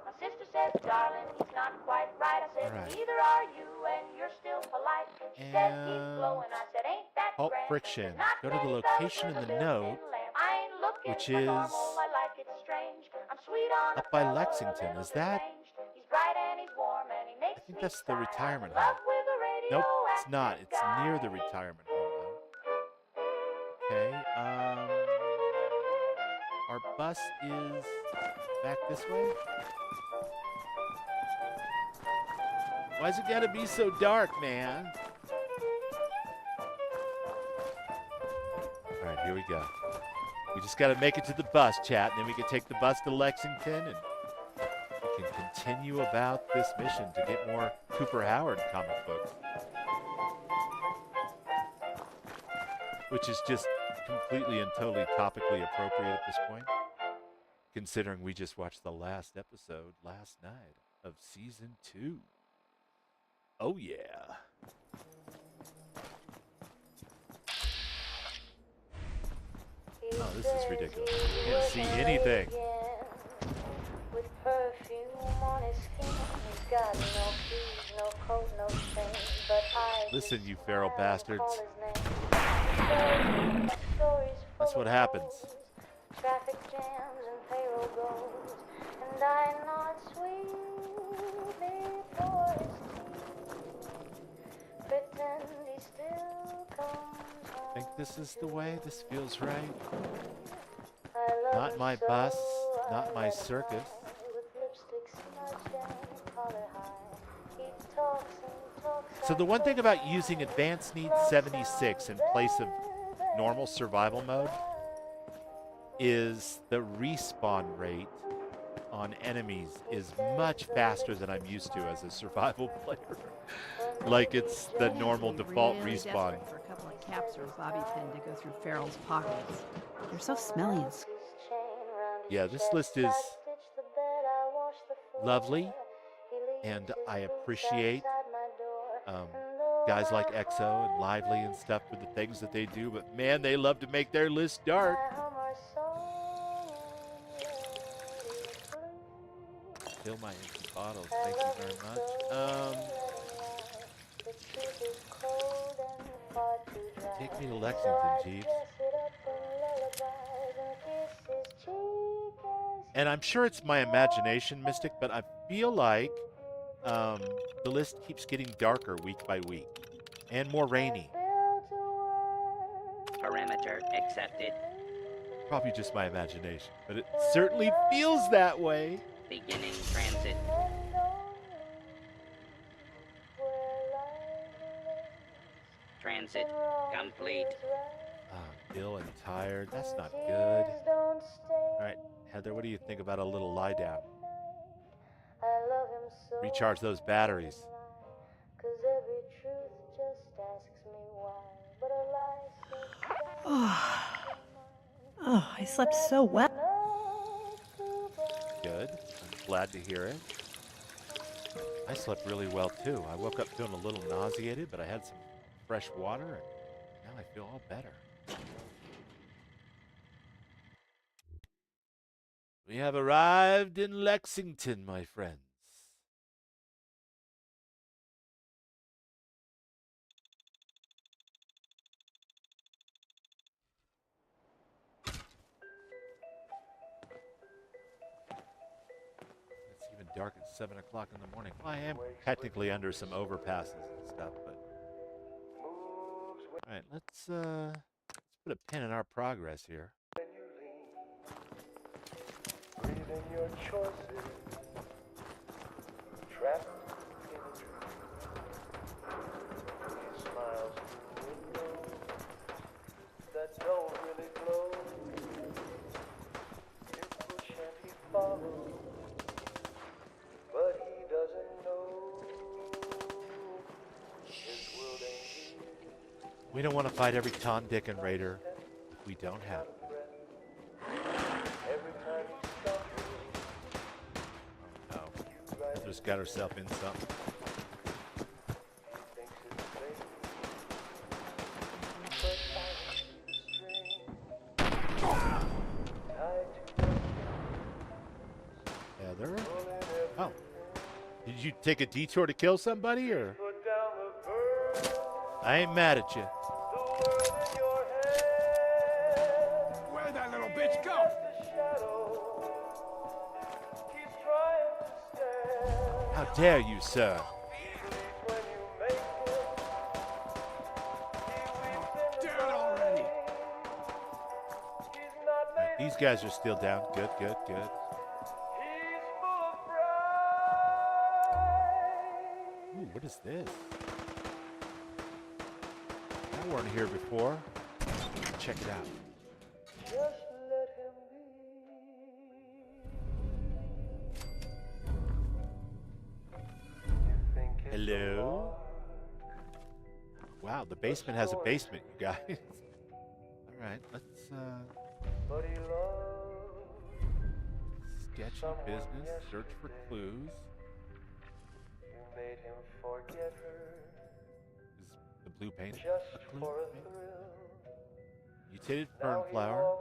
[SPEAKER 10] My sister says, darling, he's not quite right. I said, neither are you, and you're still polite. She said, he's glowing. I said, ain't that
[SPEAKER 2] Halt
[SPEAKER 10] grand?
[SPEAKER 2] friction. Go to the location in the note.
[SPEAKER 10] I ain't
[SPEAKER 2] which is up by Lexington. Is that? I think that's the retirement home. Nope, it's not. It's near the retirement home, though. Okay, our bus is back this way? Why's it gotta be so dark, man? All right, here we go. We just gotta make it to the bus, chat, and then we can take the bus to Lexington, and we can continue about this mission to get more Cooper Howard comic books. Which is just completely and totally topically appropriate at this point, considering we just watched the last episode last night of season 2. Oh yeah. Oh, this is ridiculous. I can't see anything.
[SPEAKER 10] With perfume on his skin, he's got no keys, no coat, no chain, but I
[SPEAKER 2] listen, you feral bastards. That's what happens.
[SPEAKER 10] Traffic jams and payroll goes, and I not sweet before his teeth. Pretend he still comes home.
[SPEAKER 2] I think this is the way. This feels right. Not my bus, not my circus. So the one thing about using Advanced Needs 76 in place of normal survival mode is the respawn rate on enemies is much faster than I'm used to as a survival player. Like it's the normal default respawn.
[SPEAKER 17] For a couple of caps or a bobby pin to go through Farrell's pockets. They're so smelly and
[SPEAKER 2] Yeah, this list is lovely, and I appreciate guys like EXO and Lively and stuff for the things that they do, but man, they love to make their list dark. Fill my empty bottles, thank you very much. Take me to Lexington, Jeeves. And I'm sure it's my imagination, Mystic, but I feel like the list keeps getting darker week by week and more rainy.
[SPEAKER 11] Parameter accepted.
[SPEAKER 2] Probably just my imagination, but it certainly feels that way.
[SPEAKER 11] Beginning transit. Transit complete.
[SPEAKER 2] Ill and tired. That's not good. All right, Heather, what do you think about a little lie down? Recharge those batteries.
[SPEAKER 18] Oh, I slept so well.
[SPEAKER 2] Good. I'm glad to hear it. I slept really well too. I woke up feeling a little nauseated, but I had some fresh water, and now I feel all better. We have arrived in Lexington, my friends. It's even dark at 7 o'clock in the morning. Well, I am technically under some overpasses and stuff, but... All right, let's put a pin in our progress here.
[SPEAKER 8] Breathing your choices, trapped in a dream. He smiles through windows that don't really glow. You push and he follows, but he doesn't know. His world ain't here.
[SPEAKER 2] We don't want to fight every Tom, Dick, and Raider if we don't have to. Heather's got herself in something. Heather? Oh. Did you take a detour to kill somebody, or? I ain't mad at you.
[SPEAKER 14] Where'd that little bitch go?
[SPEAKER 2] How dare you, sir? Alright, these guys are still down. Good, good, good. Ooh, what is this? I weren't here before. Check it out. Hello? Wow, the basement has a basement, you guys. Alright, let's sketchy business, search for clues. Is the blue paint a clue? Mutated fern flower.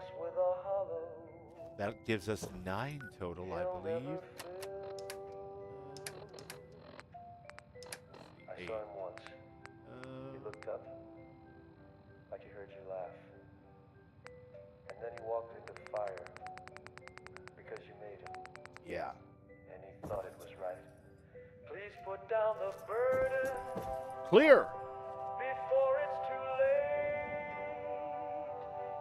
[SPEAKER 2] That gives us 9 total, I believe.
[SPEAKER 8] I saw him once. He looked up, like he heard you laugh. And then he walked into the fire, because you made him.
[SPEAKER 2] Yeah.
[SPEAKER 8] And he thought it was right. Please put down the burden.
[SPEAKER 2] Clear.
[SPEAKER 8] Before it's too late.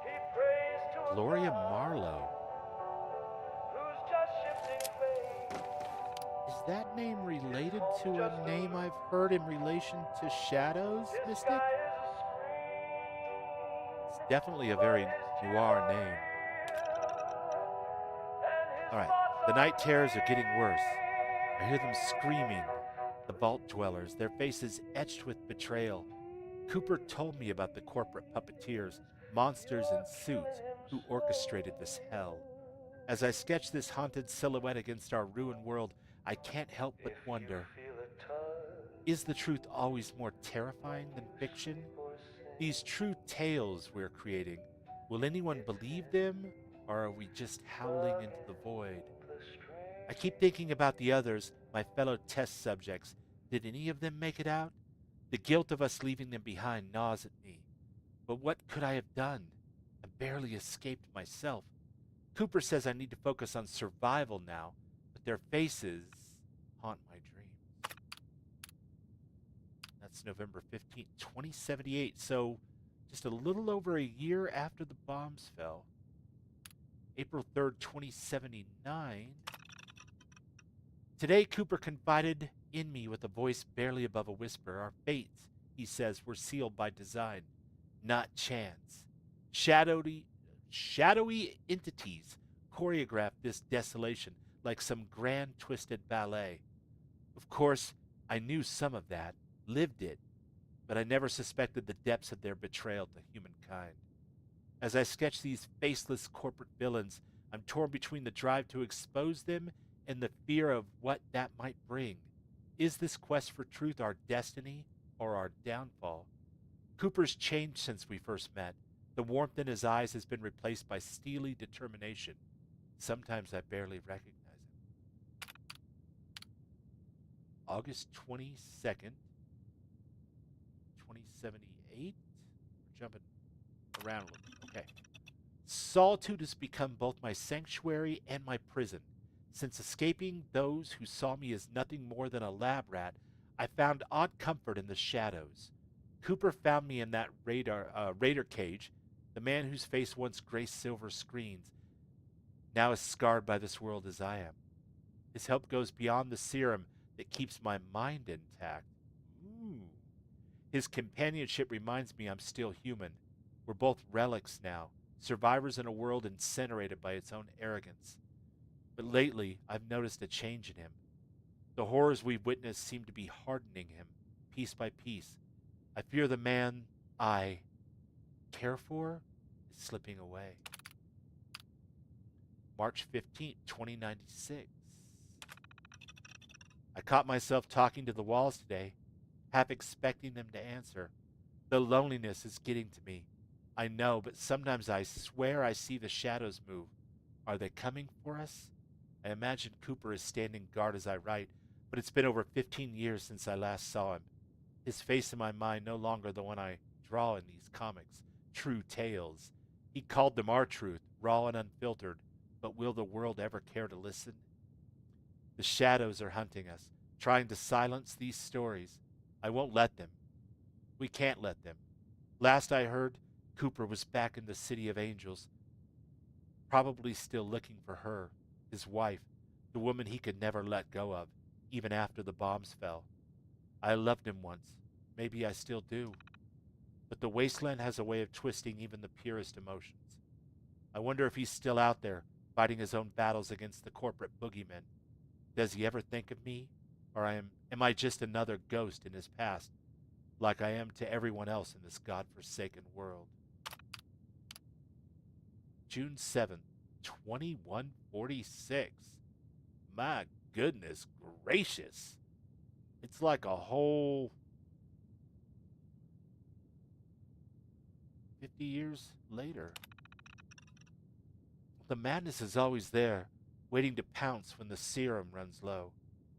[SPEAKER 8] He prays to
[SPEAKER 2] Gloria Marlowe.
[SPEAKER 8] who's just shifting fate.
[SPEAKER 2] Is that name related to a name I've heard in relation to Shadows, Mystic? It's definitely a very noir name. Alright, the night terrors are getting worse. I hear them screaming, the vault dwellers, their faces etched with betrayal. Cooper told me about the corporate puppeteers, monsters in suits, who orchestrated this hell. As I sketch this haunted silhouette against our ruined world, I can't help but wonder, is the truth always more terrifying than fiction? These true tales we're creating, will anyone believe them, or are we just howling into the void? I keep thinking about the others, my fellow test subjects. Did any of them make it out? The guilt of us leaving them behind gnaws at me. But what could I have done? I barely escaped myself. Cooper says I need to focus on survival now, but their faces haunt my dreams. That's November 15th, 2078, so just a little over a year after the bombs fell. April 3rd, 2079. Today, Cooper confided in me with a voice barely above a whisper. Our fates, he says, were sealed by design, not chance. Shadowy entities choreographed this desolation like some grand twisted ballet. Of course, I knew some of that, lived it, but I never suspected the depths of their betrayal to humankind. As I sketch these faceless corporate villains, I'm torn between the drive to expose them and the fear of what that might bring. Is this quest for truth our destiny or our downfall? Cooper's changed since we first met. The warmth in his eyes has been replaced by steely determination. Sometimes I barely recognize him. August 22nd, 2078? We're jumping around a little bit. Okay. Solitude has become both my sanctuary and my prison. Since escaping those who saw me as nothing more than a lab rat, I found odd comfort in the shadows. Cooper found me in that raider cage, the man whose face once graced silver screens, now as scarred by this world as I am. His help goes beyond the serum that keeps my mind intact. Ooh. His companionship reminds me I'm still human. We're both relics now, survivors in a world incinerated by its own arrogance. But lately, I've noticed a change in him. The horrors we've witnessed seem to be hardening him, piece by piece. I fear the man I care for is slipping away. March 15th, 2096. I caught myself talking to the walls today, half expecting them to answer. The loneliness is getting to me. I know, but sometimes I swear I see the shadows move. Are they coming for us? I imagine Cooper is standing guard as I write, but it's been over 15 years since I last saw him. His face in my mind no longer the one I draw in these comics. True tales. He called them our truth, raw and unfiltered. But will the world ever care to listen? The shadows are hunting us. trying to silence these stories. I won't let them. We can't let them. Last I heard, Cooper was back in the City of Angels, probably still looking for her, his wife, the woman he could never let go of, even after the bombs fell. I loved him once. Maybe I still do. But the Wasteland has a way of twisting even the purest emotions. I wonder if he's still out there, fighting his own battles against the corporate boogeymen. Does he ever think of me? Or am I just another ghost in his past, like I am to everyone else in this godforsaken world? June 7th, 2146. My goodness gracious. It's like a whole 50 years later. The madness is always there, waiting to pounce when the serum runs low.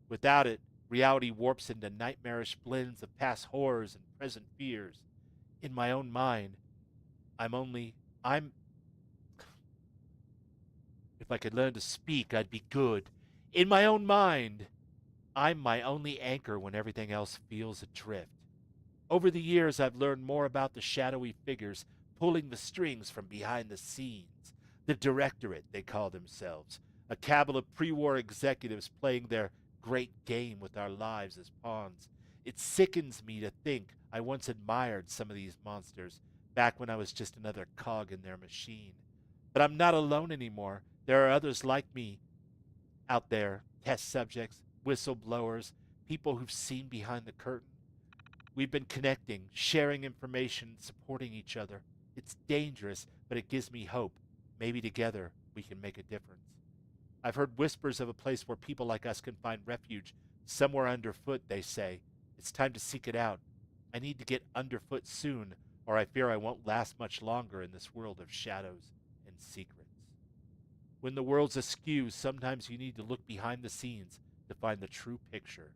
[SPEAKER 2] Without it, reality warps into nightmarish blends of past horrors and present fears. In my own mind, I'm... If I could learn to speak, I'd be good. In my own mind, I'm my only anchor when everything else feels adrift. Over the years, I've learned more about the shadowy figures pulling the strings from behind the scenes. The Directorate, they call themselves. A cabal of pre-war executives playing their great game with our lives as pawns. It sickens me to think I once admired some of these monsters, back when I was just another cog in their machine. But I'm not alone anymore. There are others like me out there, test subjects, whistleblowers, people who've seen behind the curtain. We've been connecting, sharing information, supporting each other. It's dangerous, but it gives me hope. Maybe together we can make a difference. I've heard whispers of a place where people like us can find refuge, somewhere underfoot, they say. It's time to seek it out. I need to get underfoot soon, or I fear I won't last much longer in this world of shadows and secrets. When the world's askew, sometimes you need to look behind the scenes to find the true picture.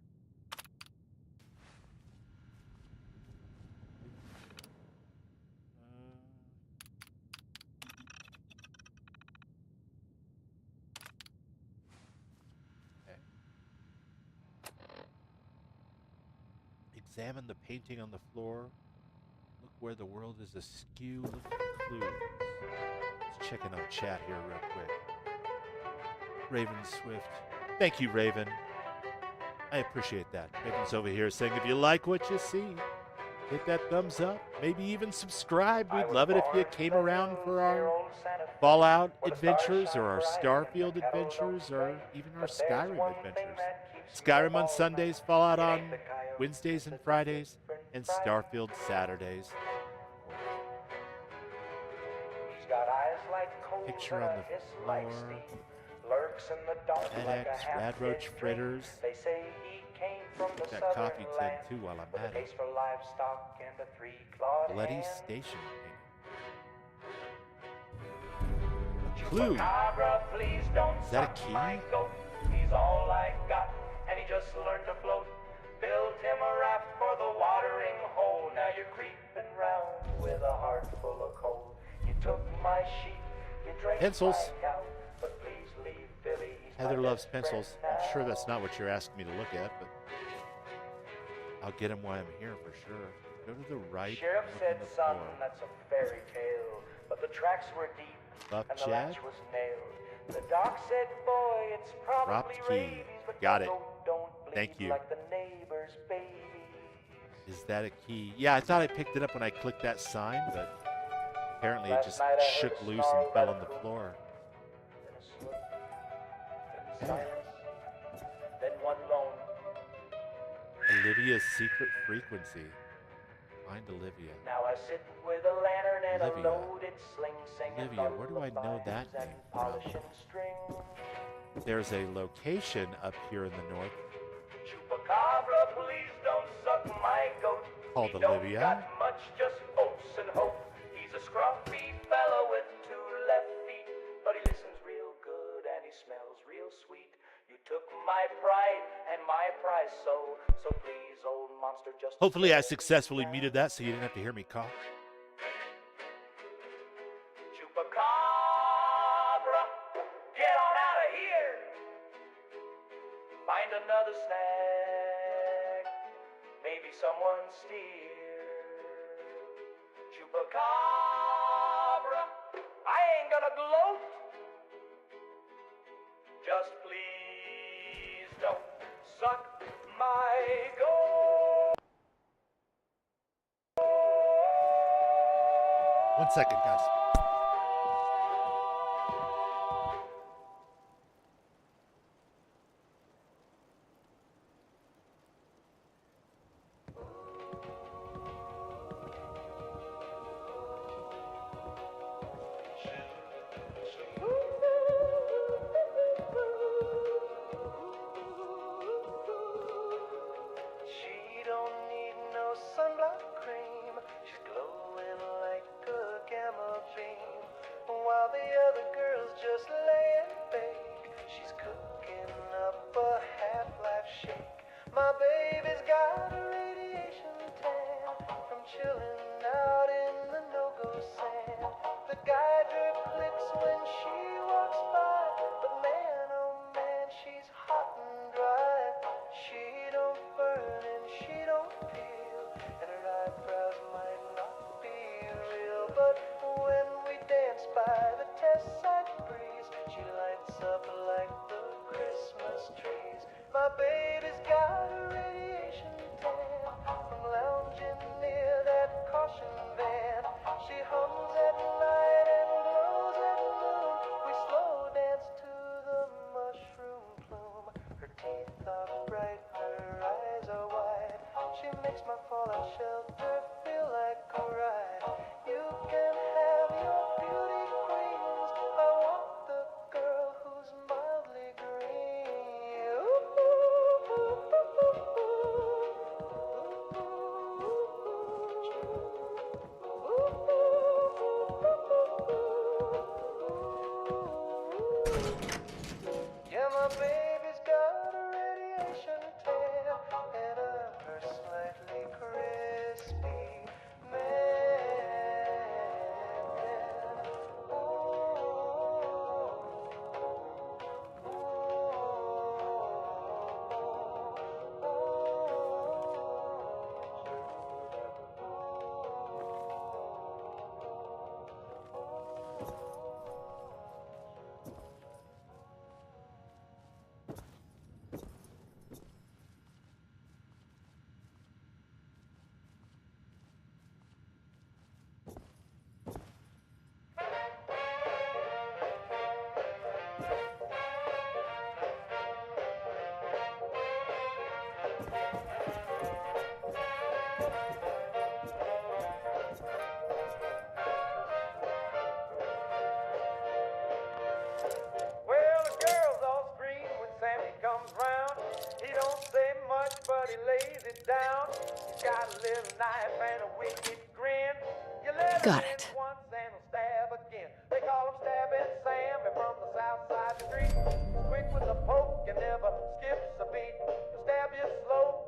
[SPEAKER 2] Examine the painting on the floor. Look where the world is askew. Look for clues. Let's check in on chat here real quick. Raven Swift. Thank you, Raven. I appreciate that. Raven's over here saying, if you like what you see, hit that thumbs up. Maybe even subscribe. We'd love it if you came around for our Fallout adventures or our Starfield adventures or even our Skyrim adventures. Skyrim on Sundays, Fallout on Wednesdays and Fridays, and Starfield Saturdays. Picture on the floor. FedEx, Rad Roach Fritters. Got coffee tin too while I'm at it. Bloody Station painting. A clue. Is that a key?
[SPEAKER 8] He's all I got, and he just learned to float. Built him a raft for the watering hole. Now you're creeping round with a heart full of coal. You took my sheep, you drank
[SPEAKER 2] pencils.
[SPEAKER 8] my cow, but please leave Billy.
[SPEAKER 2] Heather loves pencils. I'm sure that's not what you're asking me to look at, but I'll get him while I'm here for sure. Go to the right.
[SPEAKER 8] Sheriff said, son, that's a fairy tale, but the tracks were deep
[SPEAKER 2] Buff
[SPEAKER 8] and the
[SPEAKER 2] Jet.
[SPEAKER 8] latch was nailed. The doc said, boy, it's probably
[SPEAKER 2] Dropped key.
[SPEAKER 8] rabies, but
[SPEAKER 2] Got it.
[SPEAKER 8] don't bleed
[SPEAKER 2] Thank you.
[SPEAKER 8] like the neighbor's babies.
[SPEAKER 2] Is that a key? Yeah, I thought I picked it up when I clicked that sign, but apparently it just shook loose and fell on the floor.
[SPEAKER 8] Silence. Then one lone.
[SPEAKER 2] Olivia's secret frequency. Find Olivia.
[SPEAKER 8] Now I sit with a lantern and
[SPEAKER 2] Olivia.
[SPEAKER 8] a loaded sling, singing
[SPEAKER 2] Olivia, where do I know that
[SPEAKER 8] lullabies and
[SPEAKER 2] name from?
[SPEAKER 8] polishing string.
[SPEAKER 2] There's a location up here in the north
[SPEAKER 8] Chupacabra, please don't suck my goat.
[SPEAKER 2] called
[SPEAKER 8] He don't
[SPEAKER 2] Olivia.
[SPEAKER 8] got much, just oats and hope. He's a scruffy fellow with two left feet, but he listens real good and he smells real sweet. You took my pride and my prize, so please, old monster, just
[SPEAKER 2] Hopefully I successfully muted that so you didn't have to hear me cough.
[SPEAKER 8] Chupacabra, get on out of here. Find another snack. maybe someone steers. Chupacabra, I ain't gonna gloat. Just please don't suck my gold.
[SPEAKER 2] 1 second, guys.
[SPEAKER 8] She don't need no sunblock cream. She's glowing like a gamma beam. While the other girls just lay and bake, she's cooking up a half-life shake. My baby's got a radiation tan from chilling out in the no-go sand. The guy drip clicks when she walks by, but man, oh man, she's hot and dry. She don't burn and she don't peel, and her eyebrows might not be real, but when we dance by the test site breeze, she lights up like the Christmas trees. My baby's got a radiation tan from lounging near that caution van. She hums at night and glows at noon. We slow dance to the mushroom plume. Her teeth are bright, her eyes are wide. She makes my fallout shelter feel like a ride. You can have your beauty queens. I want the girl who's mildly green. Yeah, my baby's got a radiation tan, and I'm her slightly crispy man. Well, the girls all scream when Sammy comes round. He don't say much, but he lays it down. He's got a little knife and a wicked grin. You let him
[SPEAKER 4] Got
[SPEAKER 8] in
[SPEAKER 4] it.
[SPEAKER 8] once and he'll stab again. They call him Stabbing Sammy from the south side street. He's quick with the poke and never skips a beat. He'll stab you slow,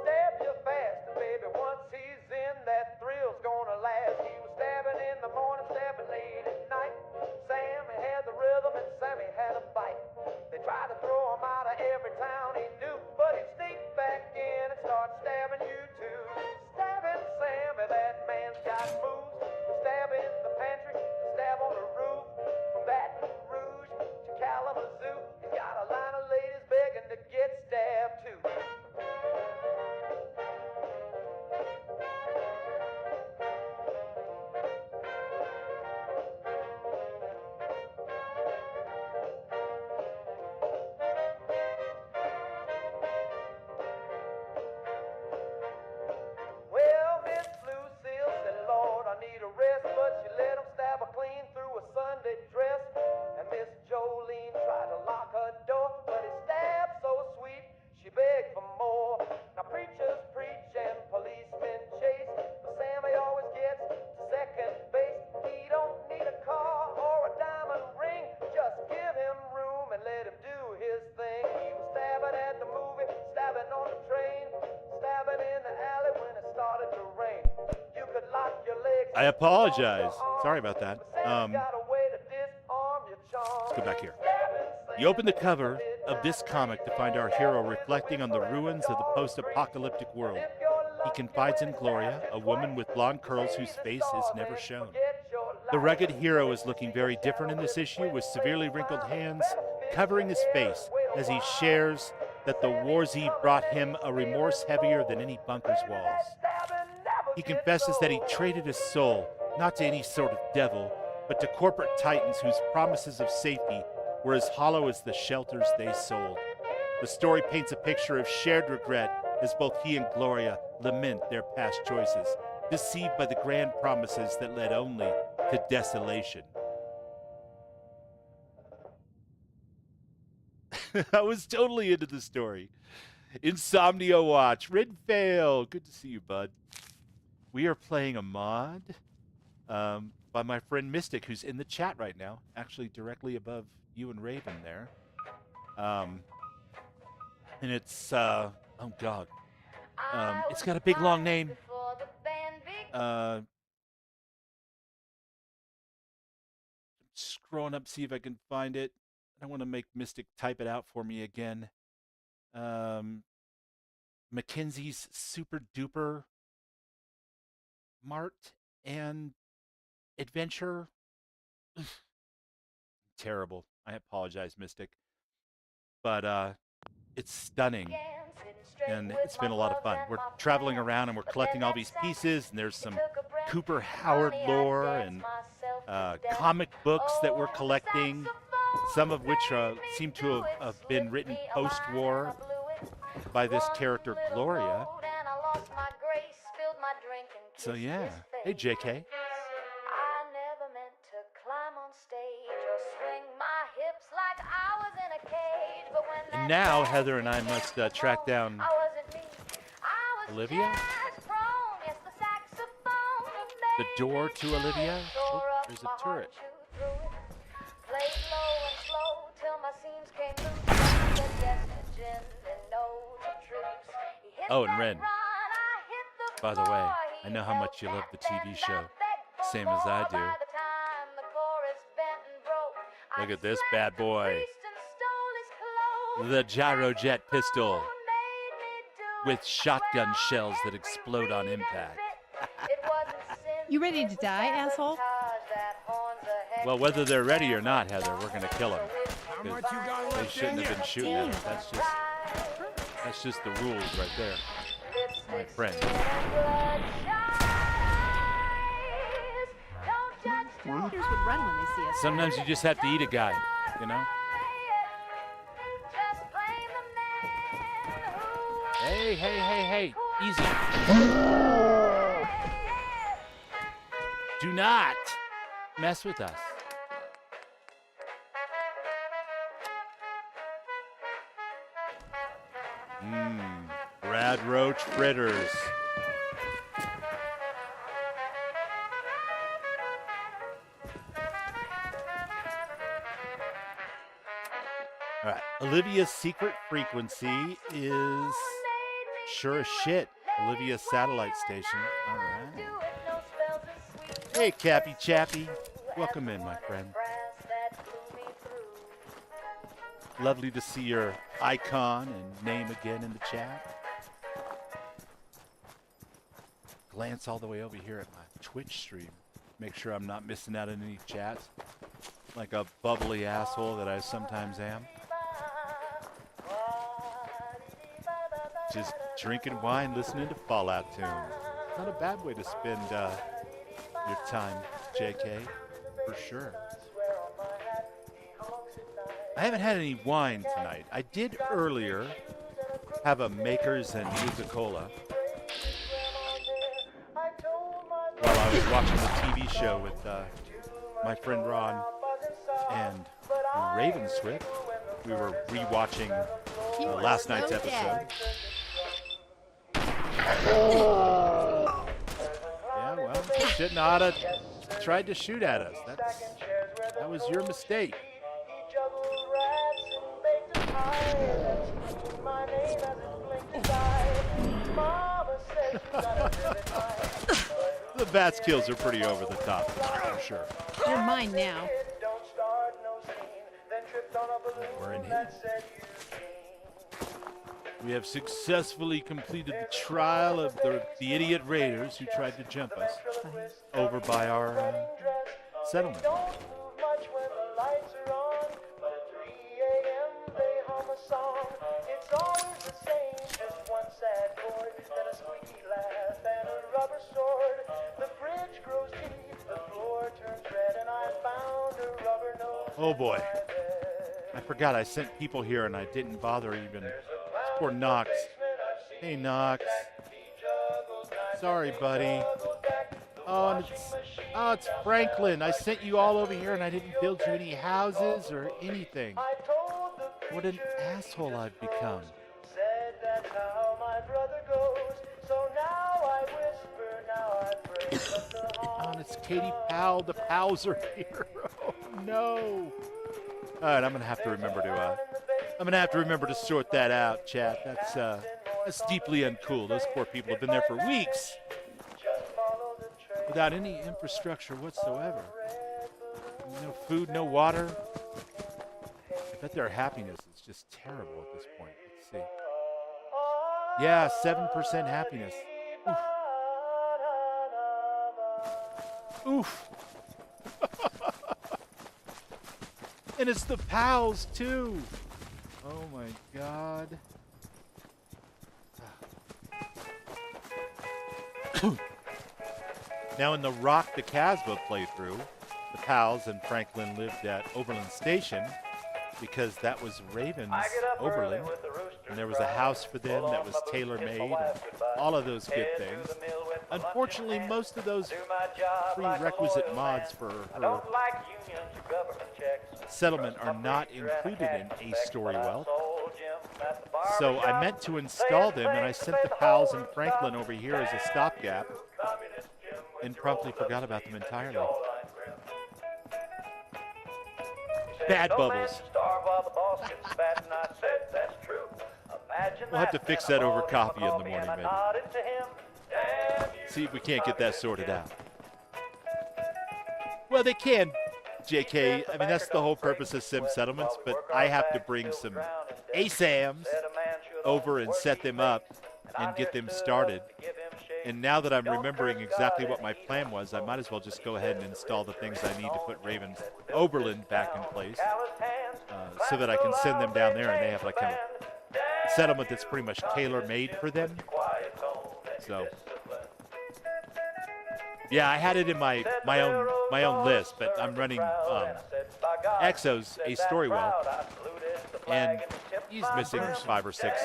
[SPEAKER 8] stab you fast. And baby, once he's in, that thrill's gonna last. He was stabbing in the morning, stabbing late at night. Sammy had the rhythm and Sammy had a bite. They tried to throw him out of every town he knew, but he'd sneak back in and start stabbing you too. Stabbing Sammy, that man's got moves. He'll stab in the pantry, stab on the roof. From Baton Rouge to Kalamazoo, he's got a line of ladies begging to get stabbed too. Well, Miss Lucille said, Lord, I need a rest, but she let him stab her clean through a Sunday dress. And Miss Jolene tried to lock her door, but he stabbed so sweet, she begged for more. Now preachers preach and policemen chase, but Sammy always gets to second base. He don't need a car or a diamond ring, just give him room and let him do his thing. He was stabbing at the movie, stabbing on the train, stabbing in the alley when it started to rain. You could lock your legs.
[SPEAKER 2] I apologize. Sorry about that.
[SPEAKER 8] Got a way to disarm your charm.
[SPEAKER 2] Let's go back here. You open the cover of this comic to find our hero reflecting on the ruins of the post-apocalyptic world. he confides in Gloria, a woman with blonde curls whose face is never shown. The rugged hero is looking very different in this issue, with severely wrinkled hands covering his face as he shares that the war's eve brought him a remorse heavier than any bunker's walls. He confesses that he traded his soul, not to any sort of devil, but to corporate titans whose promises of safety were as hollow as the shelters they sold. The story paints a picture of shared regret as both he and Gloria lament their past choices, deceived by the grand promises that led only to desolation. I was totally into the story. Insomnia Watch. Ridfail. Good to see you, bud. We are playing a mod by my friend Mystic, who's in the chat right now, actually directly above you and Raven there. And it's, oh God. It's got a big long name. Scrolling up, see if I can find it. I want to make Mystic type it out for me again. Mackenzie's Super Duper Mart and Adventure. Terrible. I apologize, Mystic. But it's stunning. And it's been a lot of fun. We're traveling around and we're collecting all these pieces, and there's some Cooper Howard lore and comic books that we're collecting, some of which seem to have been written post-war by this character Gloria. So yeah. Hey, JK. And now Heather and I must track down Olivia. The door to Olivia. Oh, there's a turret. Oh, and Ren. By the way, I know how much you love the TV show. Same as I do. Look at this bad boy. The gyrojet pistol with shotgun shells that explode on impact.
[SPEAKER 17] You ready to die, asshole?
[SPEAKER 2] Well, whether they're ready or not, Heather, we're going to kill them. They shouldn't have been shooting at us. That's just the rules right there, my friend.
[SPEAKER 17] Warriors would run when they see us.
[SPEAKER 2] Sometimes you just have to eat a guy, you know? Hey. Easy. Do not mess with us. Brad Roach fritters. All right. Olivia's secret frequency is sure as shit Olivia's satellite station. All right. Hey, Cappy Chappy. Welcome in, my friend. Lovely to see your icon and name again in the chat. Glance all the way over here at my Twitch stream. Make sure I'm not missing out on any chats. Like a bubbly asshole that I sometimes am. Just drinking wine, listening to Fallout tunes. Not a bad way to spend your time, JK, for sure. I haven't had any wine tonight. I did earlier have a Makers and Nuka-Cola while I was watching the TV show with my friend Ron and Raven Swift. We were rewatching last night's episode. Yeah, well, you shouldn't have tried to shoot at us. That was your mistake. The Bats kills are pretty over the top, for sure.
[SPEAKER 17] You're mine now.
[SPEAKER 2] We're in here. We have successfully completed the trial of the idiot raiders who tried to jump us over by our settlement.
[SPEAKER 8] It's always the same, just one sad chord, then a squeaky laugh and a rubber sword. The bridge grows deep, the floor turns red, and I found a rubber nose.
[SPEAKER 2] Oh boy. I forgot I sent people here and I didn't bother even. Poor Knox. Hey, Knox. Sorry, buddy. Oh, it's Franklin. I sent you all over here and I didn't build you any houses or anything. What an asshole I've become.
[SPEAKER 8] Said that's how my brother goes. So now I whisper, now I pray. But the
[SPEAKER 2] Oh, and it's Katie Powell. The Powells are here. Oh no. All right, I'm gonna have to remember to sort that out, chat. That's deeply uncool. Those poor people have been there for weeks without any infrastructure whatsoever. No food, no water. I bet their happiness is just terrible at this point. Let's see. Yeah, 7% happiness. Oof. Oof. And it's the Powells, too. Oh, my God. Now, in the Rock the Casbah playthrough, the Powells and Franklin lived at Oberlin Station because that was Raven's Oberlin. And there was a house for them that was tailor-made and all of those good things. Unfortunately, most of those prerequisite mods for her settlement are not included in A Story Wealth. So I meant to install them, and I sent the Powells and Franklin over here as a stopgap and promptly forgot about them entirely. Bad bubbles. We'll have to fix that over coffee in the morning, maybe. See if we can't get that sorted out. Well, they can, JK. I mean, that's the whole purpose of Sim Settlements, but I have to bring some ASAMs over and set them up and get them started. And now that I'm remembering exactly what my plan was, I might as well just go ahead and install the things I need to put Raven's Oberlin back in place so that I can send them down there and they have like kind of settlement that's pretty much tailor-made for them. So, yeah, I had it in my own list, but I'm running Exo's A Story Well, and he's missing 5 or 6.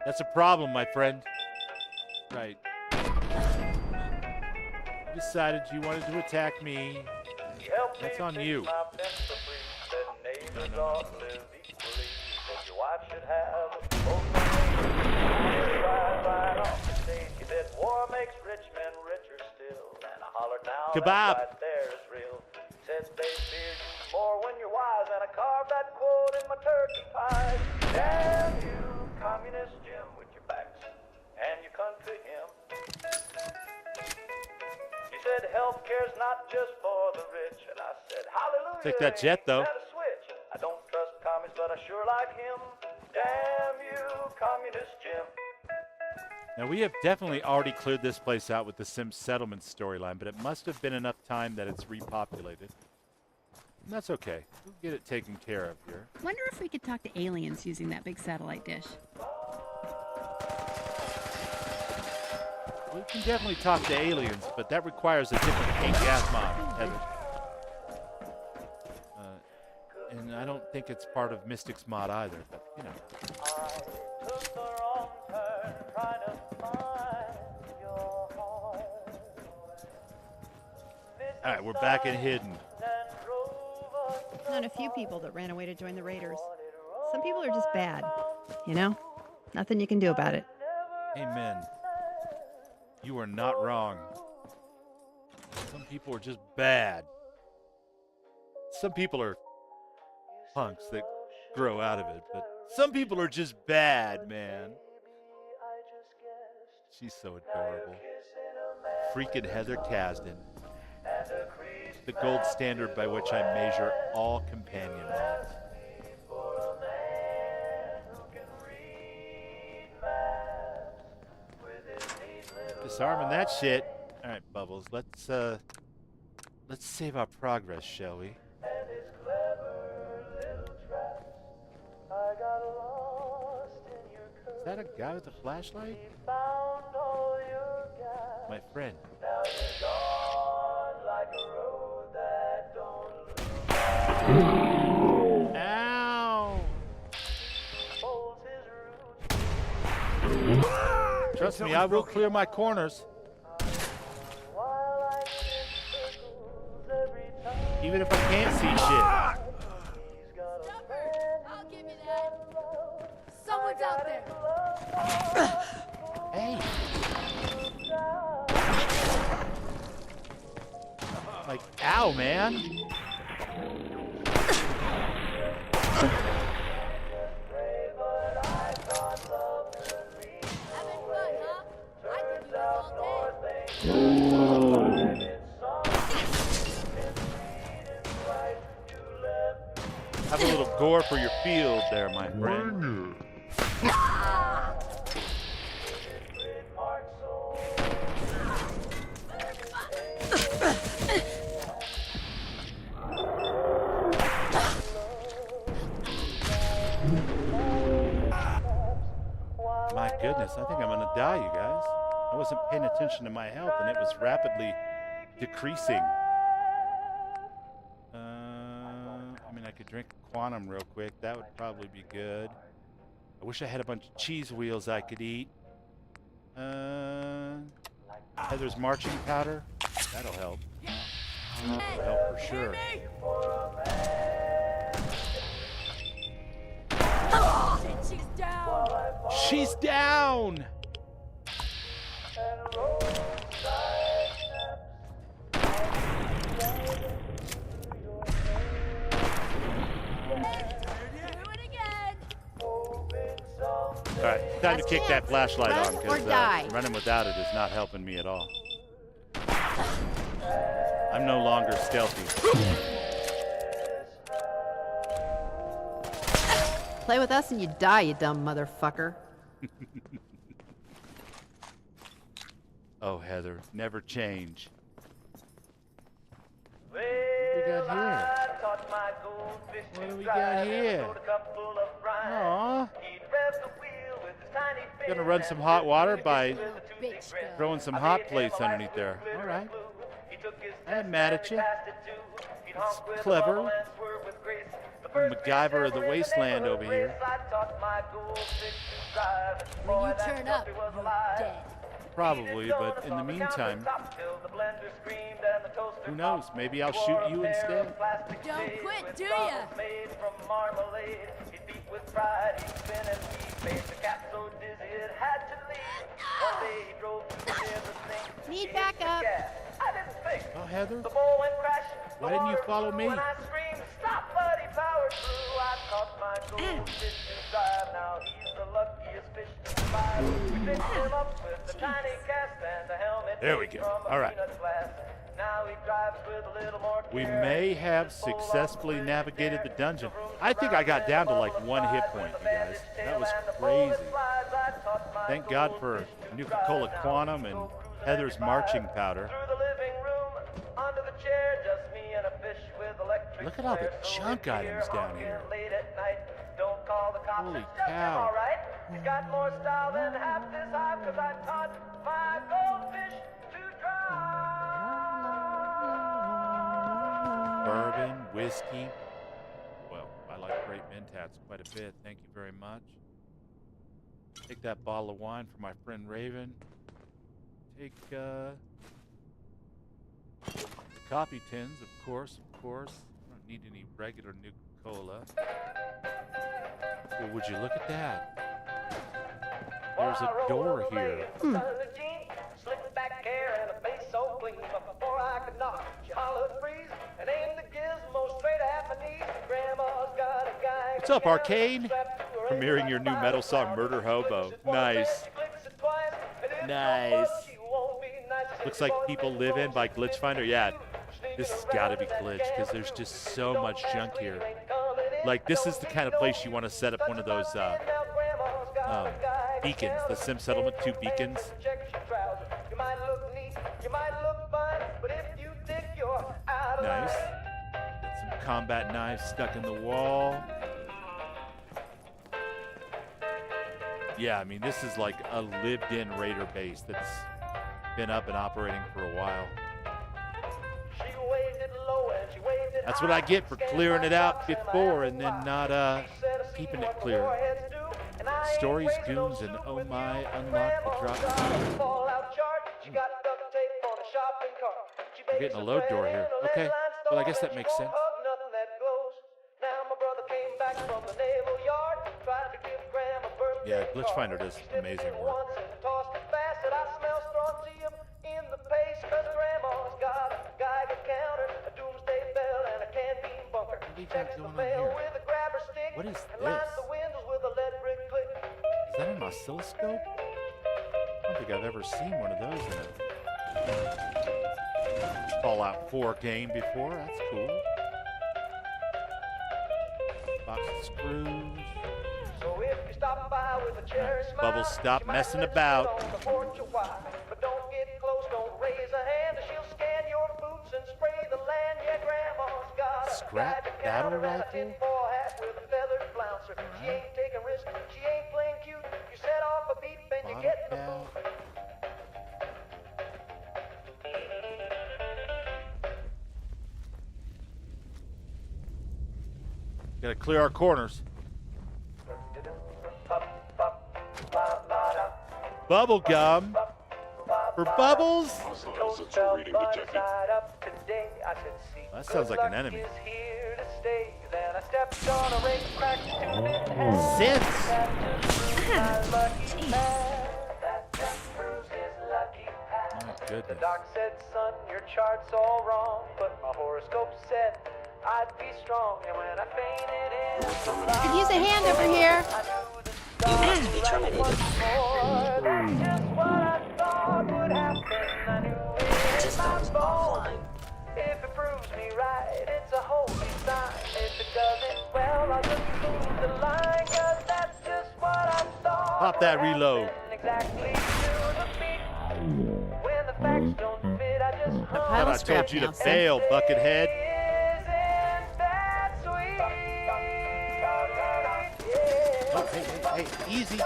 [SPEAKER 2] That's a problem, my friend. Right. You decided you wanted to attack me. That's on you. Kebab. Said they fear you more when you're wise, and I carved that quote in my turkey pie. Damn you, communist Jim, with your backs and your country hymn. He said healthcare's not just for the rich, and I said hallelujah. Take that jet, though. I don't trust commies, but I sure like him. Damn you, communist Jim. Now, we have definitely already cleared this place out with the Sims Settlement storyline, but it must have been enough time that it's repopulated. And that's okay. We'll get it taken care of here.
[SPEAKER 17] Wonder if we could talk to aliens using that big satellite dish.
[SPEAKER 2] We can definitely talk to aliens, but that requires a different paint gas mod, Heather. And I don't think it's part of Mystic's mod either, but, you know. Alright, we're back and hidden.
[SPEAKER 17] Known a few people that ran away to join the Raiders. Some people are just bad, you know? Nothing you can do about it.
[SPEAKER 2] Amen. You are not wrong. Some people are just bad. Some people are punks that grow out of it, but some people are just bad, man. She's so adorable. Freaking Heather Kasdan. the gold standard by which I measure all companion mods. Disarming that shit. All right, Bubbles. Let's save our progress, shall we? Is that a guy with a flashlight? My friend. Ow! Trust me, I will clear my corners. Even if I can't see shit.
[SPEAKER 9] I'll give you that. Someone's out there.
[SPEAKER 2] Hey. Like, ow, man. Have a little gore for your field there, my friend. My goodness, I think I'm gonna die, you guys. I wasn't paying attention to my health, and it was rapidly decreasing. I mean, I could drink Quantum real quick. That would probably be good. I wish I had a bunch of cheese wheels I could eat. Heather's marching powder. That'll help. That'll help for sure.
[SPEAKER 9] She's down.
[SPEAKER 2] She's down! Alright, time to kick that flashlight on, because running without it is not helping me at all. I'm no longer stealthy.
[SPEAKER 19] Play with us and you die, you dumb motherfucker.
[SPEAKER 2] Oh, Heather, never change. What do we got here? What do we got here? Aww. Gonna run some hot water by throwing some hot plates underneath there. All right. I ain't mad at you. It's clever. MacGyver of the Wasteland over here.
[SPEAKER 9] When you turn up, you're dead.
[SPEAKER 2] Probably, but in the meantime, who knows? Maybe I'll shoot you instead.
[SPEAKER 9] Don't quit, do ya?
[SPEAKER 19] Need backup.
[SPEAKER 2] Oh, Heather? Why didn't you follow me? There we go. All right. We may have successfully navigated the dungeon. I think I got down to like 1 hit point, you guys. That was crazy. Thank God for Nuka-Cola Quantum and Heather's marching powder. Look at all the junk items down here. Holy cow. He's got more style than half this hive, 'cause I taught my goldfish to drive. Bourbon, whiskey. Well, I like Great Mentats quite a bit. Thank you very much. Take that bottle of wine for my friend Raven. Take the coffee tins, of course. I don't need any regular Nuka-Cola. Well, would you look at that? There's a door here. Slick back hair and a face so clean, but before I could knock, she hollered freeze and aimed the gizmo straight at my knees. Grandma's got a guy. What's up, Arcane? Premiering your new metal song, Murder Hobo. Nice. Nice. Looks like People Live In by Glitch Finder. Yeah. This has got to be glitched because there's just so much junk here. Like, this is the kind of place you want to set up one of those beacons, the Sim Settlement 2 beacons. Nice. Got some combat knives stuck in the wall. Yeah, I mean, this is like a lived-in raider base that's been up and operating for a while. That's what I get for clearing it out before and then not keeping it clear. Stories, goons, and oh my, unlock the drop. We're getting a load door here. Okay, well, I guess that makes sense. Yeah, Glitch Finder does amazing work. What do we got going on here? What is this? Is that an oscilloscope? I don't think I've ever seen one of those in a Fallout 4 game before. That's cool. Box of screws. Right, Bubbles, stop messing about. Scrap battle rifle? Gotta clear our corners. Bubble gum for Bubbles. That sounds like an enemy. Since. My goodness. The doc said, son, your chart's all wrong, but my horoscope said I'd be strong, and when I fainted in the
[SPEAKER 19] Could use a hand over here.
[SPEAKER 13] You must be terminated. Systems offline.
[SPEAKER 8] If it proves me right, it's a holy sign. If it doesn't, well, I'll just move the line, 'cause that's just what I thought.
[SPEAKER 2] Pop that reload.
[SPEAKER 8] Exactly to the beat. When the facts don't fit, I just
[SPEAKER 2] thought I told you to bail, Buckethead. Oh, hey, easy.
[SPEAKER 8] My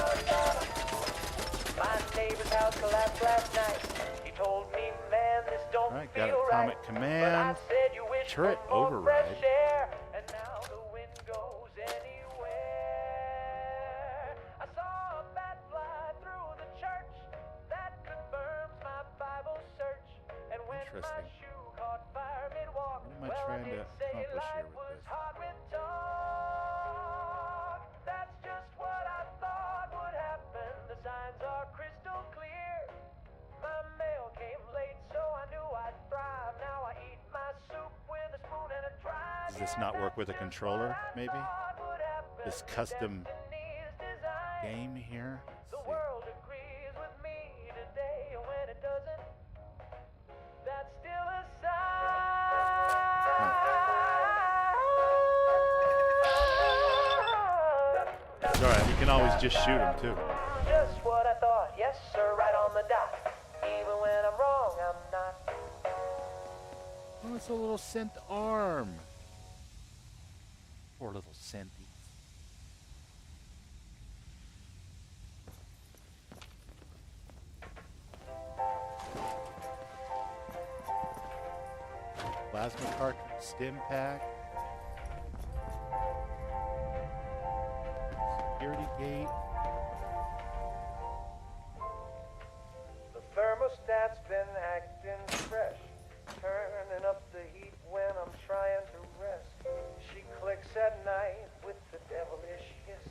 [SPEAKER 8] neighbor's house collapsed last night. He told me, man, this don't
[SPEAKER 2] All right, got
[SPEAKER 8] feel
[SPEAKER 2] Atomic
[SPEAKER 8] right.
[SPEAKER 2] Command.
[SPEAKER 8] But I said you wish
[SPEAKER 2] Turret
[SPEAKER 8] for more
[SPEAKER 2] override.
[SPEAKER 8] fresh air, and now the wind goes anywhere. I saw a bat fly through the church. That confirms my Bible search. And when my shoe caught fire mid-walk,
[SPEAKER 2] What am I trying to accomplish here with this?
[SPEAKER 8] hot with talk. That's just what I thought would happen. The signs are crystal clear. My mail came late, so I knew I'd thrive. Now I eat my soup with a spoon and a dry.
[SPEAKER 2] Does this not work with a controller, maybe? This custom game here?
[SPEAKER 8] The world agrees with me today, and when it doesn't, that's still a
[SPEAKER 2] It's alright, you can always just shoot him too.
[SPEAKER 8] Just what I thought, yes sir, right on the dot. Even when I'm wrong, I'm not.
[SPEAKER 2] Oh, it's a little synth arm. Poor little synth. Plasma cartridge, stim pack. Security gate.
[SPEAKER 8] The thermostat's been acting fresh, turning up the heat when I'm trying to rest. She clicks at night with the devilish hiss,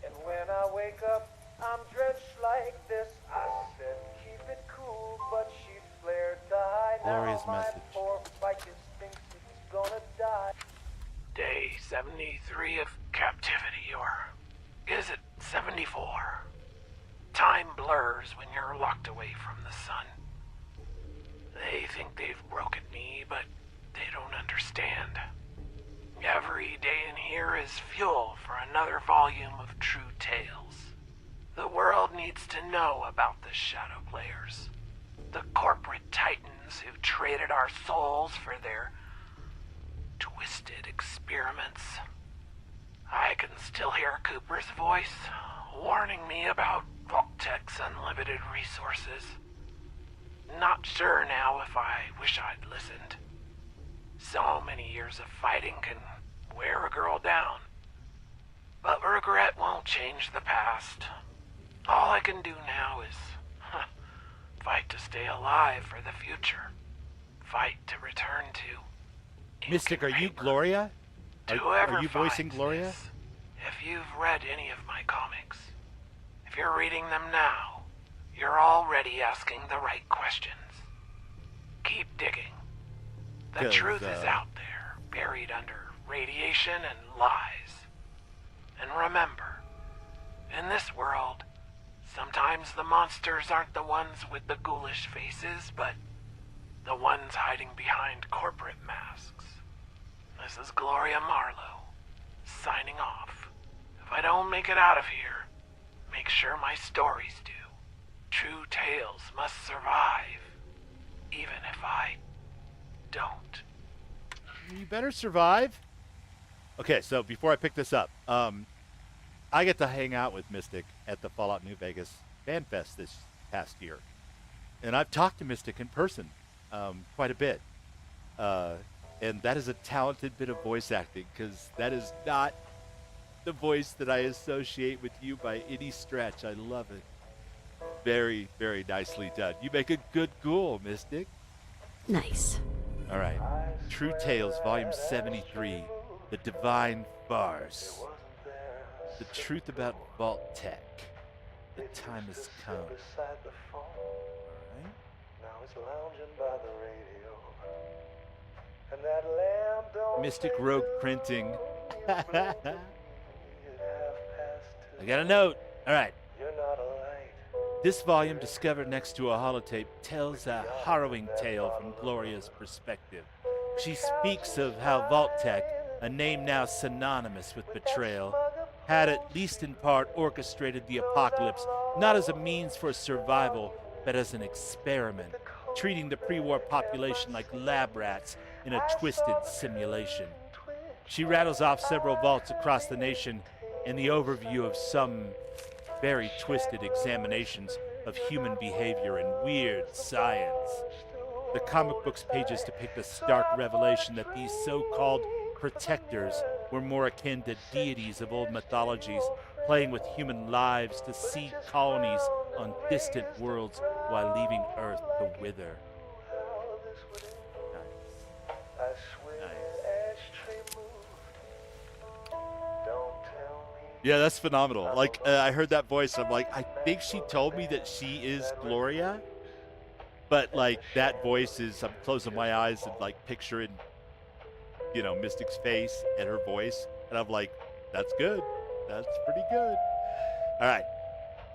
[SPEAKER 8] and when I wake up, I'm drenched like this. I said keep it cool, but she flared the high.
[SPEAKER 2] Glorious
[SPEAKER 8] now
[SPEAKER 2] message.
[SPEAKER 8] My poor ficus thinks it's gonna die.
[SPEAKER 14] Day 73 of captivity, or is it 74? Time blurs when you're locked away from the sun. They think they've broken me, but They don't understand. Every day in here is fuel for another volume of true tales. The world needs to know about the Shadow Players. The corporate titans who traded our souls for their twisted experiments. I can still hear Cooper's voice, warning me about Vault-Tech's unlimited resources. Not sure now if I wish I'd listened. So many years of fighting can wear a girl down. But regret won't change the past. All I can do now is fight to stay alive for the future. Fight to return to.
[SPEAKER 2] Mystic, are you Gloria? Are you voicing Gloria?
[SPEAKER 14] This, if you've read any of my comics, if you're reading them now, you're already asking the right questions. Keep digging. The truth is out there, buried under radiation and lies. And remember, in this world, sometimes the monsters aren't the ones with the ghoulish faces, but the ones hiding behind corporate masks. This is Gloria Marlowe, signing off. If I don't make it out of here, make sure my stories do. True tales must survive, even if I don't.
[SPEAKER 2] You better survive. Okay, so before I pick this up, I get to hang out with Mystic at the Fallout New Vegas Fan Fest this past year. And I've talked to Mystic in person quite a bit. And that is a talented bit of voice acting, because that is not the voice that I associate with you by any stretch. I love it. Very, very nicely done. You make a good ghoul, Mystic.
[SPEAKER 4] Nice.
[SPEAKER 2] All right. True Tales, Volume 73. The Divine Farce. The truth about Vault-Tech. The time has come. All right.
[SPEAKER 8] Now it's lounging by the radio. And that lamp don't
[SPEAKER 2] Mystic Rogue Printing. I got a note. All right.
[SPEAKER 8] You're not a light.
[SPEAKER 2] This volume, discovered next to a holotape, tells a harrowing tale from Gloria's perspective. She speaks of how Vault-Tech, a name now synonymous with betrayal, had at least in part orchestrated the apocalypse, not as a means for survival, but as an experiment, treating the pre-war population like lab rats in a twisted simulation. She rattles off several vaults across the nation in the overview of some very twisted examinations of human behavior and weird science. The comic book's pages depict a stark revelation that these so-called protectors were more akin to deities of old mythologies, playing with human lives to seed colonies on distant worlds while leaving Earth to wither. Yeah, that's phenomenal. Like, I heard that voice, and I'm like, I think she told me that she is Gloria, but like that voice is, I'm closing my eyes and like picturing, you know, Mystic's face and her voice, and I'm like, that's good. That's pretty good. All right.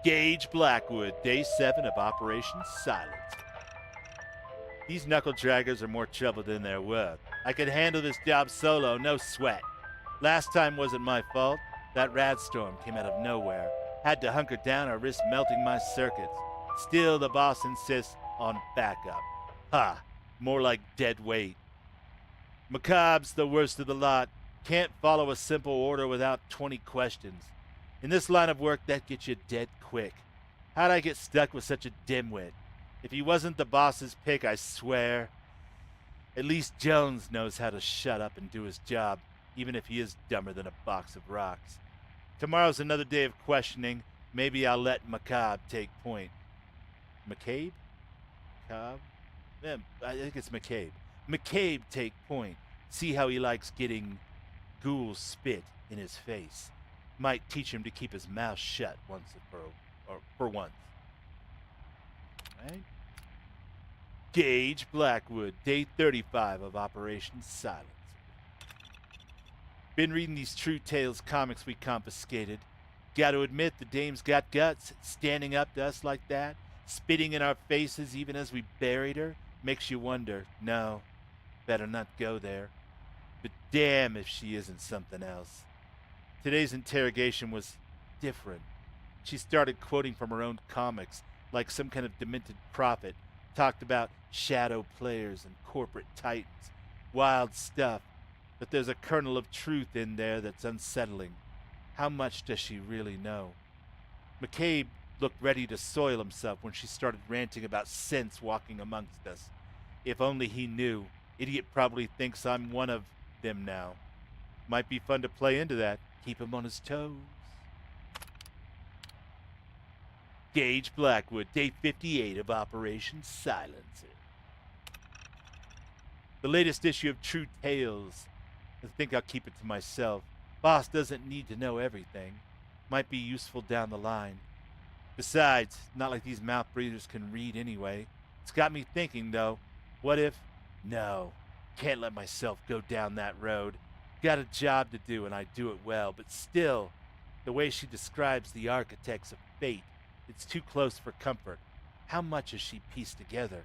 [SPEAKER 2] Gage Blackwood, Day 7 of Operation Silence. These knuckle draggers are more trouble than they're worth. I could handle this job solo, no sweat. Last time wasn't my fault. That rad storm came out of nowhere. Had to hunker down or risk melting my circuits. Still, the boss insists on backup. Ha! More like dead weight. Macabre's the worst of the lot. Can't follow a simple order without 20 questions. In this line of work, that gets you dead quick. How'd I get stuck with such a dimwit? If he wasn't the boss's pick, I swear. At least Jones knows how to shut up and do his job, even if he is dumber than a box of rocks. Tomorrow's another day of questioning. Maybe I'll let Macabre take point. McCabe? Macabre? Yeah, I think it's McCabe. McCabe take point. See how he likes getting ghoul spit in his face. Might teach him to keep his mouth shut once for once. Right? Gage Blackwood, Day 35 of Operation Silence. Been reading these True Tales comics we confiscated. Gotta admit, the dame's got guts, standing up to us like that, spitting in our faces even as we buried her, makes you wonder. No, Better not go there. But damn if she isn't something else. Today's interrogation was different. She started quoting from her own comics, like some kind of demented prophet, talked about shadow players and corporate titans. Wild stuff. But there's a kernel of truth in there that's unsettling. How much does she really know? McCabe looked ready to soil himself when she started ranting about sense walking amongst us. If only he knew. Idiot probably thinks I'm one of them now. Might be fun to play into that. Keep him on his toes. Gage Blackwood, day 58 of Operation Silencer. The latest issue of True Tales. I think I'll keep it to myself. Boss doesn't need to know everything. Might be useful down the line. Besides, not like these mouth breathers can read anyway. It's got me thinking, though. What if... No. Can't let myself go down that road. Got a job to do, and I do it well. But still, the way she describes the architects of fate, it's too close for comfort. How much has she pieced together?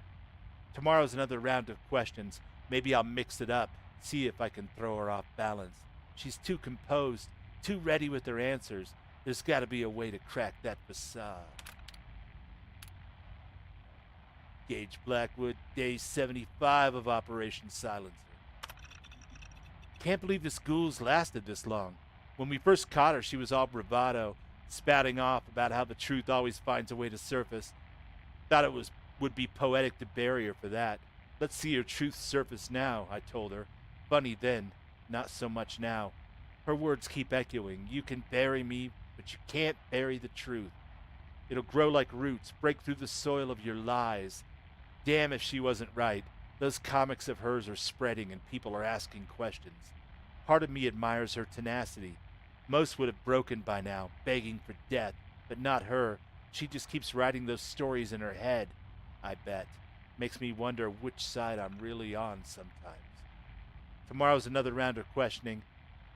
[SPEAKER 2] Tomorrow's another round of questions. Maybe I'll mix it up, see if I can throw her off balance. She's too composed, too ready with her answers. There's got to be a way to crack that facade. Gage Blackwood, day 75 of Operation Silencer. Can't believe this ghoul's lasted this long. When we first caught her, she was all bravado, spouting off about how the truth always finds a way to surface. Thought it would be poetic to bury her for that. Let's see her truth surface now, I told her. Funny then, not so much now. Her words keep echoing. You can bury me, but you can't bury the truth. It'll grow like roots, break through the soil of your lies. Damn if she wasn't right. Those comics of hers are spreading and people are asking questions. Part of me admires her tenacity. Most would have broken by now, begging for death, but not her. She just keeps writing those stories in her head, I bet. Makes me wonder which side I'm really on sometimes. Tomorrow's another round of questioning.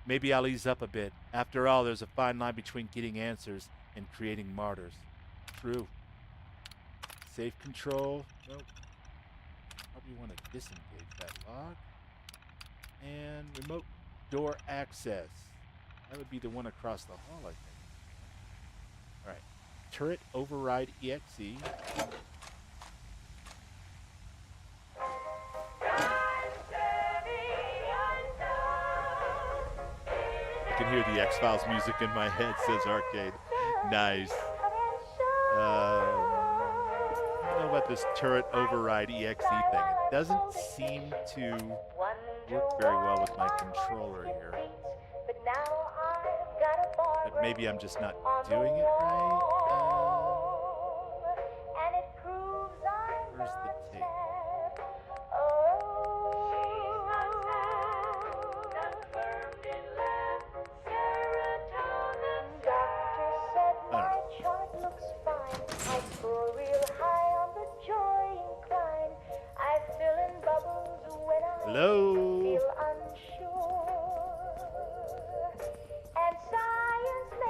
[SPEAKER 2] Maybe I'll ease up a bit. After all, there's a fine line between getting answers and creating martyrs. True. Safe control. Nope. Probably want to disengage that lock. And remote door access. That would be the one across the hall, I think. Alright. Turret override EXE. I can hear the X-Files music in my head, says Arcade. Nice. I don't know about this turret override EXE thing. It doesn't seem to work very well with my controller here. But maybe I'm just not doing it right. Where's the tape? Hello?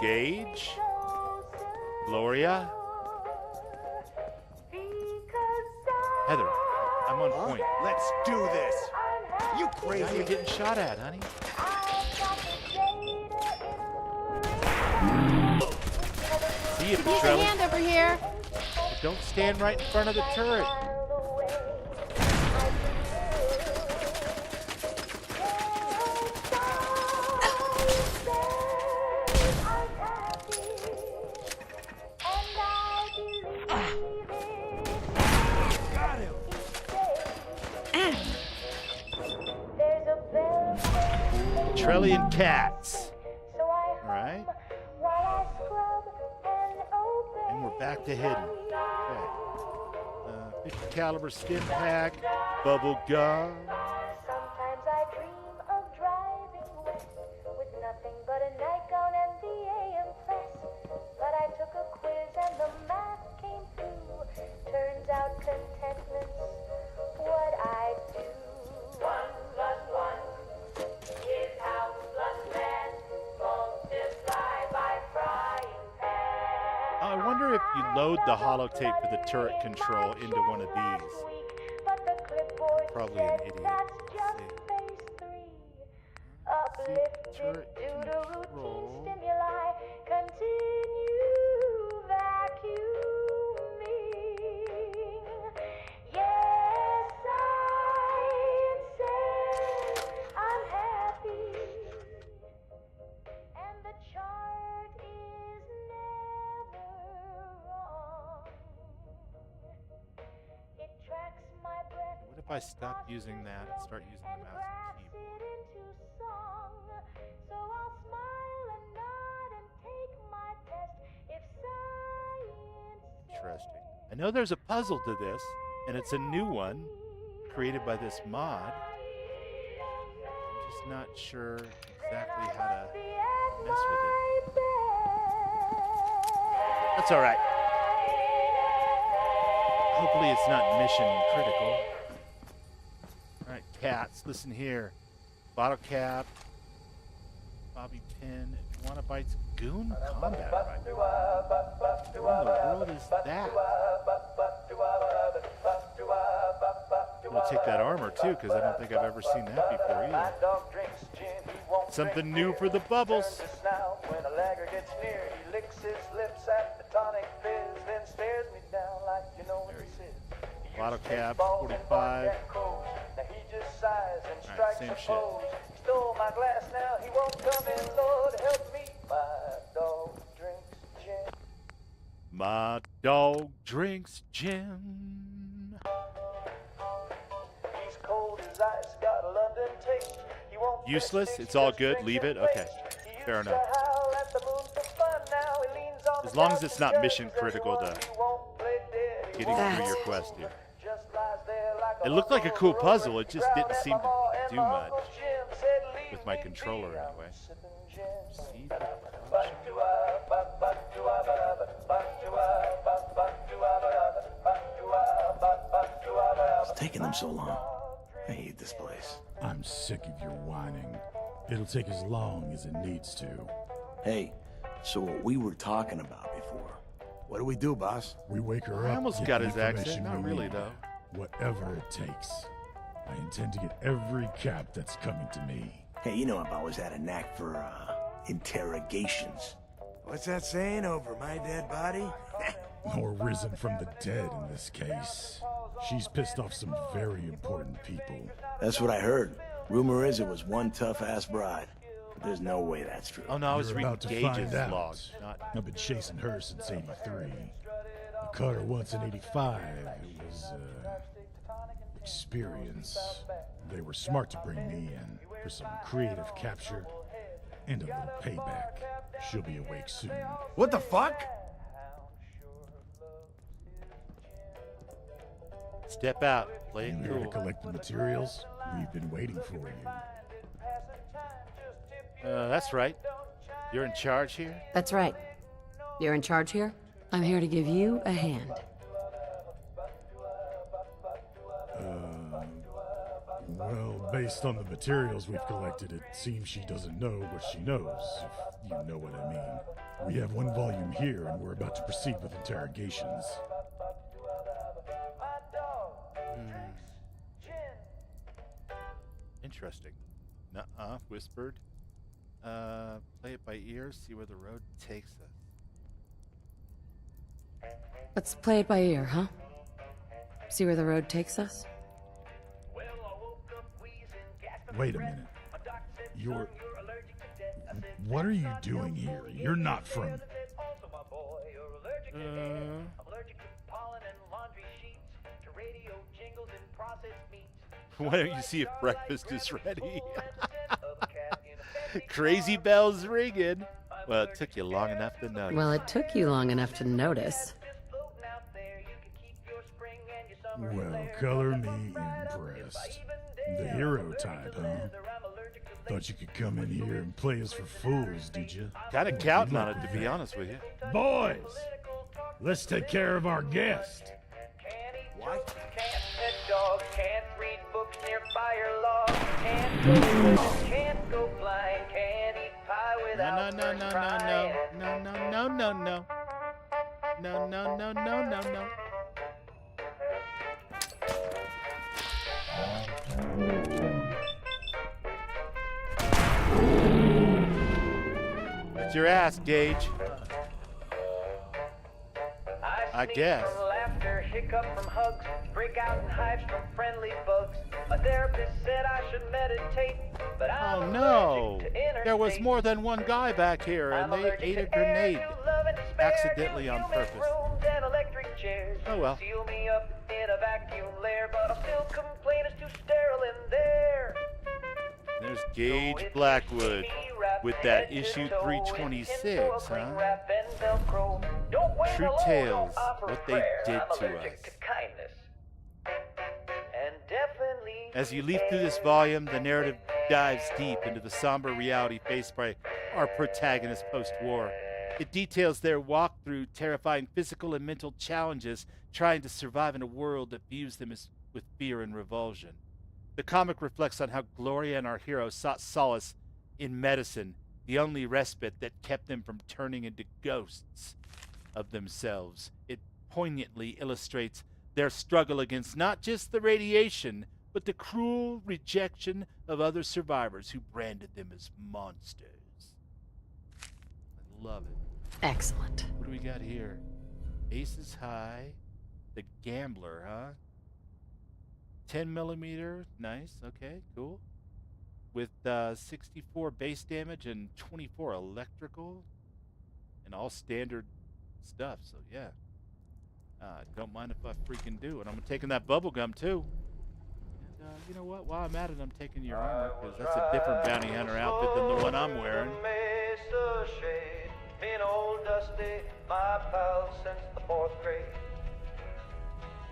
[SPEAKER 2] Gage? Gloria? Heather, I'm on point.
[SPEAKER 20] Let's do this. You crazy?
[SPEAKER 2] Now you're getting shot at, honey. See you,
[SPEAKER 19] Could use a hand over here.
[SPEAKER 2] But don't stand right in front of the turret. Trellian cats. Alright. And we're back to hidden. Okay. 50 caliber stim pack. Bubble gum.
[SPEAKER 10] Sometimes I dream of driving west with nothing but a nightgown and the AM press. But I took a quiz and the math came through. Turns out contentment's what I do. 1 + 1 is house plus land multiplied by frying pan.
[SPEAKER 2] I wonder if you load the holotape for the turret control into one of these. I'm probably an idiot. Turret
[SPEAKER 10] due to routine
[SPEAKER 2] control.
[SPEAKER 10] stimuli, continue vacuuming. Yes, science says I'm happy, and the chart is never wrong. It tracks my breath.
[SPEAKER 2] What if I stop using that and start using the mouse and keyboard?
[SPEAKER 10] Into song, so I'll smile and nod and take my test if science
[SPEAKER 2] Interesting. I know there's a puzzle to this, and it's a new one created by this mod. I'm just not sure exactly how to mess with it. That's all right. Hopefully it's not mission critical. All right, cats, listen here. Bottle cap, bobby pin, Wannabites, goon combat rifle. What in the world is that? I'm gonna take that armor too, because I don't think I've ever seen that before either. Something new for the bubbles.
[SPEAKER 8] When a lagger gets near, he licks his lips at the tonic fizz, then stares me down like you know what this is.
[SPEAKER 2] Bottle cap, 45.
[SPEAKER 8] Now he just sighs and
[SPEAKER 2] All right,
[SPEAKER 8] strikes
[SPEAKER 2] same
[SPEAKER 8] a
[SPEAKER 2] shit.
[SPEAKER 8] pose. He stole my glass, now he won't come in. Lord help me, my dog drinks gin.
[SPEAKER 2] My dog drinks gin.
[SPEAKER 8] He's cold as ice, got a London taste. He won't
[SPEAKER 2] Useless? It's all good? Leave it? Okay. Fair enough.
[SPEAKER 8] howl at the moon for fun. Now he leans on
[SPEAKER 2] As long as it's not mission critical to getting through your quest here. It looked like a cool puzzle, it just didn't seem to do much. With my controller anyway. See the
[SPEAKER 20] It's taking them so long. I hate this place.
[SPEAKER 15] I'm sick of your whining. It'll take as long as it needs to.
[SPEAKER 20] Hey, so what we were talking about before. What do we do, boss?
[SPEAKER 15] We wake her
[SPEAKER 2] I
[SPEAKER 15] up.
[SPEAKER 2] almost
[SPEAKER 15] get
[SPEAKER 2] got
[SPEAKER 15] the
[SPEAKER 2] his accent,
[SPEAKER 15] information
[SPEAKER 2] not
[SPEAKER 15] we
[SPEAKER 2] really
[SPEAKER 15] need.
[SPEAKER 2] though.
[SPEAKER 15] Whatever it takes. I intend to get every cap that's coming to me.
[SPEAKER 20] Hey, you know I've always had a knack for, interrogations. What's that saying, over my dead body?
[SPEAKER 15] Or risen from the dead in this case. She's pissed off some very important people.
[SPEAKER 20] That's what I heard. Rumor is it was one tough-ass bride. But there's no way that's true.
[SPEAKER 2] Oh no, I was
[SPEAKER 15] You're
[SPEAKER 2] reading
[SPEAKER 15] about to
[SPEAKER 2] Gage's
[SPEAKER 15] find out.
[SPEAKER 2] log. Not...
[SPEAKER 15] I've been chasing her since '83. I caught her once in '85. It was, experience. They were smart to bring me in for some creative capture and a little payback. She'll be awake soon.
[SPEAKER 20] What the fuck?
[SPEAKER 2] Step out, play
[SPEAKER 15] You
[SPEAKER 2] it
[SPEAKER 15] here to
[SPEAKER 2] cool.
[SPEAKER 15] collect the materials? We've been waiting for you.
[SPEAKER 2] That's right. You're in charge here?
[SPEAKER 4] That's right. You're in charge here? I'm here to give you a hand.
[SPEAKER 15] Well, based on the materials we've collected, it seems she doesn't know what she knows, if you know what I mean. We have one volume here, and we're about to proceed with interrogations.
[SPEAKER 2] Interesting. Nuh-uh, whispered. Play it by ear, see where the road takes us.
[SPEAKER 4] Let's play it by ear, huh? See where the road takes us?
[SPEAKER 15] Wait a minute. You're... What are you doing here? You're not from...
[SPEAKER 2] Why don't you see if breakfast is ready? Crazy bells ringing. Well, it took you long enough to notice.
[SPEAKER 4] Well, it took you long enough to notice.
[SPEAKER 15] Well, color me impressed. The hero type, huh? Thought you could come in here and play us for fools, did you?
[SPEAKER 2] Kind of
[SPEAKER 15] Well,
[SPEAKER 2] counting
[SPEAKER 15] good
[SPEAKER 2] on
[SPEAKER 15] luck
[SPEAKER 2] it, to
[SPEAKER 15] with
[SPEAKER 2] be
[SPEAKER 15] that.
[SPEAKER 2] honest with you.
[SPEAKER 15] Boys, let's take care of our guest.
[SPEAKER 8] What? Can't pet dogs, can't read books near fire logs, can't go fishing, can't go flying, can't eat pie without
[SPEAKER 2] No. Whooped your ass, Gage. I guess.
[SPEAKER 8] From laughter, hiccup from hugs, break out in hives from friendly bugs. A therapist said I should meditate, but I'm
[SPEAKER 2] Oh no!
[SPEAKER 8] allergic to
[SPEAKER 2] There was
[SPEAKER 8] interstate.
[SPEAKER 2] more than one guy back here, and they ate a grenade accidentally on purpose.
[SPEAKER 8] And electric chairs.
[SPEAKER 2] Oh well.
[SPEAKER 8] Seal me up in a vacuum lair, but I'll still complain it's too sterile in there.
[SPEAKER 2] There's Gage Blackwood with that issue 326, huh? True Tales, what they did to us. As you leaf through this volume, the narrative dives deep into the somber reality faced by our protagonists post-war. It details their walk through terrifying physical and mental challenges trying to survive in a world that views them as with fear and revulsion. The comic reflects on how Gloria and our hero sought solace in medicine, the only respite that kept them from turning into ghosts of themselves. It poignantly illustrates their struggle against not just the radiation, but the cruel rejection of other survivors who branded them as monsters. I love it.
[SPEAKER 4] Excellent.
[SPEAKER 2] What do we got here? Aces High, The Gambler, huh? 10 millimeter, nice, okay, cool. With 64 base damage and 24 electrical, and all standard stuff, so yeah. Don't mind if I freaking do it. I'm taking that bubble gum too. And you know what? While I'm at it, I'm taking your armor, because that's a different bounty hunter outfit than the one I'm wearing.
[SPEAKER 8] Been old Dusty, my pal since the 4th grade.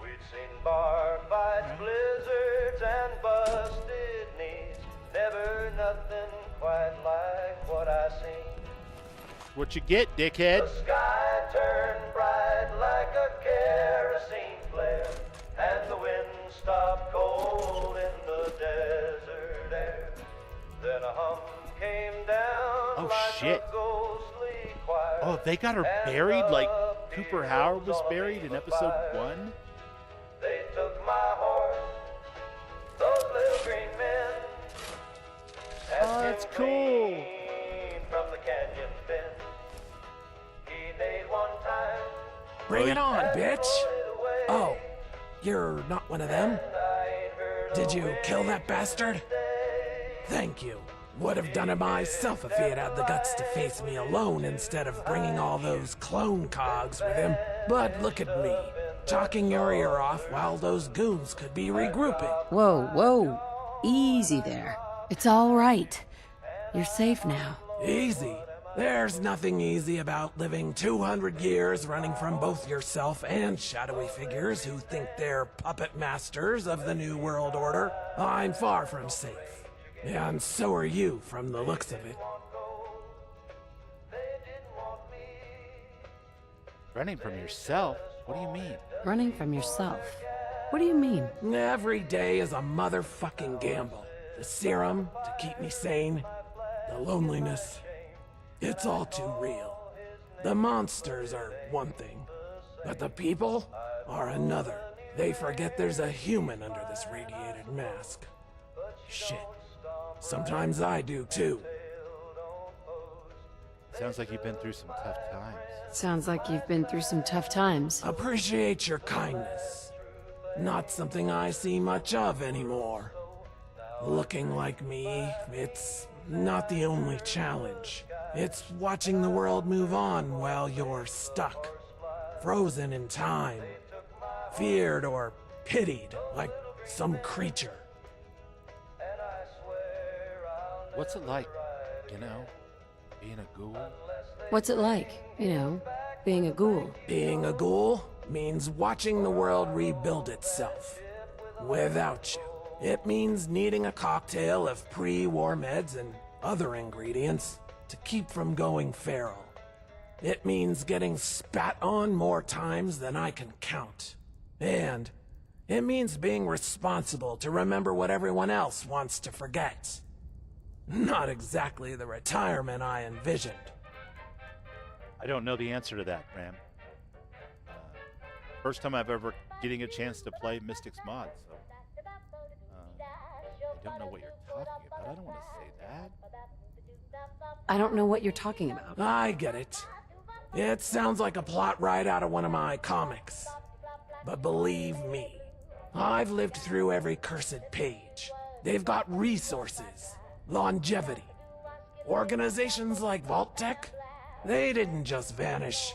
[SPEAKER 8] We'd seen bar fights, blizzards, and busted knees. Never nothing quite like what I seen.
[SPEAKER 2] What you get, dickhead?
[SPEAKER 8] The sky turned bright like a kerosene flare, and the wind stopped cold in the desert air. Then a hum came down like
[SPEAKER 2] shit.
[SPEAKER 8] a ghostly choir.
[SPEAKER 2] Oh, they got her buried like Cooper Howard was buried in episode 1?
[SPEAKER 8] They took my horse, those little green men.
[SPEAKER 2] Oh, that's cool.
[SPEAKER 8] From the canyon's bend. He made one time.
[SPEAKER 14] Bring it on, bitch! Oh, you're not one of them? Did you kill that bastard? Thank you. Would have done it myself if he had had the guts to face me alone instead of bringing all those clone cogs with him. But look at me, talking your ear off while those goons could be regrouping.
[SPEAKER 4] Whoa, whoa. Easy there. It's all right. You're safe now.
[SPEAKER 14] Easy? There's nothing easy about living 200 years running from both yourself and shadowy figures who think they're puppet masters of the New World Order. I'm far from safe. And so are you, from the looks of it.
[SPEAKER 2] Running from yourself? What do you mean?
[SPEAKER 4] Running from yourself? What do you mean?
[SPEAKER 14] Every day is a motherfucking gamble. The serum to keep me sane, the loneliness. It's all too real. The monsters are one thing, but the people are another. They forget there's a human under this radiated mask. Shit. Sometimes I do too.
[SPEAKER 2] Sounds like you've been through some tough times.
[SPEAKER 4] Sounds like you've been through some tough times.
[SPEAKER 14] Appreciate your kindness. Not something I see much of anymore. Looking like me, it's not the only challenge. It's watching the world move on while you're stuck. Frozen in time. Feared or pitied like some creature.
[SPEAKER 2] What's it like, being a ghoul?
[SPEAKER 4] What's it like, being a ghoul?
[SPEAKER 14] Being a ghoul means watching the world rebuild itself. Without you. It means needing a cocktail of pre-war meds and other ingredients to keep from going feral. It means getting spat on more times than I can count. And it means being responsible to remember what everyone else wants to forget. Not exactly the retirement I envisioned.
[SPEAKER 2] I don't know the answer to that, Graham. First time I've ever getting a chance to play Mystics Mod, so I don't know what you're talking about. I don't want to say that.
[SPEAKER 4] I don't know what you're talking about.
[SPEAKER 14] I get it. It sounds like a plot right out of one of my comics. But believe me, I've lived through every cursed page. They've got resources, longevity. Organizations like Vault-Tec, they didn't just vanish.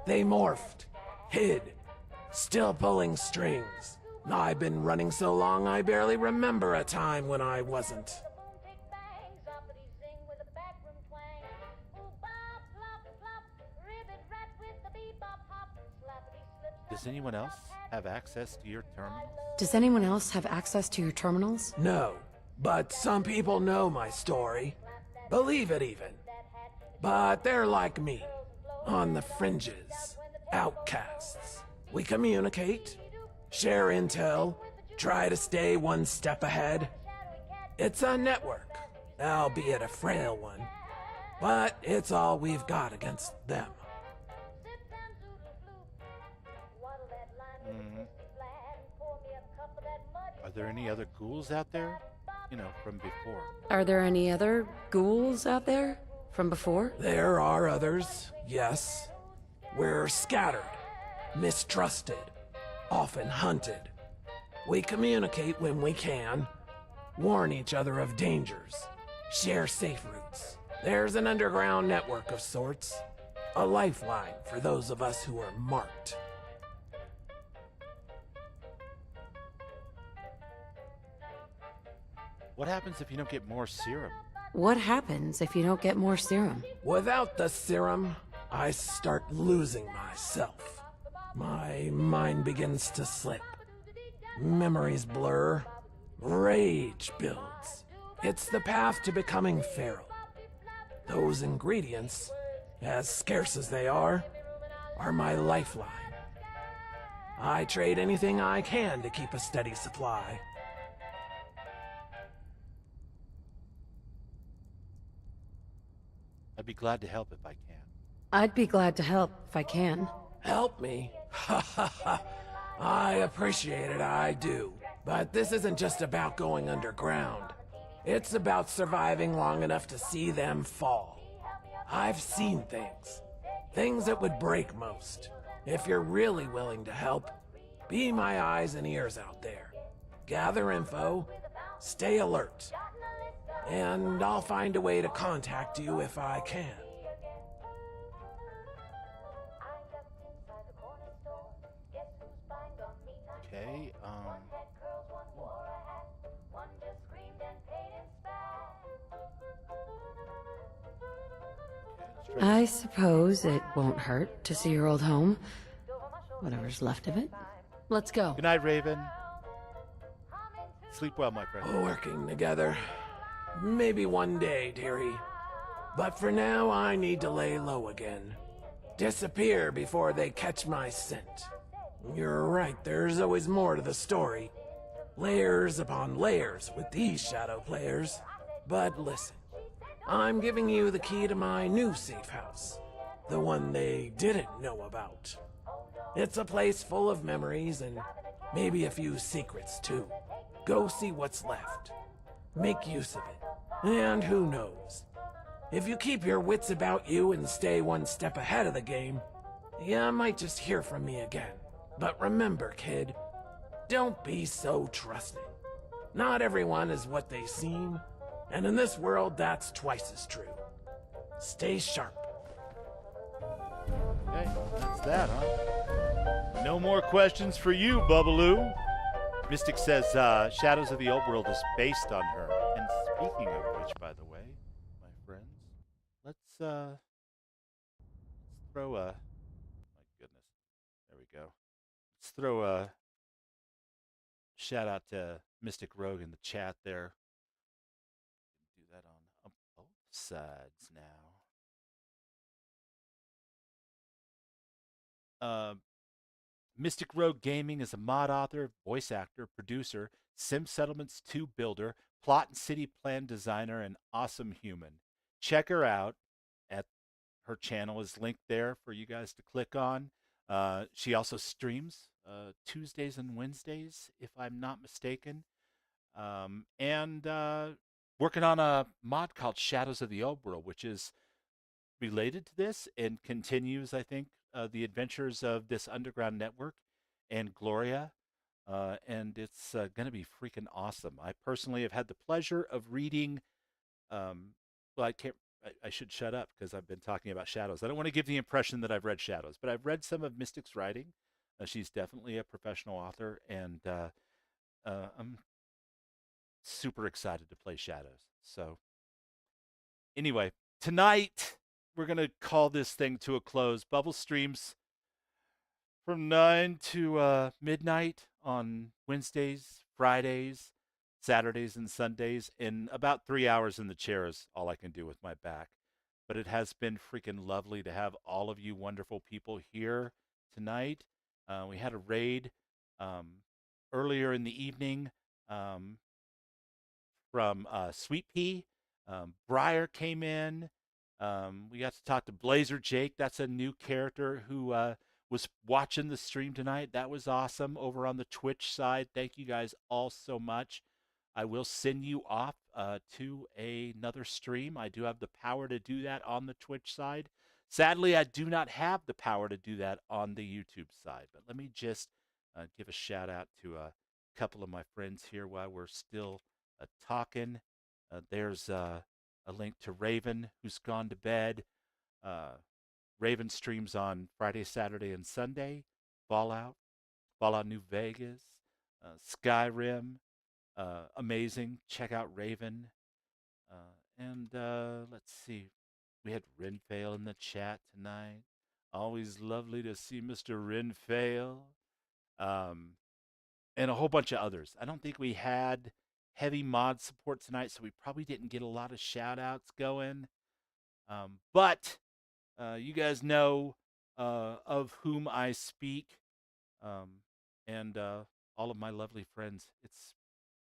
[SPEAKER 14] They morphed, hid, still pulling strings. I've been running so long I barely remember a time when I wasn't.
[SPEAKER 2] Does anyone else have access to your terminals?
[SPEAKER 4] Does anyone else have access to your terminals?
[SPEAKER 14] No, but some people know my story. Believe it even. But they're like me, on the fringes, outcasts. We communicate, share intel, try to stay one step ahead. It's a network, albeit a frail one, but it's all we've got against them.
[SPEAKER 2] Are there any other ghouls out there? You know, from before.
[SPEAKER 4] Are there any other ghouls out there from before?
[SPEAKER 14] There are others, yes. We're scattered, mistrusted, often hunted. We communicate when we can, warn each other of dangers, share safe routes. There's an underground network of sorts, a lifeline for those of us who are marked.
[SPEAKER 2] What happens if you don't get more serum?
[SPEAKER 4] What happens if you don't get more serum?
[SPEAKER 14] Without the serum, I start losing myself. My mind begins to slip. Memories blur. Rage builds. It's the path to becoming feral. Those ingredients, as scarce as they are my lifeline. I trade anything I can to keep a steady supply.
[SPEAKER 2] I'd be glad to help if I can.
[SPEAKER 4] I'd be glad to help if I can.
[SPEAKER 14] Help me? Ha ha ha. I appreciate it, I do. But this isn't just about going underground. It's about surviving long enough to see them fall. I've seen things. Things that would break most. If you're really willing to help, be my eyes and ears out there. Gather info, stay alert. And I'll find a way to contact you if I can.
[SPEAKER 2] Okay,
[SPEAKER 4] I suppose it won't hurt to see your old home. Whatever's left of it. Let's go.
[SPEAKER 2] Good night, Raven. Sleep well, my friend.
[SPEAKER 14] Working together. Maybe one day, dearie. But for now, I need to lay low again. Disappear before they catch my scent. You're right, there's always more to the story. Layers upon layers with these shadow players. But listen, I'm giving you the key to my new safe house. The one they didn't know about. It's a place full of memories and maybe a few secrets too. Go see what's left. Make use of it. And who knows? If you keep your wits about you and stay one step ahead of the game, you might just hear from me again. But remember, kid, don't be so trusting. Not everyone is what they seem, and in this world, that's twice as true. Stay sharp.
[SPEAKER 2] Okay, that's that, huh? No more questions for you, Bubbaloo. Mystic says Shadows of the Old World is based on her. And speaking of which, by the way, my friends, let's throw a... My goodness. There we go. Let's throw a shout out to Mystic Rogue in the chat there. Do that on both sides now. Mystic Rogue Gaming is a mod author, voice actor, producer, Sim Settlements 2 builder, plot and city plan designer, and awesome human. Check her out. At her channel is linked there for you guys to click on. She also streams Tuesdays and Wednesdays, if I'm not mistaken. And working on a mod called Shadows of the Old World, which is related to this and continues, I think, the adventures of this underground network and Gloria. And it's going to be freaking awesome. I personally have had the pleasure of reading. Well, I can't. I should shut up because I've been talking about Shadows. I don't want to give the impression that I've read Shadows, but I've read some of Mystic's writing. She's definitely a professional author, and I'm super excited to play Shadows. So, anyway, tonight we're going to call this thing to a close. Bubble streams from 9 to midnight on Wednesdays, Fridays, Saturdays, and Sundays. In about 3 hours in the chair is all I can do with my back. But it has been freaking lovely to have all of you wonderful people here tonight. We had a raid earlier in the evening from Sweet Pea. Briar came in. We got to talk to Blazer Jake. That's a new character who was watching the stream tonight. That was awesome. Over on the Twitch side, thank you guys all so much. I will send you off to another stream. I do have the power to do that on the Twitch side. Sadly, I do not have the power to do that on the YouTube side. But let me just give a shout out to a couple of my friends here while we're still talking. There's a link to Raven, who's gone to bed. Raven streams on Friday, Saturday, and Sunday. Fallout New Vegas, Skyrim. Amazing. Check out Raven. And let's see. We had Renfail in the chat tonight. Always lovely to see Mr. Renfail. And a whole bunch of others. I don't think we had heavy mod support tonight, so we probably didn't get a lot of shout outs going. But you guys know of whom I speak, and all of my lovely friends. It's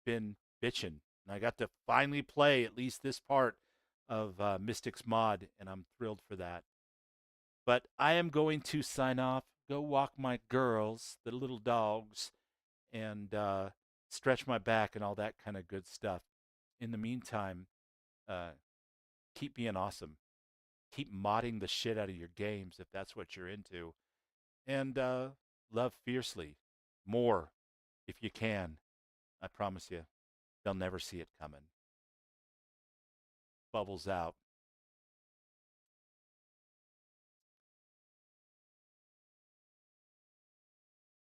[SPEAKER 2] been bitchin', and I got to finally play at least this part of Mystic's mod, and I'm thrilled for that. But I am going to sign off, go walk my girls, the little dogs, and stretch my back and all that kind of good stuff. In the meantime, keep being awesome. Keep modding the shit out of your games if that's what you're into. And love fiercely. More if you can. I promise you, they'll never see it coming. Bubbles out.